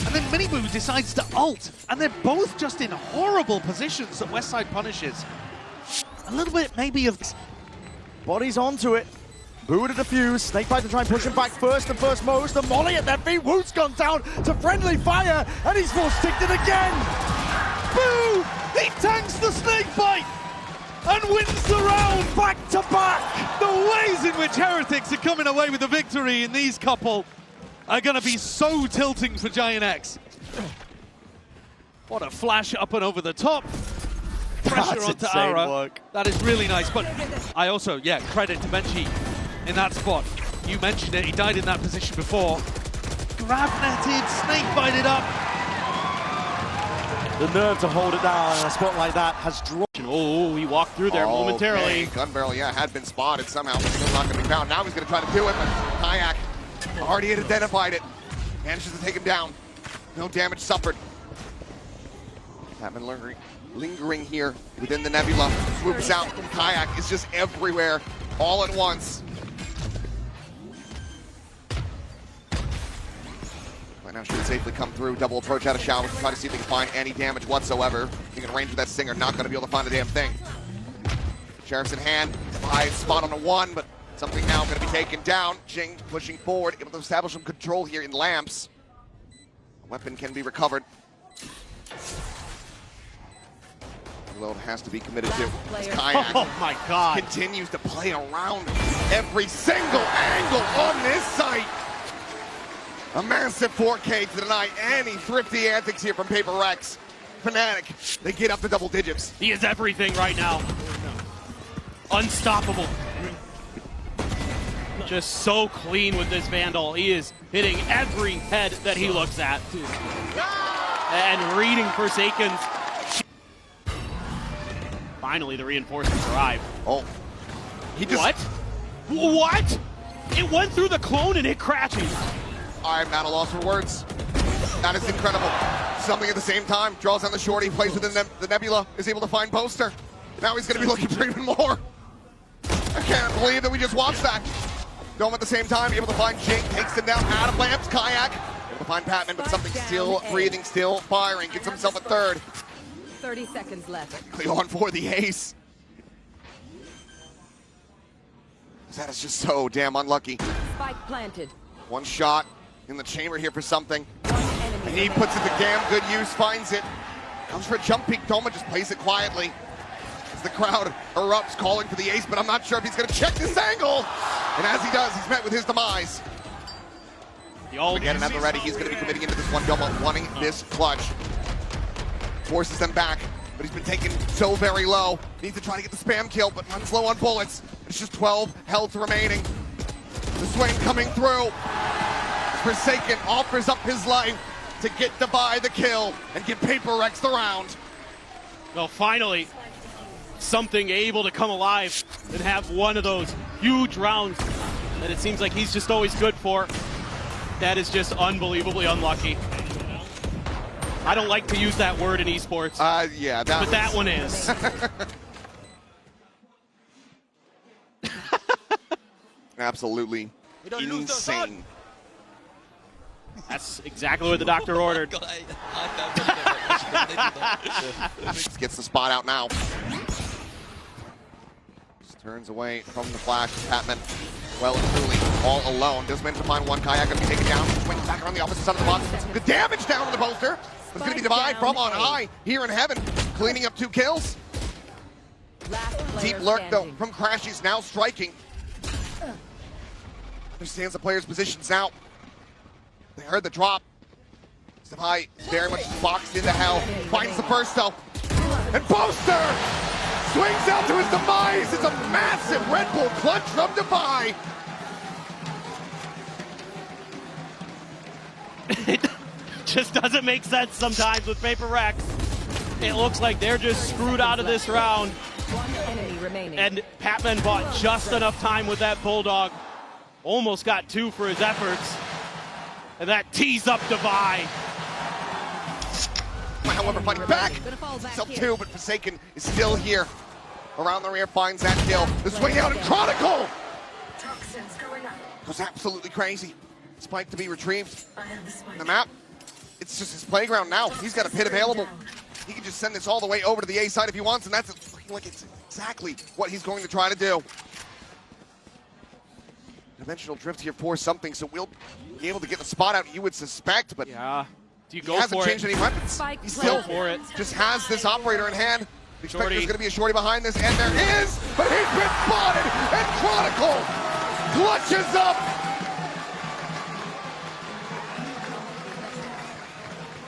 And then Miniboo decides to ult, and they're both just in horrible positions that Westside punishes. A little bit maybe of... Body's onto it. Boo to defuse. Snakebite to try and push him back first and first most. The molly at their feet. Woot's gone down to friendly fire, and he's forced ticked it again. Boo! He tanks the Snakebite and wins the round back to back. The ways in which Heretics are coming away with the victory in these couple are going to be so tilting for Giant X. What a flash up and over the top. Pressure onto Ara. Work. That is really nice, but I also, yeah, credit to Benji in that spot. You mentioned it, he died in that position before. Grab netted, snake-bited up. The nerve to hold it down in a spot like that has dropped. Oh, he walked through there momentarily. Man. Gun barrel, yeah, had been spotted somehow, but still not going to be found. Now he's going to try to do it, but Kayak already had identified it. Manages to take him down. No damage suffered. Batman lingering here within the nebula. Swoops out. Kayak is just everywhere, all at once. Right now should safely come through. Double approach out of showers to try to see if they can find any damage whatsoever. Being in range with that Stinger, not going to be able to find a damn thing. Sheriff's in hand. High spot on a 1, but something now going to be taken down. Jing pushing forward, able to establish some control here in lamps. Weapon can be recovered. Load has to be committed to. Kayak Oh my God. continues to play around every single angle on this site. A massive 4K to deny any thrifty antics here from Paper Rex. Fnatic, they get up to double digits. He is everything right now. Unstoppable. Just so clean with this Vandal. He is hitting every head that he looks at. And reading Forsaken's. Finally, the reinforcements arrive. Oh. He just... What? What? It went through the clone and it crashes. I'm at a loss for words. That is incredible. Something at the same time. Draws down the shorty, plays within the nebula, is able to find Poster. Now he's going to be looking for even more. I can't believe that we just watched that. Dome at the same time, able to find Jake, takes him down out of lamps. Kayak, able to find Patman, but something still breathing, still firing. Gets himself a third. 30 seconds left. On for the ace. That is just so damn unlucky. Spike planted. One shot in the chamber here for something. And he puts it to damn good use, finds it. Comes for a jump peek. Doma just plays it quietly. As the crowd erupts, calling for the ace, but I'm not sure if he's going to check this angle. And as he does, he's met with his demise. Again, at the ready, he's going to be committing into this one. Doma wanting this clutch. Forces them back, but he's been taken so very low. Needs to try to get the spam kill, but runs low on bullets. It's just 12 health remaining. The Swain coming through. Forsaken offers up his life to get Divide the kill and give Paper Rex the round. Well, finally, something able to come alive and have one of those huge rounds that it seems like he's just always good for. That is just unbelievably unlucky. I don't like to use that word in esports. Yeah, but that one is. Absolutely insane. That's exactly what the doctor ordered. Gets the spot out now. Just turns away from the flash. Patman, well and truly all alone. Does manage to find one. Kayak going to be taken down. Swings back around the opposite side of the box. Some good damage down on the poster. It's going to be Divide from on high here in heaven. Cleaning up 2 kills. Deep lurk though from Crashies now striking. Understands the player's positions now. They heard the drop. Divide very much boxed into hell. Finds the burst though. And Poster swings out to his demise. It's a massive Red Bull clutch from Divide. It just doesn't make sense sometimes with Paper Rex. It looks like they're just screwed out of this round. One enemy remaining. And Patman bought just enough time with that Bulldog. Almost got 2 for his efforts. And that tees up Divide. However, fighting back. Himself 2, but Forsaken is still here. Around the rear finds that kill. The swing out and Chronicle Goes absolutely crazy. Spike to be retrieved. The map, it's just his playground now. He's got a pit available. He can just send this all the way over to the A side if he wants, and that's looking like it's exactly what he's going to try to do. Dimensional drift here for something, so we'll be able to get the spot out, you would suspect, but yeah. Do you he go hasn't for changed it? any weapons. He still just has this operator in hand. We expect there's going to be a shorty behind this, and there is, but he's been spotted, and Chronicle clutches up.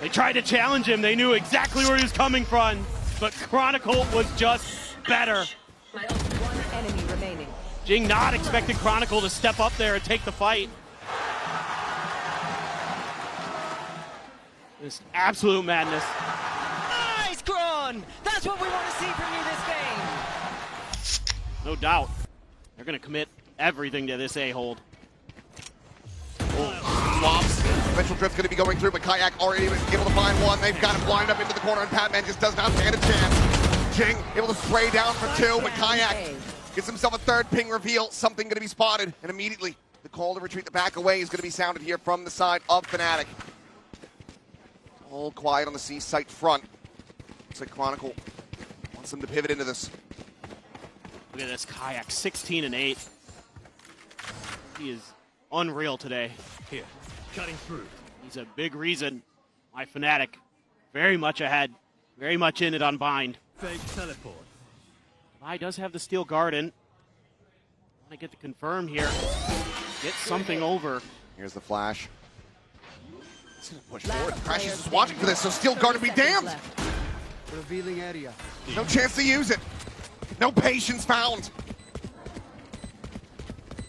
They tried to challenge him. They knew exactly where he was coming from, but Chronicle was just better. One enemy remaining. Jing not expecting Chronicle to step up there and take the fight. This absolute madness. Nice, Kron! That's what we want to see from you this game. No doubt. They're going to commit everything to this A-hold. Swaps. Eventual drift's going to be going through, but Kayak already able to find one. They've got him blind up into the corner, and Patman just does not stand a chance. Jing able to spray down for two, but Kayak gets himself a third ping reveal. Something going to be spotted, and immediately the call to retreat the back away is going to be sounded here from the side of Fnatic. All quiet on the C site front. Looks like Chronicle wants them to pivot into this. Look at this Kayak, 16 and 8. He is unreal today. Here, cutting through. He's a big reason why Fnatic very much ahead, very much in it on Bind. Fake teleport. I does have the Steel Garden. Want to get the confirm here. Get something over. Here's the flash. He's going to push forward. Crash is just watching for this, so Steel Garden be damned. Revealing area. No chance to use it. No patience found.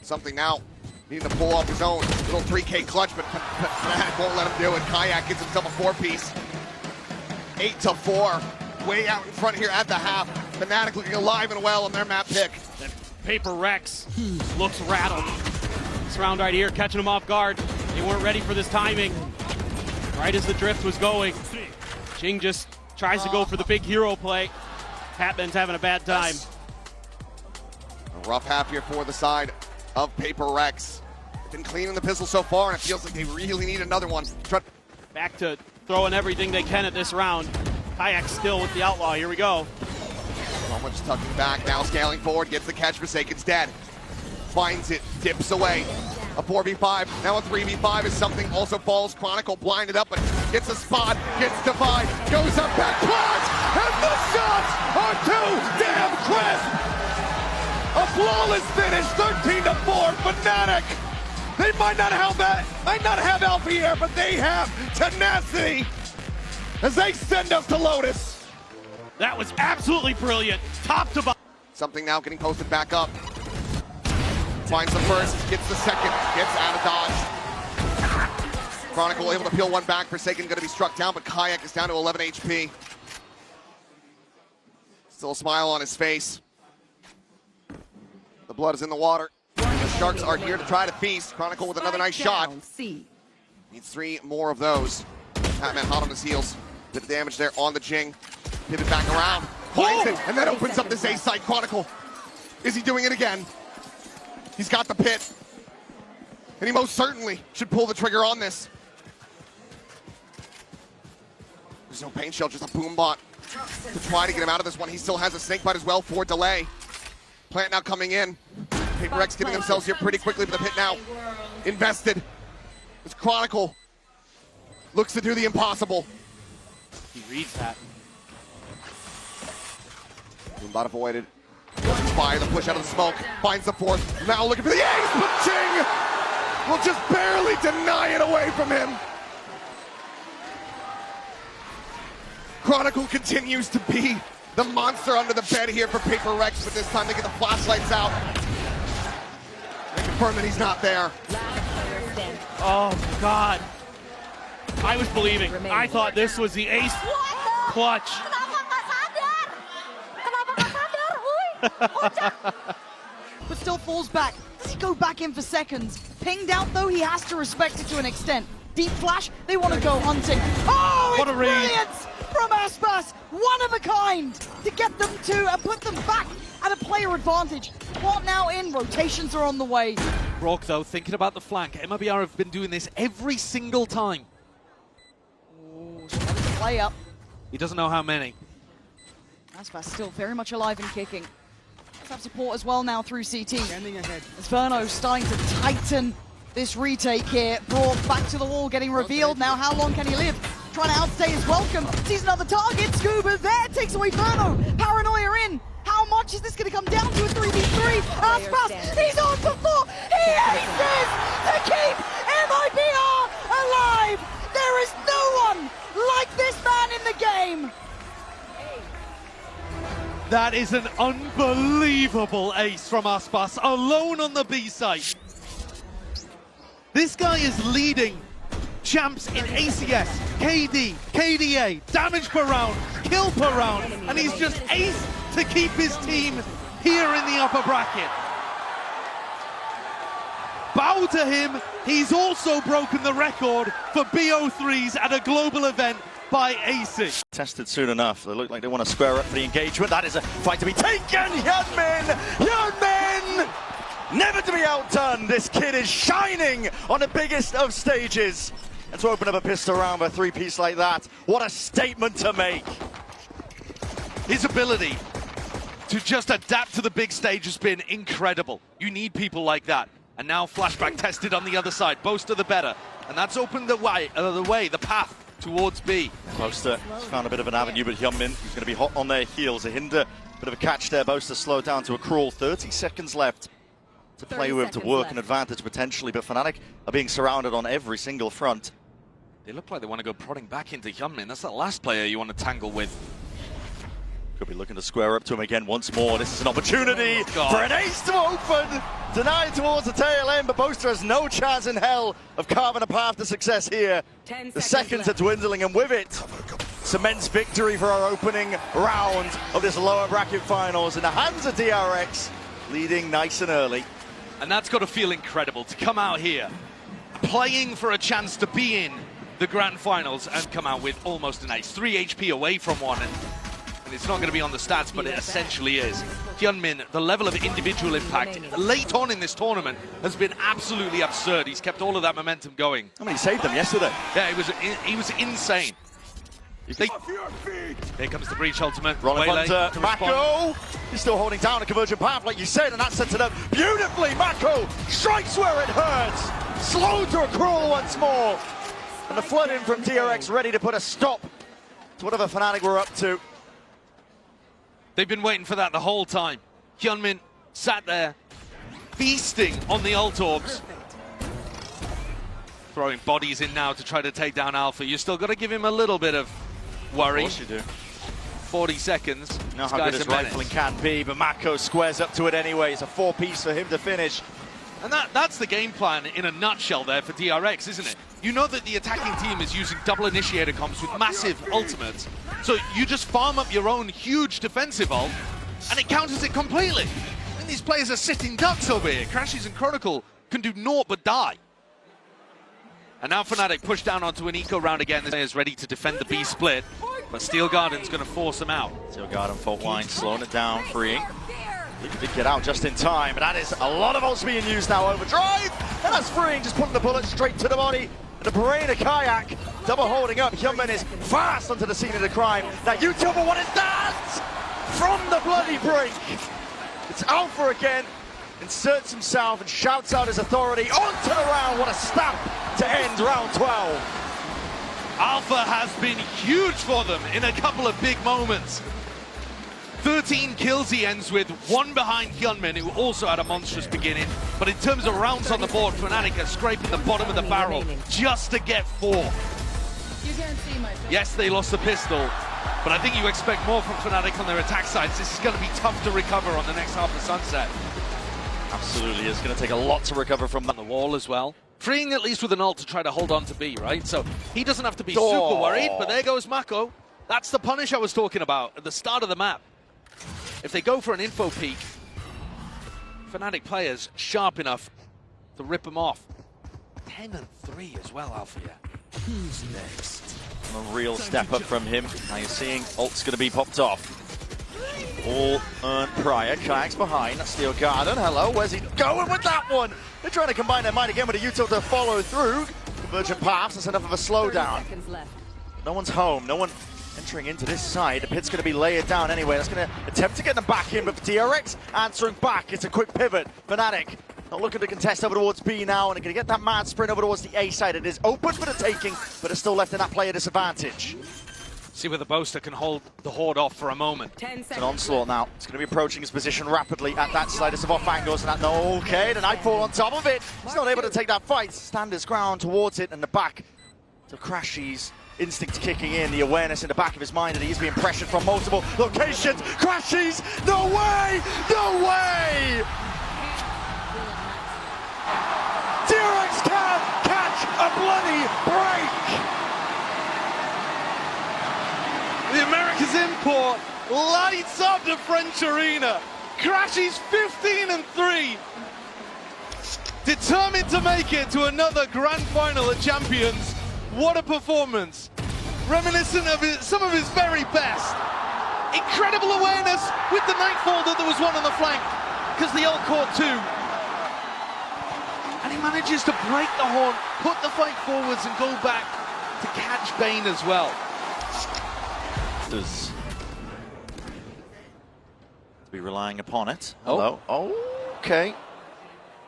Something now. Needing to pull off his own little 3K clutch, but Fnatic won't let him do it. Kayak gets himself a 4-piece. 8-4. Way out in front here at the half. Fnatic looking alive and well on their map pick. That Paper Rex looks rattled. This round right here, catching him off guard. They weren't ready for this timing. Right as the drift was going. Jing just tries to go for the big hero play. Patman's having a bad time. A rough half here for the side of Paper Rex. Been cleaning the pistol so far, and it feels like they really need another one. Back to throwing everything they can at this round. Kayak still with the Outlaw. Here we go. So much tucking back, now scaling forward, gets the catch. Forsaken's dead. Finds it, dips away. A 4v5, now a 3v5 is something. Also falls, Chronicle blinded up, but gets a spot, gets Divide, goes up back, clutch, and the shots are too damn crisp! A flawless finish, 13-4, Fnatic. They might not have Alpha here, but they have tenacity as they send us to Lotus. That was absolutely brilliant, top to bottom. Something now getting posted back up. Finds the first, gets the second, gets out of dodge. Chronicle able to peel one back. Forsaken going to be struck down, but Kayak is down to 11 HP. Still a smile on his face. The blood is in the water. The Sharks are here to try to feast. Chronicle with another nice shot. Needs 3 more of those. Patman hot on his heels. Bit of damage there on the Jing. Pivot back around. Finds it, and that opens up this A side. Chronicle. Is he doing it again? He's got the pit. And he most certainly should pull the trigger on this. There's no pain shell, just a boom bot to try to get him out of this one. He still has a snake bite as well for delay. Plant now coming in. Paper Rex getting themselves here pretty quickly, but the pit now invested. This Chronicle looks to do the impossible. He reads that. Boombot avoided. Fire the push out of the smoke. Finds the fourth. Now looking for the ace, but Jing will just barely deny it away from him. Chronicle continues to be the monster under the bed here for Paper Rex, but this time they get the flashlights out. They confirm that he's not there. Oh, God. I was believing. I thought this was the ace clutch. But still falls back. Does he go back in for seconds? Pinged out though, he has to respect it to an extent. Deep flash, they want to go hunting. Oh, what it's a read brilliant from Aspas. One of a kind to get them to and put them back at a player advantage. spot now in. Rotations are on the way. Brock, though, thinking about the flank. MIBR have been doing this every single time. Ooh, play up. He doesn't know how many. Aspas still very much alive and kicking. Let's have support as well now through CT. Standing ahead. As Verno starting to tighten this retake here. Brought back to the wall, getting revealed now. How long can he live? Trying to outstay his welcome. Sees another target. Scuba there takes away Verno. Paranoia in. How much is this going to come down to a 3v3? Aspas, he's on for 4. He aces to keep MIBR alive. There is no one like this man in the game. That is an unbelievable ace from Aspas, alone on the B site. This guy is leading champs in ACS, KD, KDA, damage per round, kill per round, and he's just ace to keep his team here in the upper bracket. Bow to him, he's also broken the record for BO3s at a global event by acing. Tested soon enough. They look like they want to square up for the engagement. That is a fight to be taken. Hyunmin! Hyunmin! Never to be outdone. This kid is shining on the biggest of stages. And to open up a pistol round with a three-piece like that, what a statement to make. His ability to just adapt to the big stage has been incredible. You need people like that. And now Flashback tested on the other side. Boaster the better. And that's opened the path towards B. Boaster has found a bit of an avenue, but Hyunmin is going to be hot on their heels. A hinder, bit of a catch there. Boaster slowed down to a crawl. 30 seconds left to play with, to work an advantage potentially, but Fnatic are being surrounded on every single front. They look like they want to go prodding back into Hyunmin. That's the last player you want to tangle with. Could be looking to square up to him again once more. This is an opportunity for an ace to open. Denied towards the tail end, but Boaster has no chance in hell of carving a path to success here. The seconds are dwindling, and with it, cements victory for our opening round of this lower bracket finals in the hands of DRX, leading nice and early. And that's got to feel incredible to come out here, playing for a chance to be in the grand finals and come out with almost an ace. 3 HP away from one, and it's not going to be on the stats, but it essentially is. Hyunmin, the level of individual impact late on in this tournament has been absolutely absurd. He's kept all of that momentum going. I mean, he saved them yesterday. Yeah, he was insane. Here comes the breach ultimate. Rolling Hunter, Mako, he's still holding down a conversion path like you said, and that sets it up beautifully. Mako strikes where it hurts. Slowed to a crawl once more. And the flood in from DRX ready to put a stop to whatever Fnatic we're up to. They've been waiting for that the whole time. Hyunmin sat there, feasting on the ult orbs. Throwing bodies in now to try to take down Alpha. You still got to give him a little bit of worry. Of course you do. 40 seconds. You know how good his rifling can be, but Mako squares up to it anyway. It's a 4-piece for him to finish. And that's the game plan in a nutshell there for DRX, isn't it? You know that the attacking team is using double initiator comps with massive ultimates. So you just farm up your own huge defensive ult, and it counters it completely. I mean, these players are sitting ducks over here. Crashes and Chronicle can do naught but die. And now Fnatic push down onto an eco round again. This is ready to defend the B split, but Steel Garden's going to force them out. Steel Garden fault line, slowing it down, freeing. He did get out just in time, but that is a lot of ults being used now. Overdrive, and that's freeing, just putting the bullet straight to the body. And the Parade Kayak, double holding up. Hyunmin is fast onto the scene of the crime. Now you tell me what is that? From the bloody brink. It's Alpha again. Inserts himself and shouts out his authority onto the round. What a stamp to end round 12. Alpha has been huge for them in a couple of big moments. 13 kills he ends with, one behind Hyunmin, who also had a monstrous beginning. But in terms of rounds on the board, Fnatic are scraping the bottom of the barrel just to get 4. You can't see my face. Yes, they lost the pistol, but I think you expect more from Fnatic on their attack sides. This is going to be tough to recover on the next half of Sunset. Absolutely, it's going to take a lot to recover from that. On the wall as well. Freeing at least with an ult to try to hold on to B, right? So he doesn't have to be super worried, but there goes Mako. That's the punish I was talking about at the start of the map. If they go for an info peek, Fnatic players sharp enough to rip them off. 10 and 3 as well, Alpha. Who's next? A real step up from him. Now you're seeing ult's going to be popped off. All earned prior. Kayak's behind. Steel Garden. Hello. Where's he going with that one? They're trying to combine their might again with a util to follow through. Convergent paths. That's enough of a slowdown. No one's home. No one entering into this side. The pit's going to be layered down anyway. That's going to attempt to get them back in, but DRX answering back. It's a quick pivot. Fnatic not looking to contest over towards B now, and they're going to get that mad sprint over towards the A side. It is open for the taking, but it's still left in that player disadvantage. See whether Boaster can hold the Horde off for a moment. It's an onslaught now. It's going to be approaching his position rapidly at that slightest of off angles, and that okay, the Nightfall on top of it. He's not able to take that fight. Stand his ground towards it, and the back to Crashy's instinct kicking in, the awareness in the back of his mind that he's being pressured from multiple locations. Crashies, no way, no way! DRX can't catch a bloody break! The America's import lights up the French arena. Crashies 15-3. Determined to make it to another grand final at Champions. What a performance. Reminiscent of some of his very best. Incredible awareness with the Nightfall that there was one on the flank, because the ult caught two. And he manages to break the horn, put the fight forwards and go back to catch Bane as well. To be relying upon it. Hello. Oh, okay.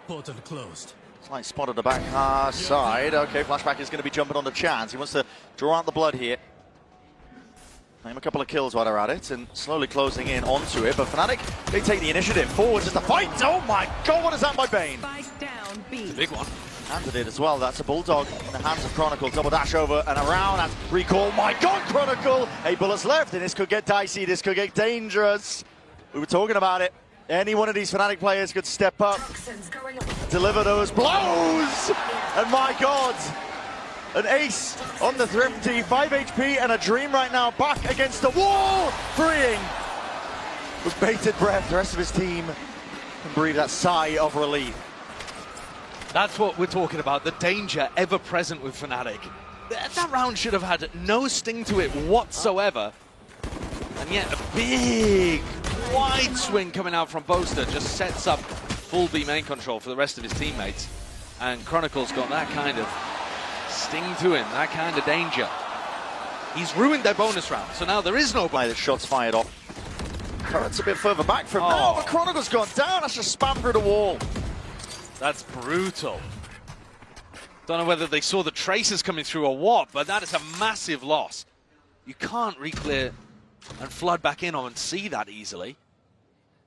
Portal closed. Slight spot at the back side. Okay, Flashback is going to be jumping on the chance. He wants to draw out the blood here. Claim a couple of kills while they're at it, and slowly closing in onto it. But Fnatic, they take the initiative forwards as the fight. Oh my God, what is that by Bane? It's a big one. Handed it as well. That's a Bulldog in the hands of Chronicle. Double dash over and around. That's recall. My God, Chronicle! 8 bullets left, and this could get dicey. This could get dangerous. We were talking about it. Any one of these Fnatic players could step up, deliver those blows, and my God, an ace on the Thrifty, 5 HP and a Dream right now, back against the wall, freeing. With bated breath, the rest of his team can breathe that sigh of relief. That's what we're talking about, the danger ever present with Fnatic. That round should have had no sting to it whatsoever. And yet a big, wide swing coming out from Boaster just sets up full B main control for the rest of his teammates. And Chronicle's got that kind of sting to him, that kind of danger. He's ruined their bonus round, so now there is no play. The shots fired off. Current's a bit further back from now, but Chronicle's gone down. That's just spam through the wall. That's brutal. Don't know whether they saw the traces coming through or what, but that is a massive loss. You can't re-clear and flood back in on and see that easily.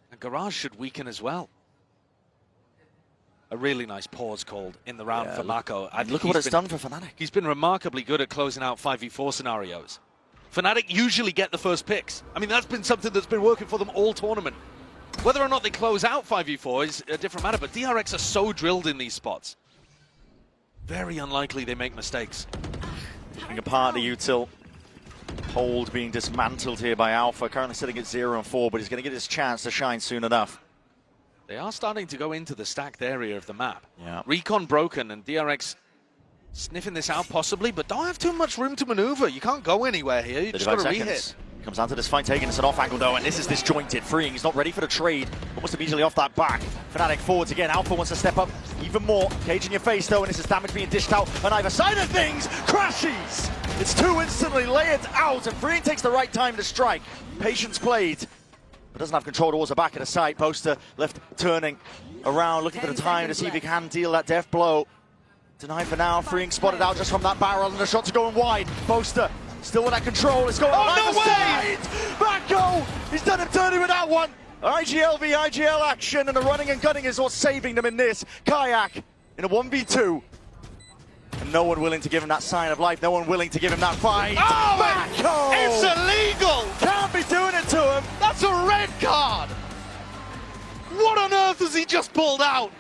And Garage should weaken as well. A really nice pause called in the round for Mako. Look at what it's done for Fnatic. He's been remarkably good at closing out 5v4 scenarios. Fnatic usually get the first picks. I mean, that's been something that's been working for them all tournament. Whether or not they close out 5v4 is a different matter, but DRX are so drilled in these spots. Very unlikely they make mistakes. Being a part of the util. Hold being dismantled here by Alpha, currently sitting at 0-4, but he's going to get his chance to shine soon enough. They are starting to go into the stacked area of the map. Yeah. Recon broken and DRX sniffing this out possibly, but don't have too much room to maneuver. You can't go anywhere here. You just got to re-hit. Comes down to this fight taking us an off angle though, and this is disjointed. Freeing, he's not ready for the trade. Almost immediately off that back. Fnatic forwards again. Alpha wants to step up even more. Cage in your face though, and this is damage being dished out on either side of things. Crashies! It's two instantly layered out, and Freeing takes the right time to strike. Patience played, but doesn't have control towards the back of the site. Boaster left turning around, looking for the time to see if he can deal that death blow. Denied for now. Freeing spotted out just from that barrel, and the shots are going wide. Boaster still with that control. It's going on no way! Mako! He's done him dirty with that one. IGL v IGL action, and the running and gunning is what's saving them in this. Kayak in a 1v2. And no one willing to give him that sign of life. No one willing to give him that fight. Oh, Mako! it's illegal! Can't be doing it to him. That's a red card! What on earth has he just pulled out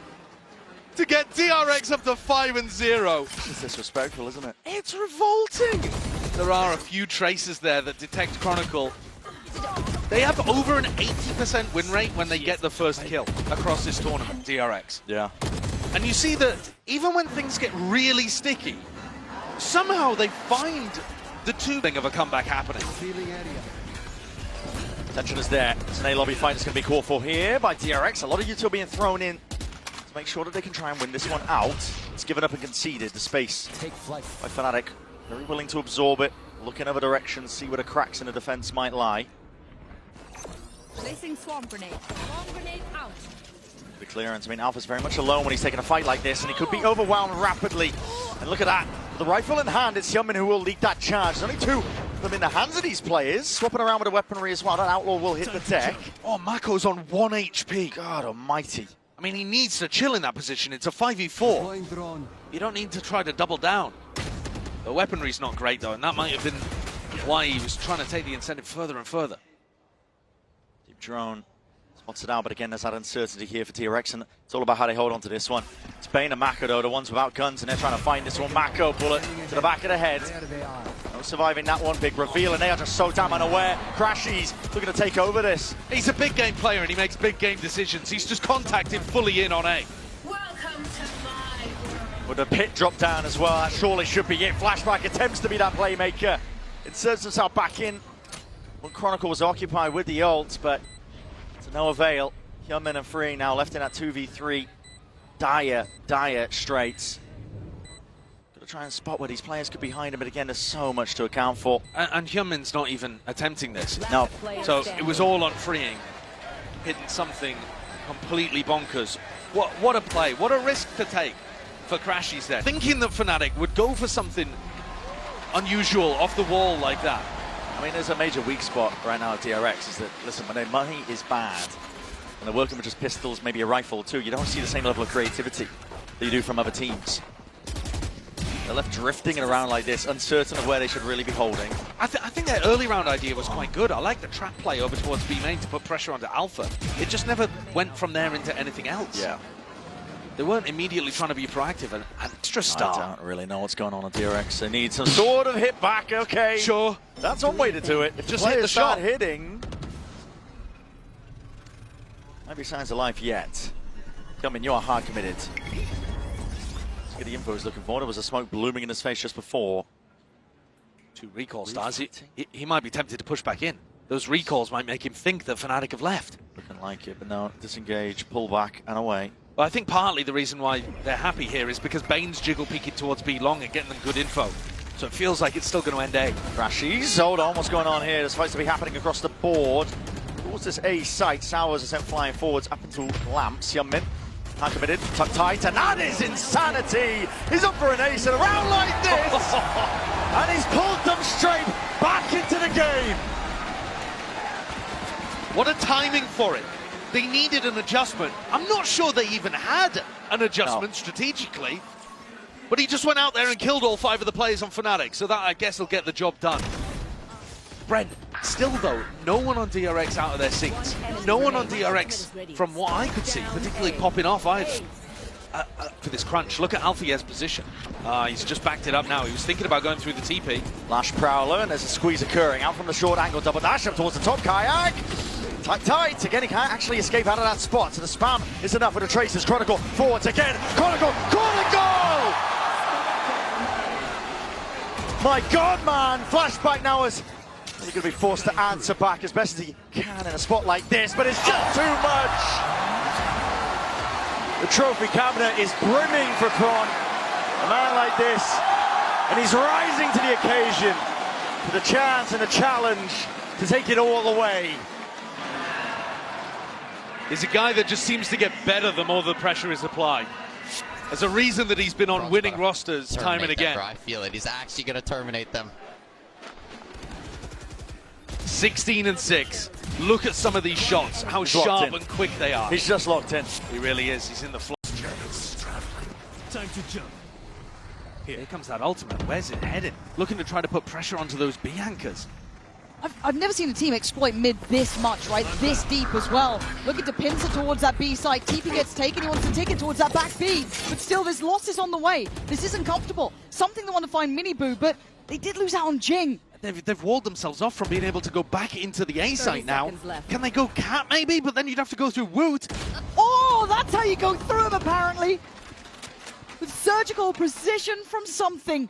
to get DRX up to 5-0? It's disrespectful, isn't it? It's revolting. There are a few traces there that detect Chronicle. They have over an 80% win rate when they get the first kill across this tournament, DRX. Yeah. And you see that even when things get really sticky, somehow they find the tubing of a comeback happening. Tension is there. It's an A lobby fight that's going to be called for here by DRX. A lot of util being thrown in to make sure that they can try and win this one out. It's given up and conceded the space by Fnatic. Very willing to absorb it, look in other directions, see where the cracks in the defense might lie. Placing swamp grenade. Swamp grenade out. The clearance. I mean, Alpha's very much alone when he's taking a fight like this, and he could be overwhelmed rapidly. And look at that. With the rifle in hand, it's Hyunmin who will lead that charge. There's only two of them in the hands of these players. Swapping around with the weaponry as well. That Outlaw will hit the deck. Oh, Mako's on 1 HP. God almighty. I mean, he needs to chill in that position. It's a 5v4. You don't need to try to double down. The weaponry's not great, though, and that might have been why he was trying to take the incentive further and further. Deep drone. Spots it out, but again, there's that uncertainty here for TRX, and it's all about how they hold on to this one. It's Bane and Mako, though, the ones without guns, and they're trying to find this one. Mako, bullet to the back of the head. No surviving that one. Big reveal, and they are just so damn unaware. Crashies looking to take over this. He's a big game player, and he makes big game decisions. He's just contacted fully in on A. With the pit drop down as well, that surely should be it. Flashback attempts to be that playmaker. Inserts himself back in when Chronicle was occupied with the ult, but to no avail. Hyunmin and Free now left in that 2v3. Dire straits. Got to try and spot where these players could be behind him, but again, there's so much to account for. And Hyunmin's not even attempting this. No. So it was all on Freeing, hitting something completely bonkers. What a play, what a risk to take for Crashies there. Thinking that Fnatic would go for something unusual off the wall like that. I mean, there's a major weak spot right now at DRX, is that, listen, when their money is bad, and they're working with just pistols, maybe a rifle or two, you don't see the same level of creativity that you do from other teams. They're left drifting around like this, uncertain of where they should really be holding. I think their early round idea was quite good. I like the trap play over towards B main to put pressure onto Alpha. It just never went from there into anything else. Yeah. They weren't immediately trying to be proactive. An extra star. I don't really know what's going on at DRX. They need some sort of hit back, okay. Sure. That's one way to do it. If just the hit the start shot. hitting. Maybe signs of life yet. Come in, you are hard committed. Let's get the info he's looking for. There was a smoke blooming in his face just before. 2 recall stars. He might be tempted to push back in. Those recalls might make him think that Fnatic have left. Looking like it, but no, disengage, pull back, and away. Well, I think partly the reason why they're happy here is because Bane's jiggle peeking towards B long and getting them good info. So it feels like it's still going to end A. Crashies, hold on, what's going on here? There's fights to be happening across the board. Towards this A site, Sowers are sent flying forwards up into Lamps. Hyunmin, hard committed, tucked tight, and that is insanity! He's up for an ace and around like this! And he's pulled them straight back into the game! What a timing for it. They needed an adjustment. I'm not sure they even had an adjustment strategically, but he just went out there and killed all 5 of the players on Fnatic, so that, I guess, will get the job done. Brent, still though, no one on DRX out of their seats. No one on DRX, from what I could see, particularly popping off either. For this crunch, look at Alfier's position. He's just backed it up now. He was thinking about going through the TP. Lash Prowler, and there's a squeeze occurring. Out from the short angle, double dash up towards the top, Kayak. Tight, again, he can't actually escape out of that spot. So the spam is enough with the traces. Chronicle forwards again. Chronicle! My God, man! Flashback now is going to be forced to answer back as best as he can in a spot like this, but it's just too much! The trophy cabinet is brimming for Kron. A man like this, and he's rising to the occasion for the chance and the challenge to take it all the way. He's a guy that just seems to get better the more the pressure is applied. There's a reason that he's been on winning rosters time and again. I feel it. He's actually going to terminate them. 16 and 6. Look at some of these shots, how sharp and quick they are. He's just locked in. He really is. He's in the flow. Time to jump. Here comes that ultimate. Where's it headed? Looking to try to put pressure onto those B anchors. I've never seen a team exploit mid this much, right? This deep as well. Looking to pincer towards that B side. TP gets taken, he wants to take it towards that back B. But still, there's losses on the way. This isn't comfortable. Something they want to find Mini-Boo, but they did lose out on Jing. They've walled themselves off from being able to go back into the A site now. Can they go Cat maybe? But then you'd have to go through Woot. Oh, that's how you go through him apparently. With surgical precision from something.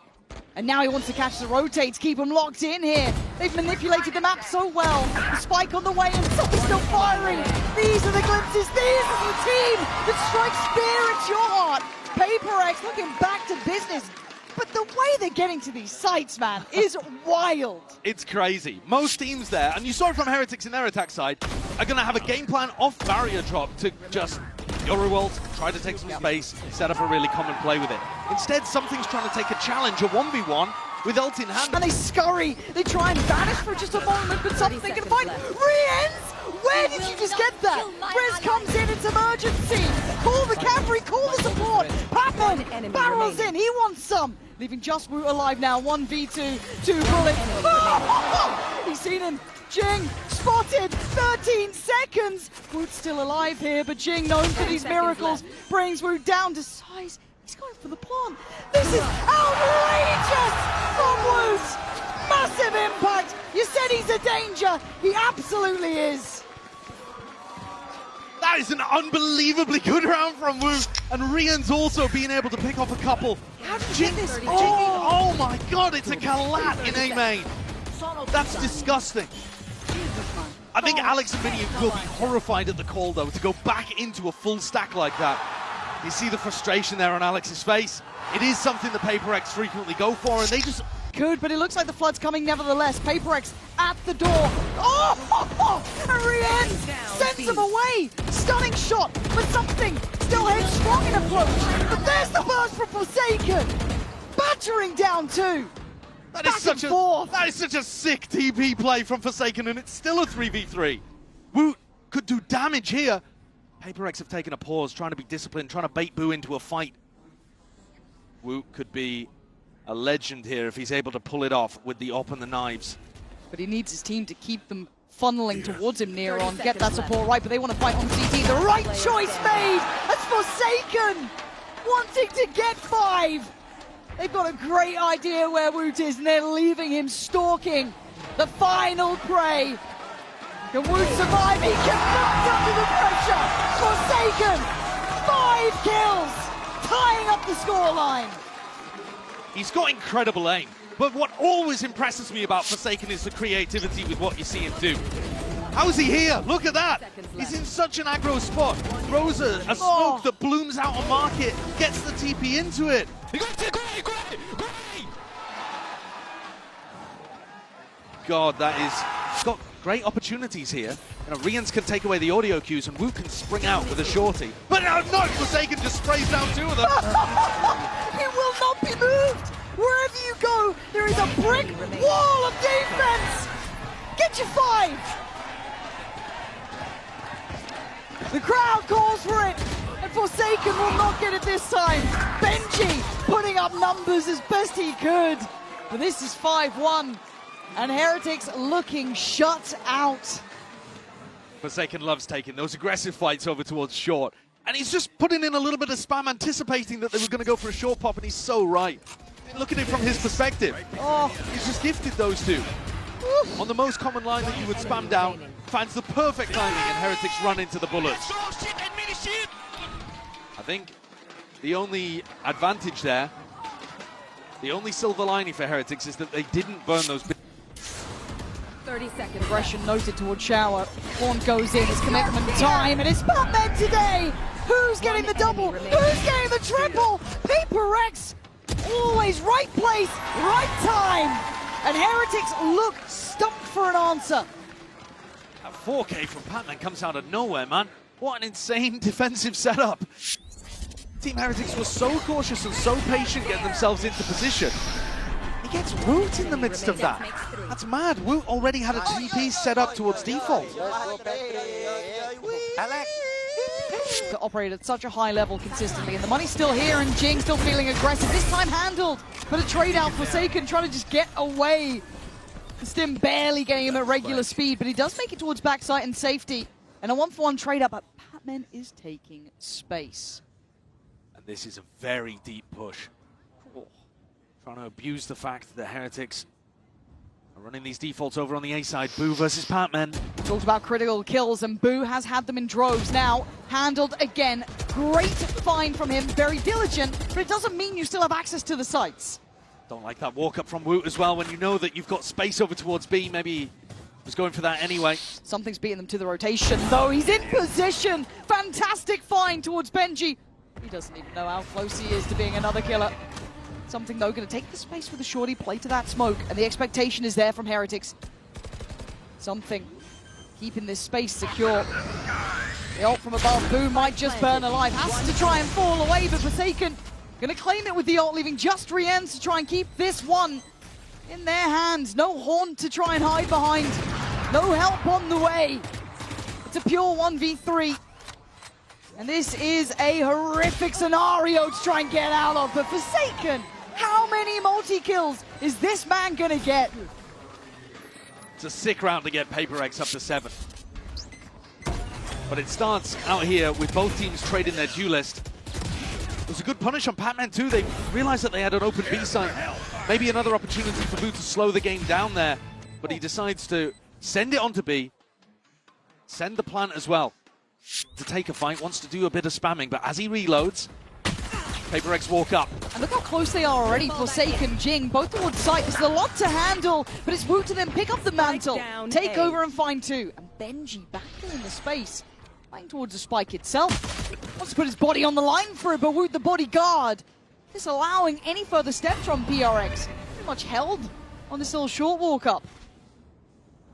And now he wants to catch the rotates, keep them locked in here. They've manipulated the map so well. The spike on the way and something's still firing. These are the glimpses, these are the team that strikes fear at your heart. PaperX looking back to business. But the way they're getting to these sites, man, is wild. It's crazy. Most teams there, and you saw it from Heretics in their attack side, are going to have a game plan off barrier drop to just Yoru ult, try to take some space, set up a really common play with it. Instead, something's trying to take a challenge, a 1v1, with ult in hand. And they scurry, they try and vanish for just a moment, but something they can find. Re-ends? Where did you just get that? Rez comes in, it's emergency. Call the cavalry, call the support. Patman barrels in, he wants some. Leaving just Woot alive now, 1v2, 2 bullets. He's seen him. Jing spotted, 13 seconds. Woot's still alive here, but Jing, known for these miracles, brings Woot down to size. He's going for the plant. This is outrageous from Woot. Massive impact. You said he's a danger. He absolutely is. That is an unbelievably good round from Woot, and Rian's also being able to pick off a couple. Jing, oh my god, it's a Kalat in A main. That's disgusting. I think Alex and Minion will be horrified at the call though, to go back into a full stack like that. You see the frustration there on Alex's face. It is something that PaperX frequently go for, and they just... Could, but it looks like the flood's coming nevertheless. PaperX at the door. Oh! And Rien sends him away. Stunning shot, but something still headstrong in approach. But there's the burst from Forsaken. Battering down two. That is such a sick TP play from Forsaken, and it's still a 3v3. Woot could do damage here. PaperX have taken a pause, trying to be disciplined, trying to bait Boo into a fight. Woot could be a legend here if he's able to pull it off with the op and the knives. But he needs his team to keep them funneling towards him near on, get that support right, but they want to fight on CT. The right choice made! That's Forsaken! Wanting to get 5! They've got a great idea where Woot is, and they're leaving him stalking the final prey. Can Woot survive? He cannot under the pressure! Forsaken! 5 kills! Tying up the scoreline! He's got incredible aim, but what always impresses me about Forsaken is the creativity with what you see him do. How is he here? Look at that! He's in such an aggro spot. Throws a smoke that blooms out on market, gets the TP into it. God, that is... He's got great opportunities here. And Rians can take away the audio cues, and Woot can spring out with a shorty. But no, Forsaken just sprays down 2 of them. It will not be moved! Wherever you go, there is a brick wall of defense! Get your 5! The crowd calls for it, and Forsaken will not get it this time. Benji putting up numbers as best he could. But this is 5-1, and Heretics looking shut out. Forsaken loves taking those aggressive fights over towards short. And he's just putting in a little bit of spam, anticipating that they were going to go for a short pop, and he's so right. Look at it from his perspective. Oh, he's just gifted those 2. On the most common line that you would spam down, finds the perfect timing, and Heretics run into the bullets. I think the only advantage there, the only silver lining for Heretics is that they didn't burn those. 30 seconds. Aggression noted towards Shower. Horn goes in, it's commitment time, and it's Batman today! Who's getting the double? Who's getting the triple? PaperX, always right place, right time! And Heretics look stumped for an answer. A 4K from Patman comes out of nowhere, man. What an insane defensive setup. Team Heretics was so cautious and so patient getting themselves into position. He gets Woot in the midst of that. That's mad. Woot already had a TP set up towards default. Operate at such a high level consistently, and the money's still here, and Jing still feeling aggressive. This time handled, but a trade out. Forsaken trying to just get away. Stim barely getting him at regular speed, but he does make it towards backside and safety. And a 1-for-1 trade up, but Patman is taking space. And this is a very deep push. Trying to abuse the fact that Heretics are running these defaults over on the A side. Boo versus Patman. Talked about critical kills, and Boo has had them in droves now. Handled again. Great find from him, very diligent, but it doesn't mean you still have access to the sites. Don't like that walk up from Woot as well when you know that you've got space over towards B. Maybe was going for that anyway. Something's beating them to the rotation, though. He's in position. Fantastic find towards Benji. He doesn't even know how close he is to being another killer. Something, though, going to take the space with the shorty, play to that smoke, and the expectation is there from Heretics. Something keeping this space secure. The ult from above, Boo might just burn alive. Has to try and fall away, but Forsaken going to claim it with the ult, leaving just Rienz to try and keep this one in their hands. No Horn to try and hide behind. No help on the way. It's a pure 1v3. And this is a horrific scenario to try and get out of. But Forsaken, how many multi-kills is this man going to get? It's a sick round to get Paper X up to 7. But it starts out here with both teams trading their duelist. It was a good punish on Pac-Man too. They realized that they had an open B site. Maybe another opportunity for Boo to slow the game down there. But he decides to send it onto B. Send the plant as well to take a fight. Wants to do a bit of spamming. But as he reloads, Paper X walk up. And look how close they are already. Forsaken, Jing, both towards site. There's a lot to handle. But it's Woot to then pick up the mantle. Take over and find 2. And Benji back there in the space. Playing towards the spike itself. Wants to put his body on the line for it, but Woot the bodyguard. Disallowing any further steps from PRX. Pretty much held on this little short walk up.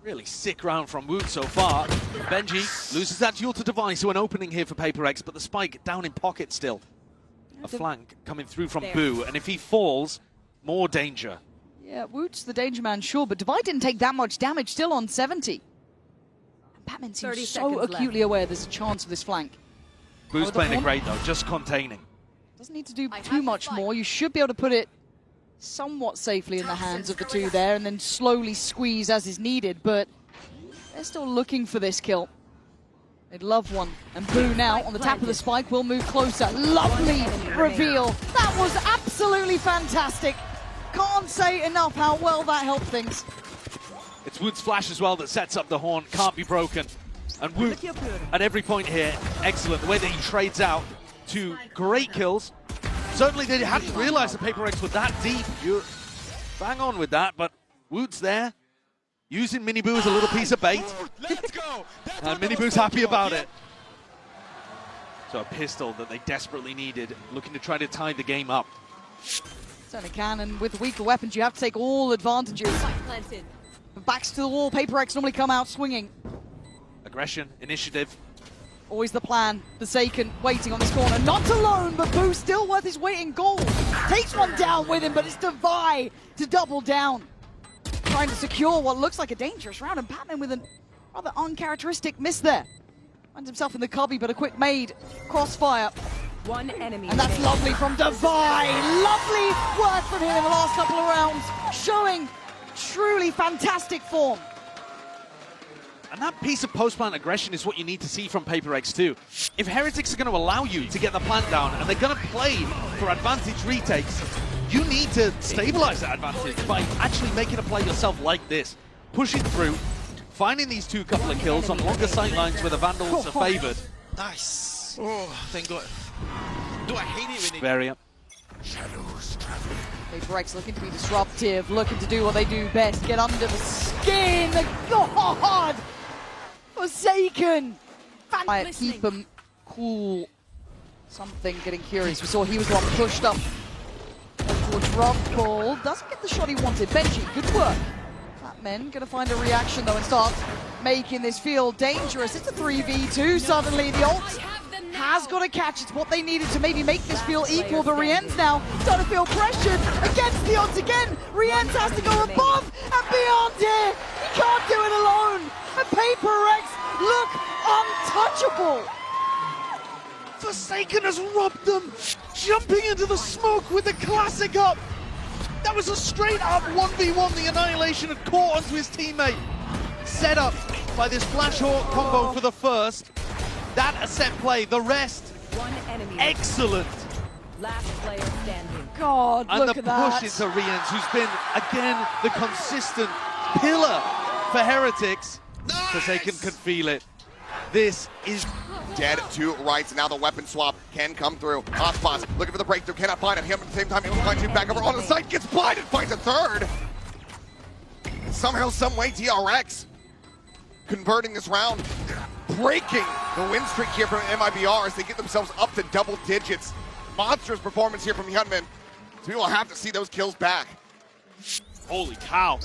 Really sick round from Woot so far. Benji loses that duel to Device, so an opening here for Paper X, but the spike down in pocket still. A flank coming through from Boo, and if he falls, more danger. Yeah, Woot's the danger man, sure, but Devi didn't take that much damage, still on 70. And Batman seems so acutely aware there's a chance of this flank. Boo's playing it great though, just containing. Doesn't need to do too much more. You should be able to put it somewhat safely in the hands of the 2 there and then slowly squeeze as is needed, but they're still looking for this kill. They'd love one. And Boo now on the tap of the spike will move closer. Lovely reveal. That was absolutely fantastic. Can't say enough how well that helped things. It's Woot's flash as well that sets up the Horn, can't be broken. And Woot, at every point here, excellent. The way that he trades out 2 great kills. Certainly they hadn't realized the Paper X were that deep. You're bang on with that, but Woot's there, using Mini Boo as a little piece of bait. Let's go. And Mini Boo's happy about it. So a pistol that they desperately needed, looking to try to tie the game up. Certainly can, and with weaker weapons, you have to take all advantages. Backs to the wall, Paper X normally come out swinging. Aggression, initiative. Always the plan. Forsaken waiting on this corner. Not alone, but Boo still worth his weight in gold. Takes one down with him, but it's Devi to double down. Trying to secure what looks like a dangerous round, and Batman with a rather uncharacteristic miss there. Finds himself in the cubby, but a quick made crossfire. One enemy. And that's lovely from Devi. Lovely work from him in the last couple of rounds, showing truly fantastic form. And that piece of post-plant aggression is what you need to see from Paper X too. If Heretics are going to allow you to get the plant down and they're going to play for advantage retakes, you need to stabilize that advantage by actually making a play yourself like this. Pushing through, finding these 2 couple of kills on longer sight lines where the Vandals are favored. Nice. Oh, thank God. Do I hate it when Very up. Shadows traveling. Paper X looking to be disruptive, looking to do what they do best, get under the skin. God! Forsaken! Keep them cool. Something getting curious. We saw he was the one pushed up towards Rumble. Doesn't get the shot he wanted. Benji, good work. Batman gonna find a reaction though and start making this feel dangerous. It's a 3v2 suddenly. The ult has got to catch. It's what they needed to maybe make this feel equal, but Rienz now starting to feel pressured against the odds again. Rienz has to go above and beyond here. He can't do it alone. And Paper X look untouchable. Forsaken has robbed them, jumping into the smoke with the classic up. That was a straight up 1v1. The Annihilation had caught onto his teammate. Set up by this Flash Hawk combo for the first. That a set play, the rest, One enemy. excellent. Last player standing. God, and look the at that. push into Rienz, who's been, again, the consistent pillar for Heretics. Forsaken can feel it. This is dead to rights. And now the weapon swap can come through. Ospas looking for the breakthrough, cannot find it. Him at the same time, able to find two back over on the side, gets blinded, finds a third. Somehow, some way, DRX converting this round, breaking the win streak here from MIBR as they get themselves up to double digits. Monstrous performance here from Hyunmin. So we will have to see those kills back. Holy cow.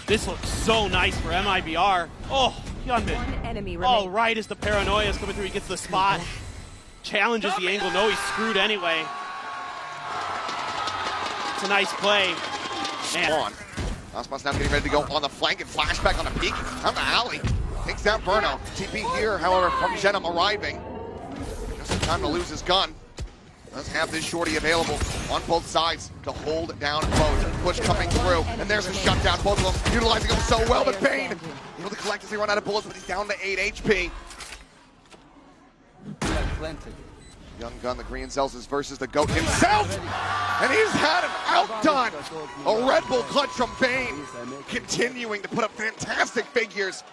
This looks so nice for MIBR. Oh, Hyunmin. All right, as the paranoia is coming through, he gets the spot. Challenges the angle. No, he's screwed anyway. It's a nice play. Man. Ospas now getting ready to go on the flank and flashback on a peek. Down the alley. Takes down Verno. TP here, however, from Zenom arriving. Just in time to lose his gun. Does have this shorty available on both sides to hold down both. Push coming through, and there's a shutdown. Both of them utilizing him so well, but Bane able to collect as they run out of bullets, but he's down to 8 HP. Young Gun, the Green Zelzes versus the GOAT himself, and he's had an outdone. A Red Bull clutch from Bane, continuing to put up fantastic figures.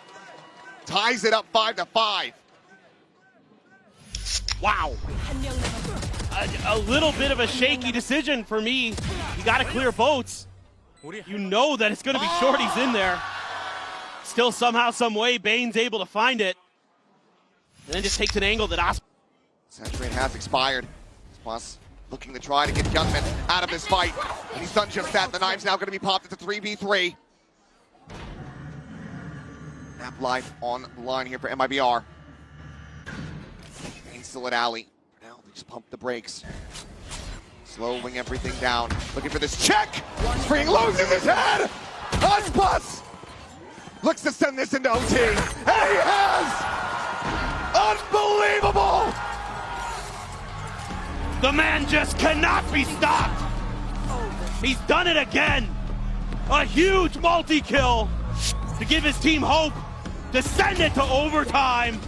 Ties it up 5-5. Wow. A little bit of a shaky decision for me. You got to clear boats. You know that it's going to be shorties in there. Still, somehow, some way, Bane's able to find it. And then just takes an angle that Ospas. Saturate has expired. Ospas looking to try to get Hyunmin out of this fight. And he's done just that. The knive's now going to be popped at the 3v3. Nap life on the line here for MIBR. Bane's still at alley. Now they just pump the brakes. Slowing everything down. Looking for this check. Spring loses his head. Ospas looks to send this into OT. And he has! Unbelievable! The man just cannot be stopped. He's done it again. A huge multi-kill to give his team hope to send it to overtime.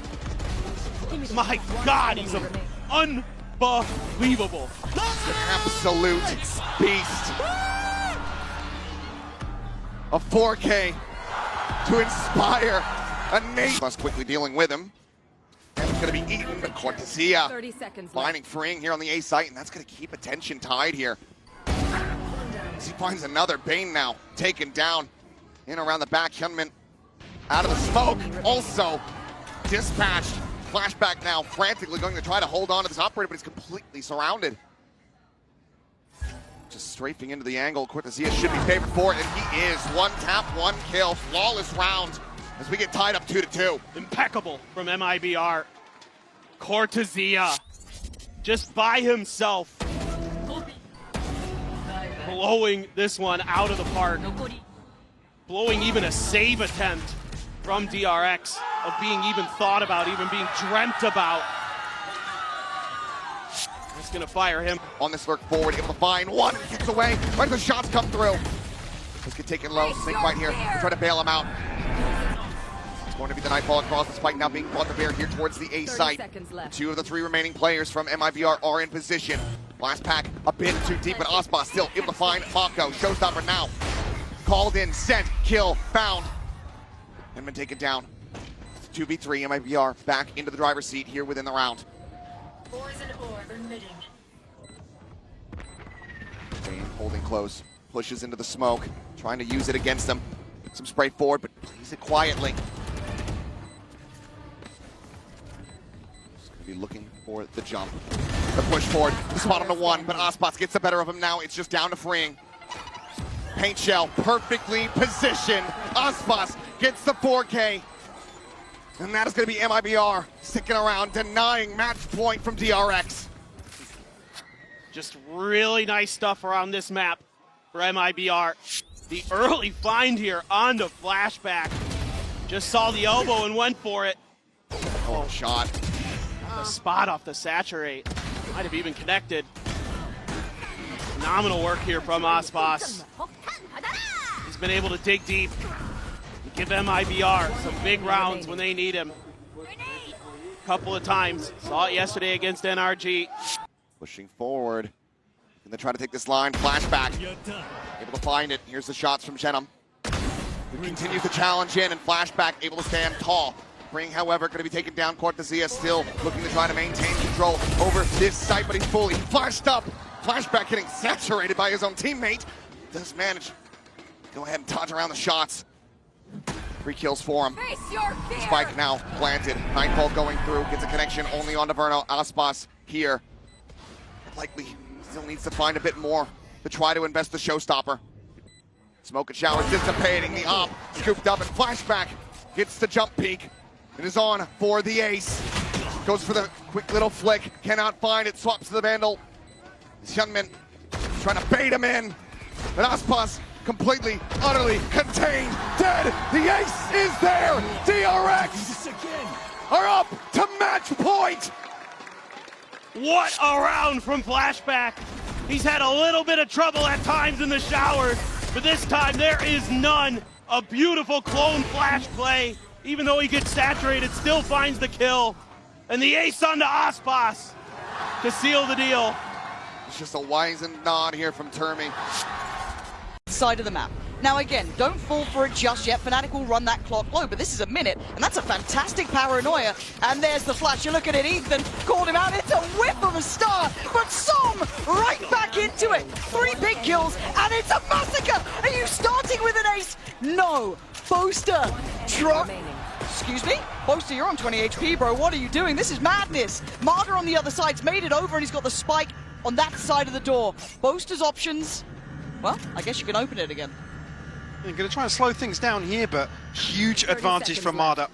My God, he's unbelievable. An absolute beast. A 4K to inspire a nation. Plus quickly dealing with him. And it's going to be eaten, but Cortesia finding freeing here on the A site, and that's going to keep attention tied here. As he finds another Bane now taken down in around the back. Hyunmin out of the smoke, also dispatched. Flashback now, frantically going to try to hold on to this operator, but he's completely surrounded. Just strafing into the angle. Cortesia should be favored for it, and he is. One tap, one kill, flawless round as we get tied up 2-2. Impeccable from MIBR. Cortesia, just by himself, blowing this one out of the park. Blowing even a save attempt from DRX of being even thought about, even being dreamt about. Just gonna fire him. On this lurk forward, able to find one, kicks away, right as the shots come through. Let's get taken low, snake bite here, we'll try to bail him out. It's going to be the Nightfall across the spike now being brought to bear here towards the A site. Two of the three remaining players from MIBR are in position. Last pack a bit too deep, but Ospas still able to find Mako. Showstopper now. Called in, sent, kill, found. And been taken down. 2v3, MIBR back into the driver's seat here within the round. Bane holding close, pushes into the smoke, trying to use it against them. Some spray forward, but plays it quietly. Just gonna be looking for the jump. The push forward, the spot on the one, but Ospas gets the better of him now. It's just down to freeing. Paint shell, perfectly positioned. Ospas gets the 4K. And that is going to be MIBR sticking around, denying match point from DRX. Just really nice stuff around this map for MIBR. The early find here on the flashback. Just saw the elbow and went for it. Oh, shot. The spot off the saturate. Might have even connected. Phenomenal work here from Ospas. He's been able to dig deep. Give MIBR some big rounds when they need him. Couple of times. Saw it yesterday against NRG. Pushing forward. And they try to take this line. Flashback. Able to find it. Here's the shots from Zenom. Who continues to challenge in, and Flashback able to stand tall. Bring, however, going to be taken down. Cortezia still looking to try to maintain control over this site, but he's fully flashed up. Flashback getting saturated by his own teammate. Does manage to go ahead and dodge around the shots. 3 kills for him. Spike now planted. Nightfall going through. Gets a connection only onto Verno. Aspas here. Likely still needs to find a bit more to try to invest the showstopper. Smoke and showers dissipating. The op scooped up and flashback. Gets the jump peak. It is on for the ace. Goes for the quick little flick. Cannot find it. Swaps to the Vandal. Hyunmin trying to bait him in. But Aspas completely, utterly contained. Dead. The ace is there. DRX are up to match point. What a round from Flashback. He's had a little bit of trouble at times in the shower, but this time there is none. A beautiful clone flash play. Even though he gets saturated, still finds the kill. And the ace onto Aspas to seal the deal. It's just a wizened nod here from Termi. Side of the map. Now again, don't fall for it just yet. Fnatic will run that clock low, but this is a minute, and that's a fantastic paranoia. And there's the flash. You look at it, Ethan called him out. It's a whiff of a star, but Som right back into it. 3 big kills, and it's a massacre. Are you starting with an ace? No. Boaster. Excuse me? Boaster, you're on 20 HP, bro. What are you doing? This is madness. Marder on the other side's made it over, and he's got the spike on that side of the door. Boaster's options, well, I guess you can open it again. You're going to try and slow things down here, but huge advantage from Marder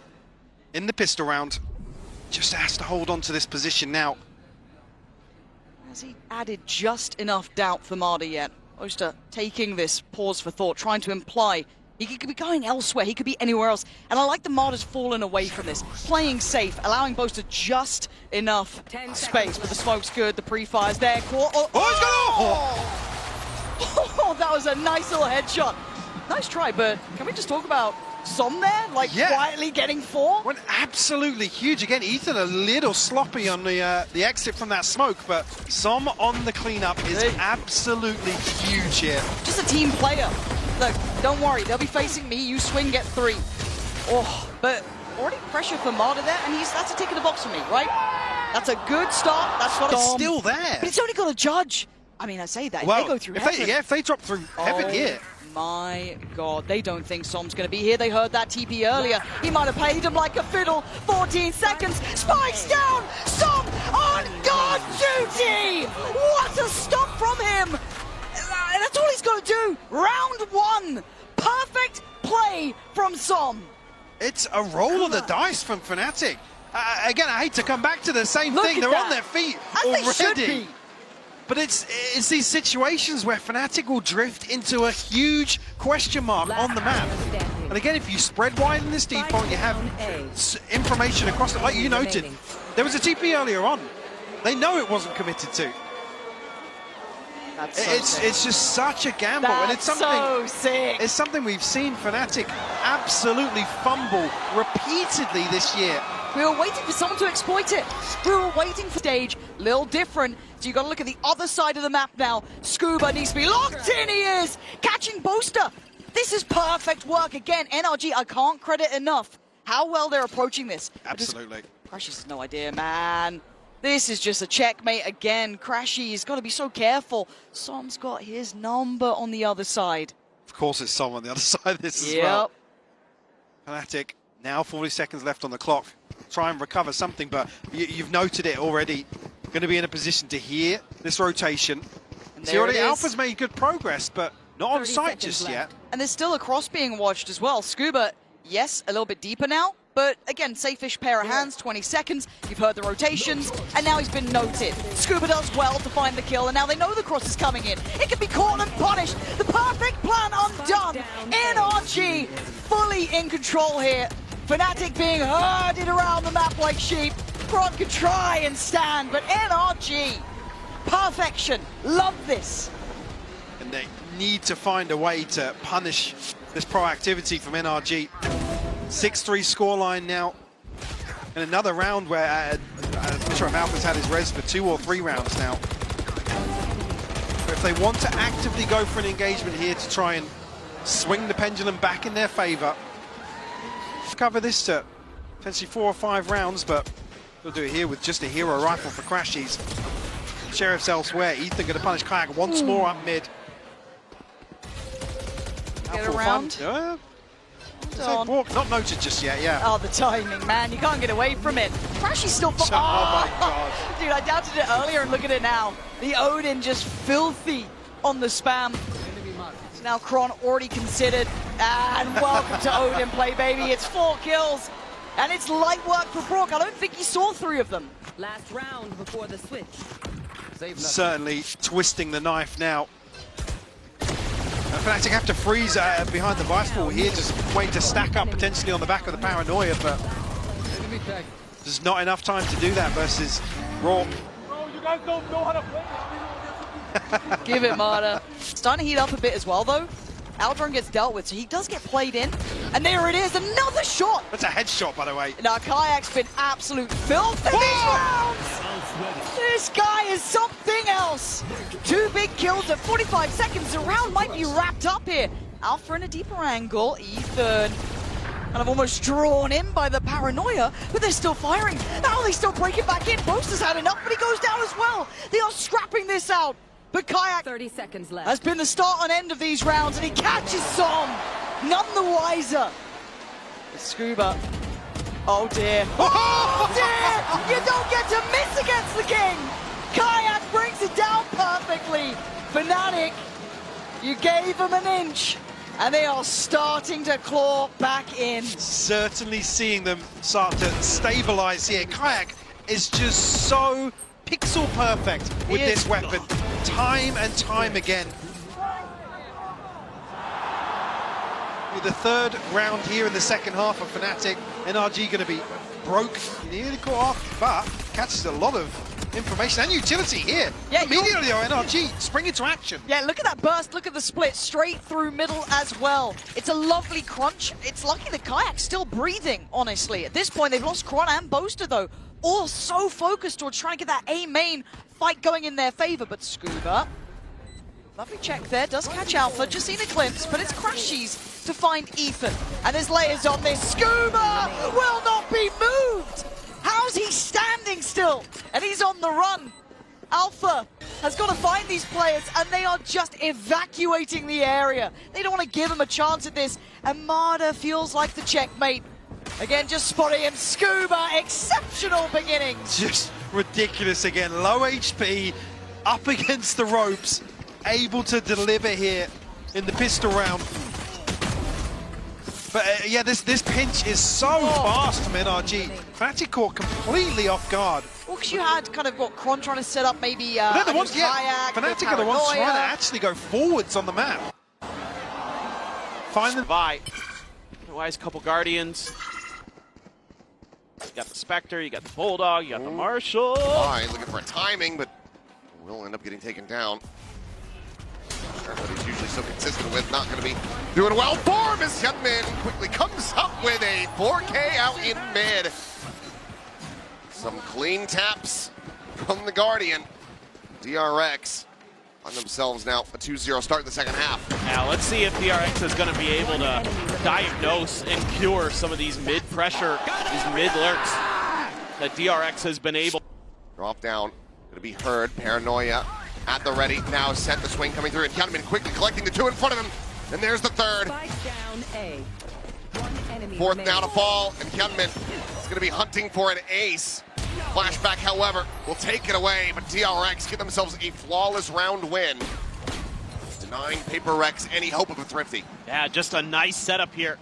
in the pistol round. Just has to hold on to this position now. Has he added just enough doubt for Marder yet? Boaster taking this pause for thought, trying to imply he could be going elsewhere, he could be anywhere else. And I like the Marder's fallen away from this. Playing safe, allowing Boaster just enough space. But the smoke's good, the pre-fire's there. Oh, that was a nice little headshot. Nice try, but can we just talk about Som there? Like, quietly getting 4? Went absolutely huge. Again, Ethan a little sloppy on the exit from that smoke, but Som on the cleanup is absolutely huge here. Just a team player. Look, don't worry, they'll be facing me. You swing, get 3. Oh, but already pressure for Marder there, and that's a tick in the box for me, right? That's a good start. That's what it's still there. But it's only got a judge. I mean, I say that. Well, if they go through heaven. If they drop through heaven here. My God, they don't think Som's going to be here. They heard that TP earlier. He might have paid him like a fiddle. 14 seconds. Spikes down. Som on guard duty. What a stop from him. That's all he's got to do. Round 1. Perfect play from Som. It's a roll of the dice from Fnatic. Again, I hate to come back to the same thing. They're on their feet already. But it's these situations where Fnatic will drift into a huge question mark on the map. And again, if you spread wide in this default, you have information across it, like you noted. There was a TP earlier on. They know it wasn't committed to. It's just such a gamble, and it's something so sick. It's something we've seen Fnatic absolutely fumble repeatedly this year. We were waiting for someone to exploit it. We were waiting for stage, little different. So you got to look at the other side of the map now. Scuba needs to be locked in. He is catching Boaster. This is perfect work again. NRG, I can't credit enough how well they're approaching this. Absolutely. Crashy has no idea, man. This is just a checkmate again. Crashy's got to be so careful. Som's got his number on the other side. Of course, it's Som on the other side of this as well. Fnatic, now 40 seconds left on the clock. Try and recover something, but you've noted it already. Going to be in a position to hear this rotation. See, already Alpha's made good progress, but not on site just yet. And there's still a cross being watched as well. Scuba, yes, a little bit deeper now, but again, safe-ish pair of hands, 20 seconds. You've heard the rotations, and now he's been noted. Scuba does well to find the kill, and now they know the cross is coming in. It can be caught and punished. The perfect plan undone. NRG fully in control here. Fnatic being herded around the map like sheep. Front could try and stand, but NRG, perfection. Love this. And they need to find a way to punish this proactivity from NRG. 6-3 scoreline now. And another round where Mr. Alpha's had his res for 2 or 3 rounds now. But if they want to actively go for an engagement here to try and swing the pendulum back in their favor, cover this to potentially 4 or 5 rounds, but he'll do it here with just a hero rifle for Crashies. Sheriff's elsewhere. Ethan going to punish Kayak once more up mid. Get around. Yeah. Not noted just yet, yeah. Oh, the timing, man. You can't get away from it. Crashy's still... Oh, my God. Dude, I doubted it earlier, and look at it now. The Odin just filthy on the spam. So now Kron already considered. And welcome to Odin play, baby. It's 4 kills. And it's light work for Brock. I don't think he saw 3 of them. Last round before the switch. Certainly twisting the knife now. Fnatic have to freeze behind the vice ball here, just waiting to stack up potentially on the back of the paranoia, but there's not enough time to do that versus Raw. Bro, you guys don't know how to play. Give it, Marta. Starting to heat up a bit as well, though. Aldron gets dealt with, so he does get played in. And there it is, another shot! That's a headshot, by the way. Now, Kayak's been absolute filth in these rounds! This guy is something else! 2 big kills at 45 seconds. The round might be wrapped up here. Alpha in a deeper angle. Ethan kind of almost drawn in by the paranoia, but they're still firing. Now they still break it back in. Boaster's had enough, but he goes down as well. They are scrapping this out. But Kayak 30 seconds left. Has been the start and end of these rounds, and he catches Som. None the wiser. Scuba. Oh dear. Oh dear! You don't get to miss against the king! Kayak brings it down perfectly. Fnatic, you gave them an inch, and they are starting to claw back in. Certainly seeing them start to stabilize here. Kayak is just so pixel perfect with this weapon, time and time again. With the 3rd round here in the second half of Fnatic, NRG going to be broke, nearly caught off, but catches a lot of information and utility here. Yeah, immediately NRG spring into action. Yeah, look at that burst, look at the split, straight through middle as well. It's a lovely crunch. It's lucky the Kayak's still breathing, honestly. At this point, they've lost Kron and Boaster, though. All so focused towards trying to get that A main fight going in their favor, but Scuba, lovely check there, does catch Alpha, just seen a glimpse, but it's Crashies to find Ethan. And there's layers on this. Scuba will not be moved! How's he standing still? And he's on the run. Alpha has got to find these players, and they are just evacuating the area. They don't want to give him a chance at this, and Marta feels like the checkmate. Again, just spotting him. Scuba, exceptional beginnings. Just ridiculous again. Low HP, up against the ropes, able to deliver here in the pistol round. But yeah, this pinch is so fast from NRG. Fnatic caught completely off guard. Well, because you had kind of got Kron trying to set up maybe they're the ones, Kayak, Fnatic are the ones trying to actually go forwards on the map. Find them. Bye. Otherwise, couple Guardians. You got the Spectre, you got the Bulldog, you got the Marshall. Fine, looking for a timing, but will end up getting taken down. What he's usually so consistent with, not going to be doing well for him as Hyunmin quickly comes up with a 4K out in mid. Some clean taps from the Guardian. DRX on themselves now a 2-0 start in the second half. Now let's see if DRX is going to be able to diagnose and cure some of these mid-pressure, these mid-lurks that DRX has been able. Drop down, going to be heard. Paranoia at the ready, now set the swing coming through, and Hyunmin quickly collecting the 2 in front of him. And there's the 3rd. Down A. 1 enemy 4th remaining. now to fall, and Hyunmin is going to be hunting for an ace. Flashback, however, will take it away, but DRX get themselves a flawless round win, denying Paper Rex any hope of a thrifty. Yeah, just a nice setup here.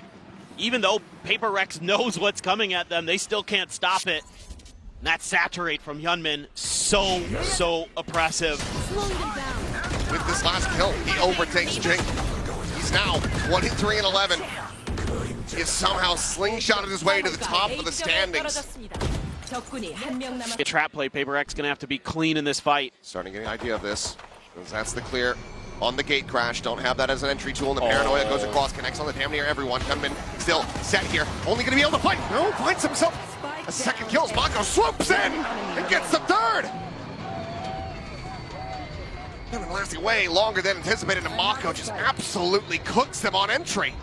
Even though Paper Rex knows what's coming at them, they still can't stop it. And that saturate from Hyunmin, so oppressive. With this last kill, he overtakes Jink. He's now 23-11. He has somehow slingshotted his way to the top of the standings. A trap play, Paper X gonna have to be clean in this fight. Starting to get an idea of this, because that's the clear on the gate crash. Don't have that as an entry tool, and the paranoia goes across, connects on the damn near everyone. Gunman still set here, only gonna be able to fight. No, finds himself a second kill. Mako swoops in and gets the 3rd. Gunman lasting way longer than anticipated, and Mako just absolutely cooks them on entry.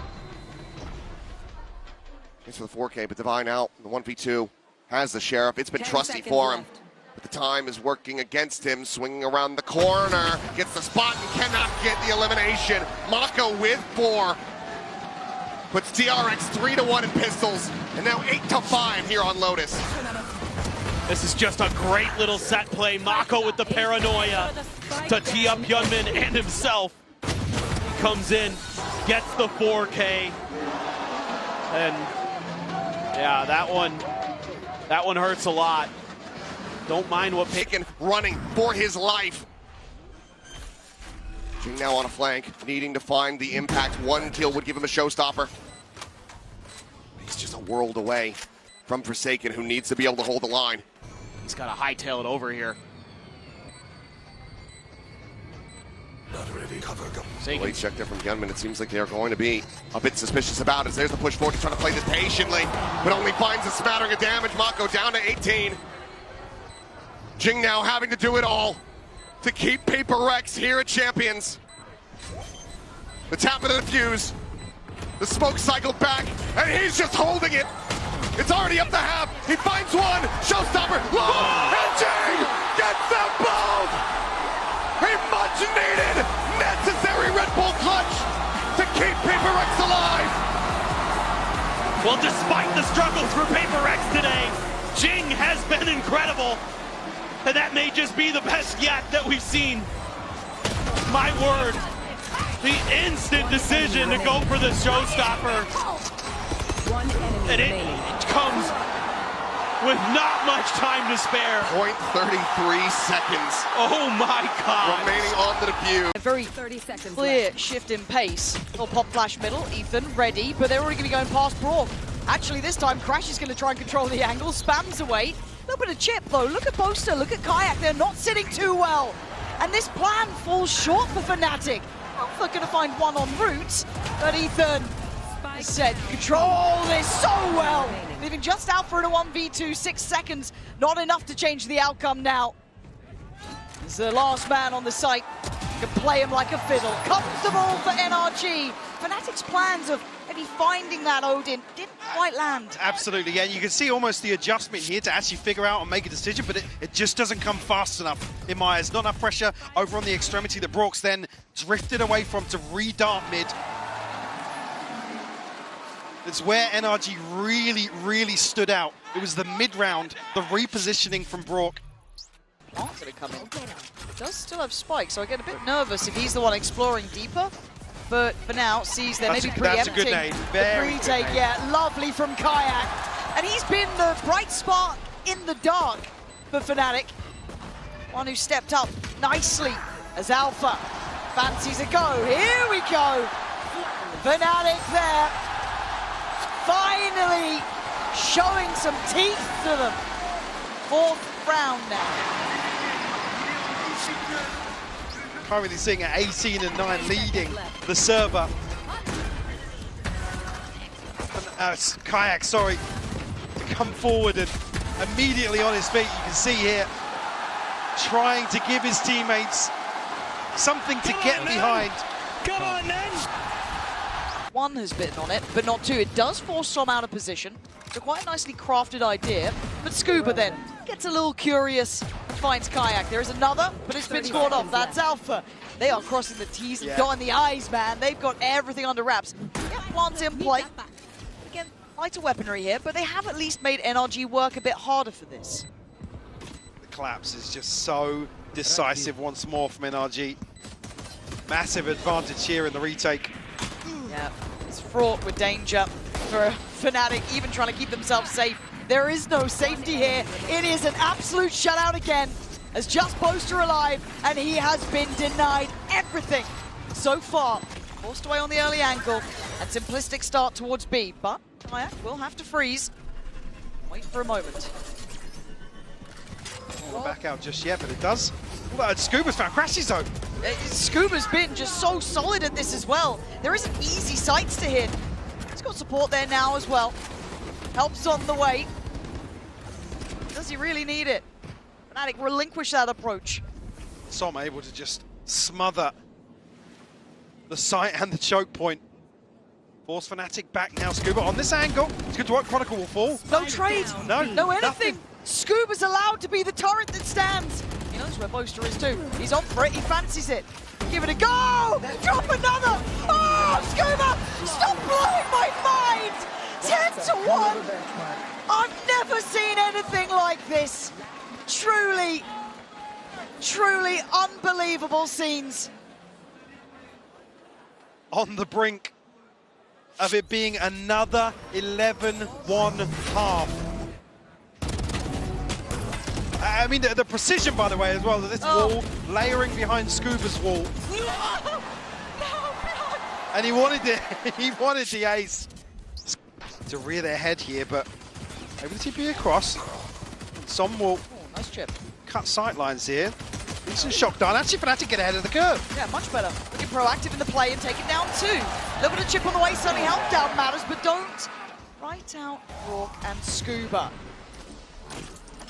Thanks for the 4K, but Divine out. The 1v2 has the Sheriff. It's been trusty for him. But the time is working against him, swinging around the corner. Gets the spot and cannot get the elimination. Mako with 4. Puts DRX 3-1 in pistols. And now 8-5 here on Lotus. This is just a great little set play. Mako with the paranoia to tee up Yunmin and himself. He comes in, gets the 4K. And yeah, that one hurts a lot. Don't mind what Picken running for his life. Jing now on a flank, needing to find the impact. 1 kill would give him a showstopper. He's just a world away from Forsaken, who needs to be able to hold the line. He's got to hightail it over here. Not ready, cover, go. Late check there from Gunman. It seems like they're going to be a bit suspicious about it. There's the push forward. He's trying to play this patiently, but only finds a smattering of damage. Mako down to 18. Jing now having to do it all to keep Paper Rex here at Champions. The tap of the fuse. The smoke cycled back, and he's just holding it. It's already up to half. He finds one. Showstopper. Long, and Jing gets them both. A much-needed, necessary Red Bull clutch to keep Paper Rex alive. Well, despite the struggles for Paper Rex today, Jing has been incredible. And that may just be the best yet that we've seen. My word. The instant decision to go for the showstopper. And it comes with not much time to spare. 0.33 seconds. Oh my God. Remaining on the defuse. A very clear shift in pace. Little pop flash middle. Ethan ready, but they're already going to be going past Brock. Actually, this time Crash is going to try and control the angle. Spams away. A little bit of chip though. Look at Boaster, look at Kayak. They're not sitting too well. And this plan falls short for Fnatic. Alpha going to find one en route, but Ethan said control this so well. Leaving just out for a 1v2, 6 seconds. Not enough to change the outcome now. This is the last man on the site. Can play him like a fiddle. Comfortable for NRG. Fnatic's plans of maybe finding that Odin didn't quite land. Absolutely, yeah. You can see almost the adjustment here to actually figure out and make a decision, but it just doesn't come fast enough in my eyes. Not enough pressure over on the extremity that Brock's then drifted away from to re-dart mid. It's where NRG really stood out. It was the mid-round, the repositioning from Brock. Mark's going to come in. Does still have Spike, so I get a bit nervous if he's the one exploring deeper. But for now, sees they're maybe preempting that's a good name. the retake. Yeah, lovely from Kayak. And he's been the bright spot in the dark for Fnatic. One who stepped up nicely as Alpha fancies a go. Here we go. Fnatic there. Finally showing some teeth to them. 4th round now. Currently sitting at 18-9, leading the server. Kayak, sorry, to come forward and immediately on his feet. You can see here, trying to give his teammates something to get behind. Come on, then! One has bitten on it, but not two. It does force Som out of position. So quite a nicely crafted idea. But Scuba then gets a little curious and finds Kayak. There is another, but it's been scored off. That's Alpha. They are crossing the T's and dotting the I's, man. They've got everything under wraps. Yeah, plants in play. Again, lighter weaponry here, but they have at least made NRG work a bit harder for this. The collapse is just so decisive once more from NRG. Massive advantage here in the retake. Yeah, it's fraught with danger for Fnatic, even trying to keep themselves safe. There is no safety here. It is an absolute shutout again, as just Boaster alive, and he has been denied everything so far. Forced away on the early angle, and simplistic start towards B, but Kayak will have to freeze. Wait for a moment. Not back out just yet, but it does. Well, Scuba's found Crash's zone. Scuba's been just so solid at this as well. There isn't easy sights to hit. He's got support there now as well. Helps on the way. Does he really need it? Fnatic relinquish that approach. Som able to just smother the sight and the choke point. Force Fnatic back now. Scuba on this angle. It's good to work. Chronicle will fall. No trade. No. No anything. Nothing. Scuba's allowed to be the turret that stands. He knows where Boaster is too. He's on for it. He fancies it. Give it a go. Drop another. Oh, Scuba! Stop blowing my mind. 10-1. I've never seen anything like this. Truly, truly unbelievable scenes. On the brink of it being another 11-1 half. I mean, the precision, by the way, as well, this wall, layering behind Scuba's wall. And he wanted the ace to rear their head here, but able to TP across. Some will nice chip. Cut sightlines here. Decent shock down. Actually, Fnatic get ahead of the curve. Yeah, much better. Looking proactive in the play and take it down too. A little bit of chip on the way, certainly help down matters, but don't right out Rourke and Scuba.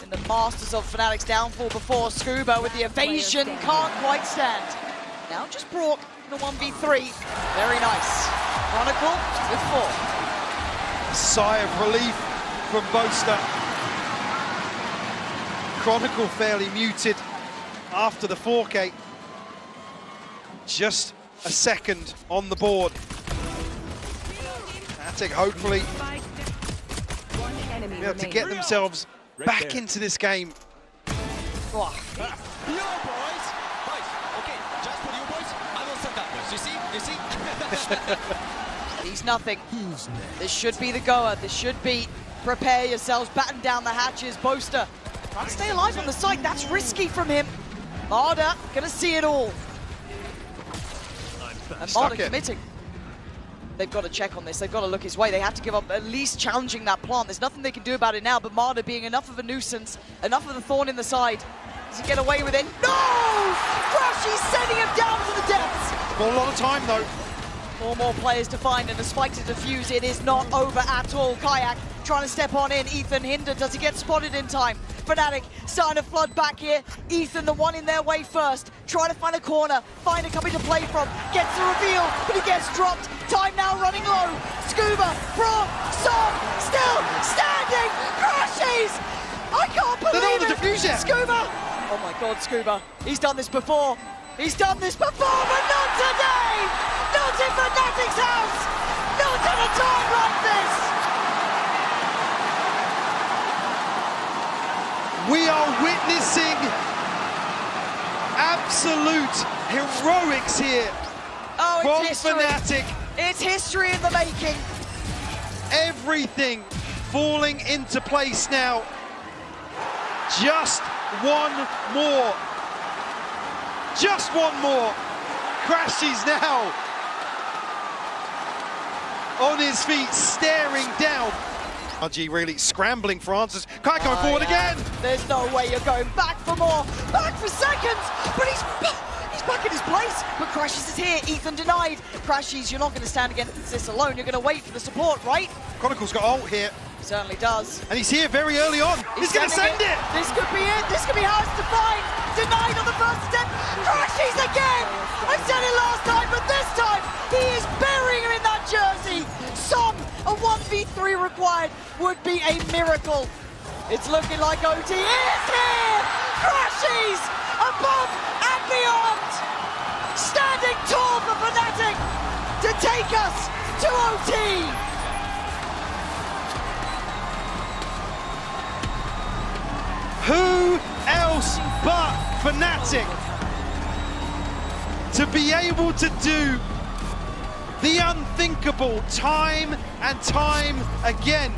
In the masters of Fnatic's downfall before, Scuba with the evasion can't quite stand. Now just Brock in a 1v3. Very nice. Chronicle with 4. A sigh of relief from Boaster. Chronicle fairly muted after the 4K. Just a second on the board. Fnatic hopefully be able to get themselves back into this game. Yo, boys! Boys, okay, just for you boys, I will set up this. You see? He's nothing. This should be the goer. This should be prepare yourselves, batten down the hatches. Boaster trying to stay alive on the site. That's risky from him. Marder gonna see it all. And Marder committing. They've got to check on this. They've got to look his way. They have to give up at least challenging that plant. There's nothing they can do about it now, but Marder being enough of a nuisance, enough of the thorn in the side. Does he get away with it? No! Crashy's sending him down to the depths. Not a lot of time though. 4 more players to find and a spike to defuse. It is not over at all. Kayak trying to step on in. Ethan hindered. Does he get spotted in time? Fnatic starting to flood back here. Ethan, the one in their way first. Trying to find a corner. Find a company to play from. Gets the reveal, but he gets dropped. Time now running low. Scuba, Braun, Som, still standing. Crashes! I can't believe it. The diffuser. Scuba! Oh my God, Scuba. He's done this before. He's done this before, but not today! Not in Fnatic's house! Not at a time like this! We are witnessing absolute heroics here from Fnatic. It's history in the making. Everything falling into place now. Just one more. Just one more. Crashes now on his feet, staring down. RG really scrambling for answers. Kai going forward again. There's no way you're going back for more. Back for seconds, but he's back in his place. But Crashes is here. Ethan denied. Crashes, you're not going to stand against this alone. You're going to wait for the support, right? Chronicle's got ult here. He certainly does. And he's here very early on. He's going to send it. This could be it. This could be hard to find. Denied on the first step. Crashes again. I said it last time, but this time he is burying him in that jersey. A 1v3 required would be a miracle. It's looking like OT is here! Crashes above and beyond! Standing tall for Fnatic to take us to OT! Who else but Fnatic to be able to do the unthinkable time and time again.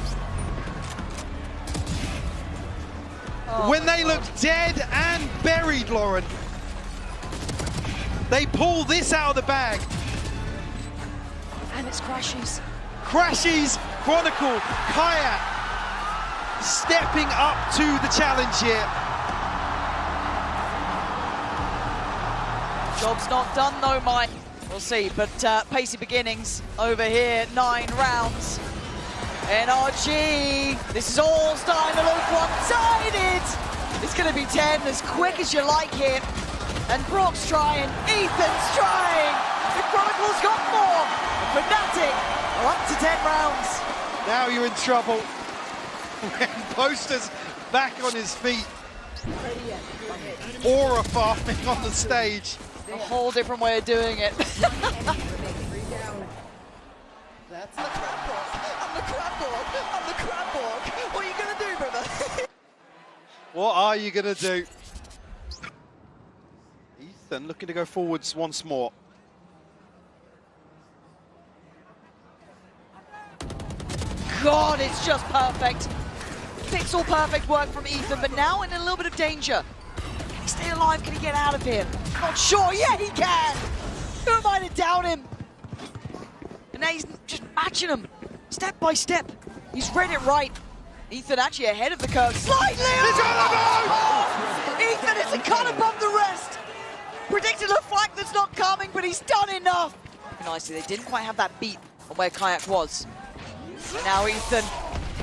When they look dead and buried, Lauren, they pull this out of the bag. And it's Crashes. Crashes, Chronicle, Kayak stepping up to the challenge here. Job's not done though, Mike. We'll see, but pacey beginnings over here, 9 rounds. NRG, this is all starting to look one-sided. It's going to be 10 as quick as you like here. And Brock's trying, Ethan's trying. The Chronicle's got more. Fnatic up to 10 rounds. Now you're in trouble. When Poster's back on his feet. Aura farming on the stage. A whole different way of doing it. That's the crab walk. I'm the crab walk. I'm the crab walk. What are you going to do, brother? What are you going to do? Ethan looking to go forwards once more. God, it's just perfect. Pixel perfect work from Ethan, but now in a little bit of danger. Can he stay alive? Can he get out of here? Not sure. Yeah, he can. Who am I to doubt him? And now he's just matching him step by step. He's read it right. Ethan actually ahead of the curve slightly. Ethan isn't cut above the rest. Predicted a flank that's not coming, but he's done enough. Nicely, they didn't quite have that beat on where Kayak was. And now Ethan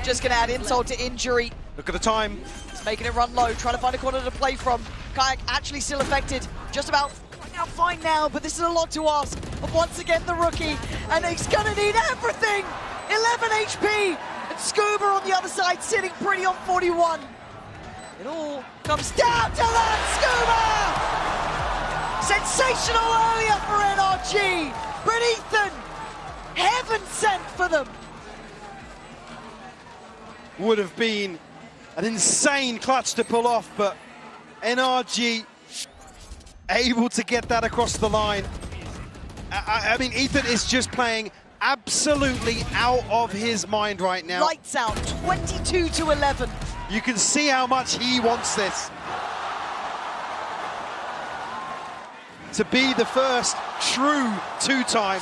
just going to add insult to injury. Look at the time. He's making it run low, trying to find a corner to play from. Kayak actually still affected. Just about coming out fine now, but this is a lot to ask. But once again, the rookie. And he's going to need everything. 11 HP. And Scuba on the other side, sitting pretty on 41. It all comes down to that, Scuba! Sensational earlier for NRG. But Ethan, heaven sent for them. Would have been an insane clutch to pull off, but NRG able to get that across the line. I mean, Ethan is just playing absolutely out of his mind right now. Lights out, 22-11. You can see how much he wants this. To be the first true two-time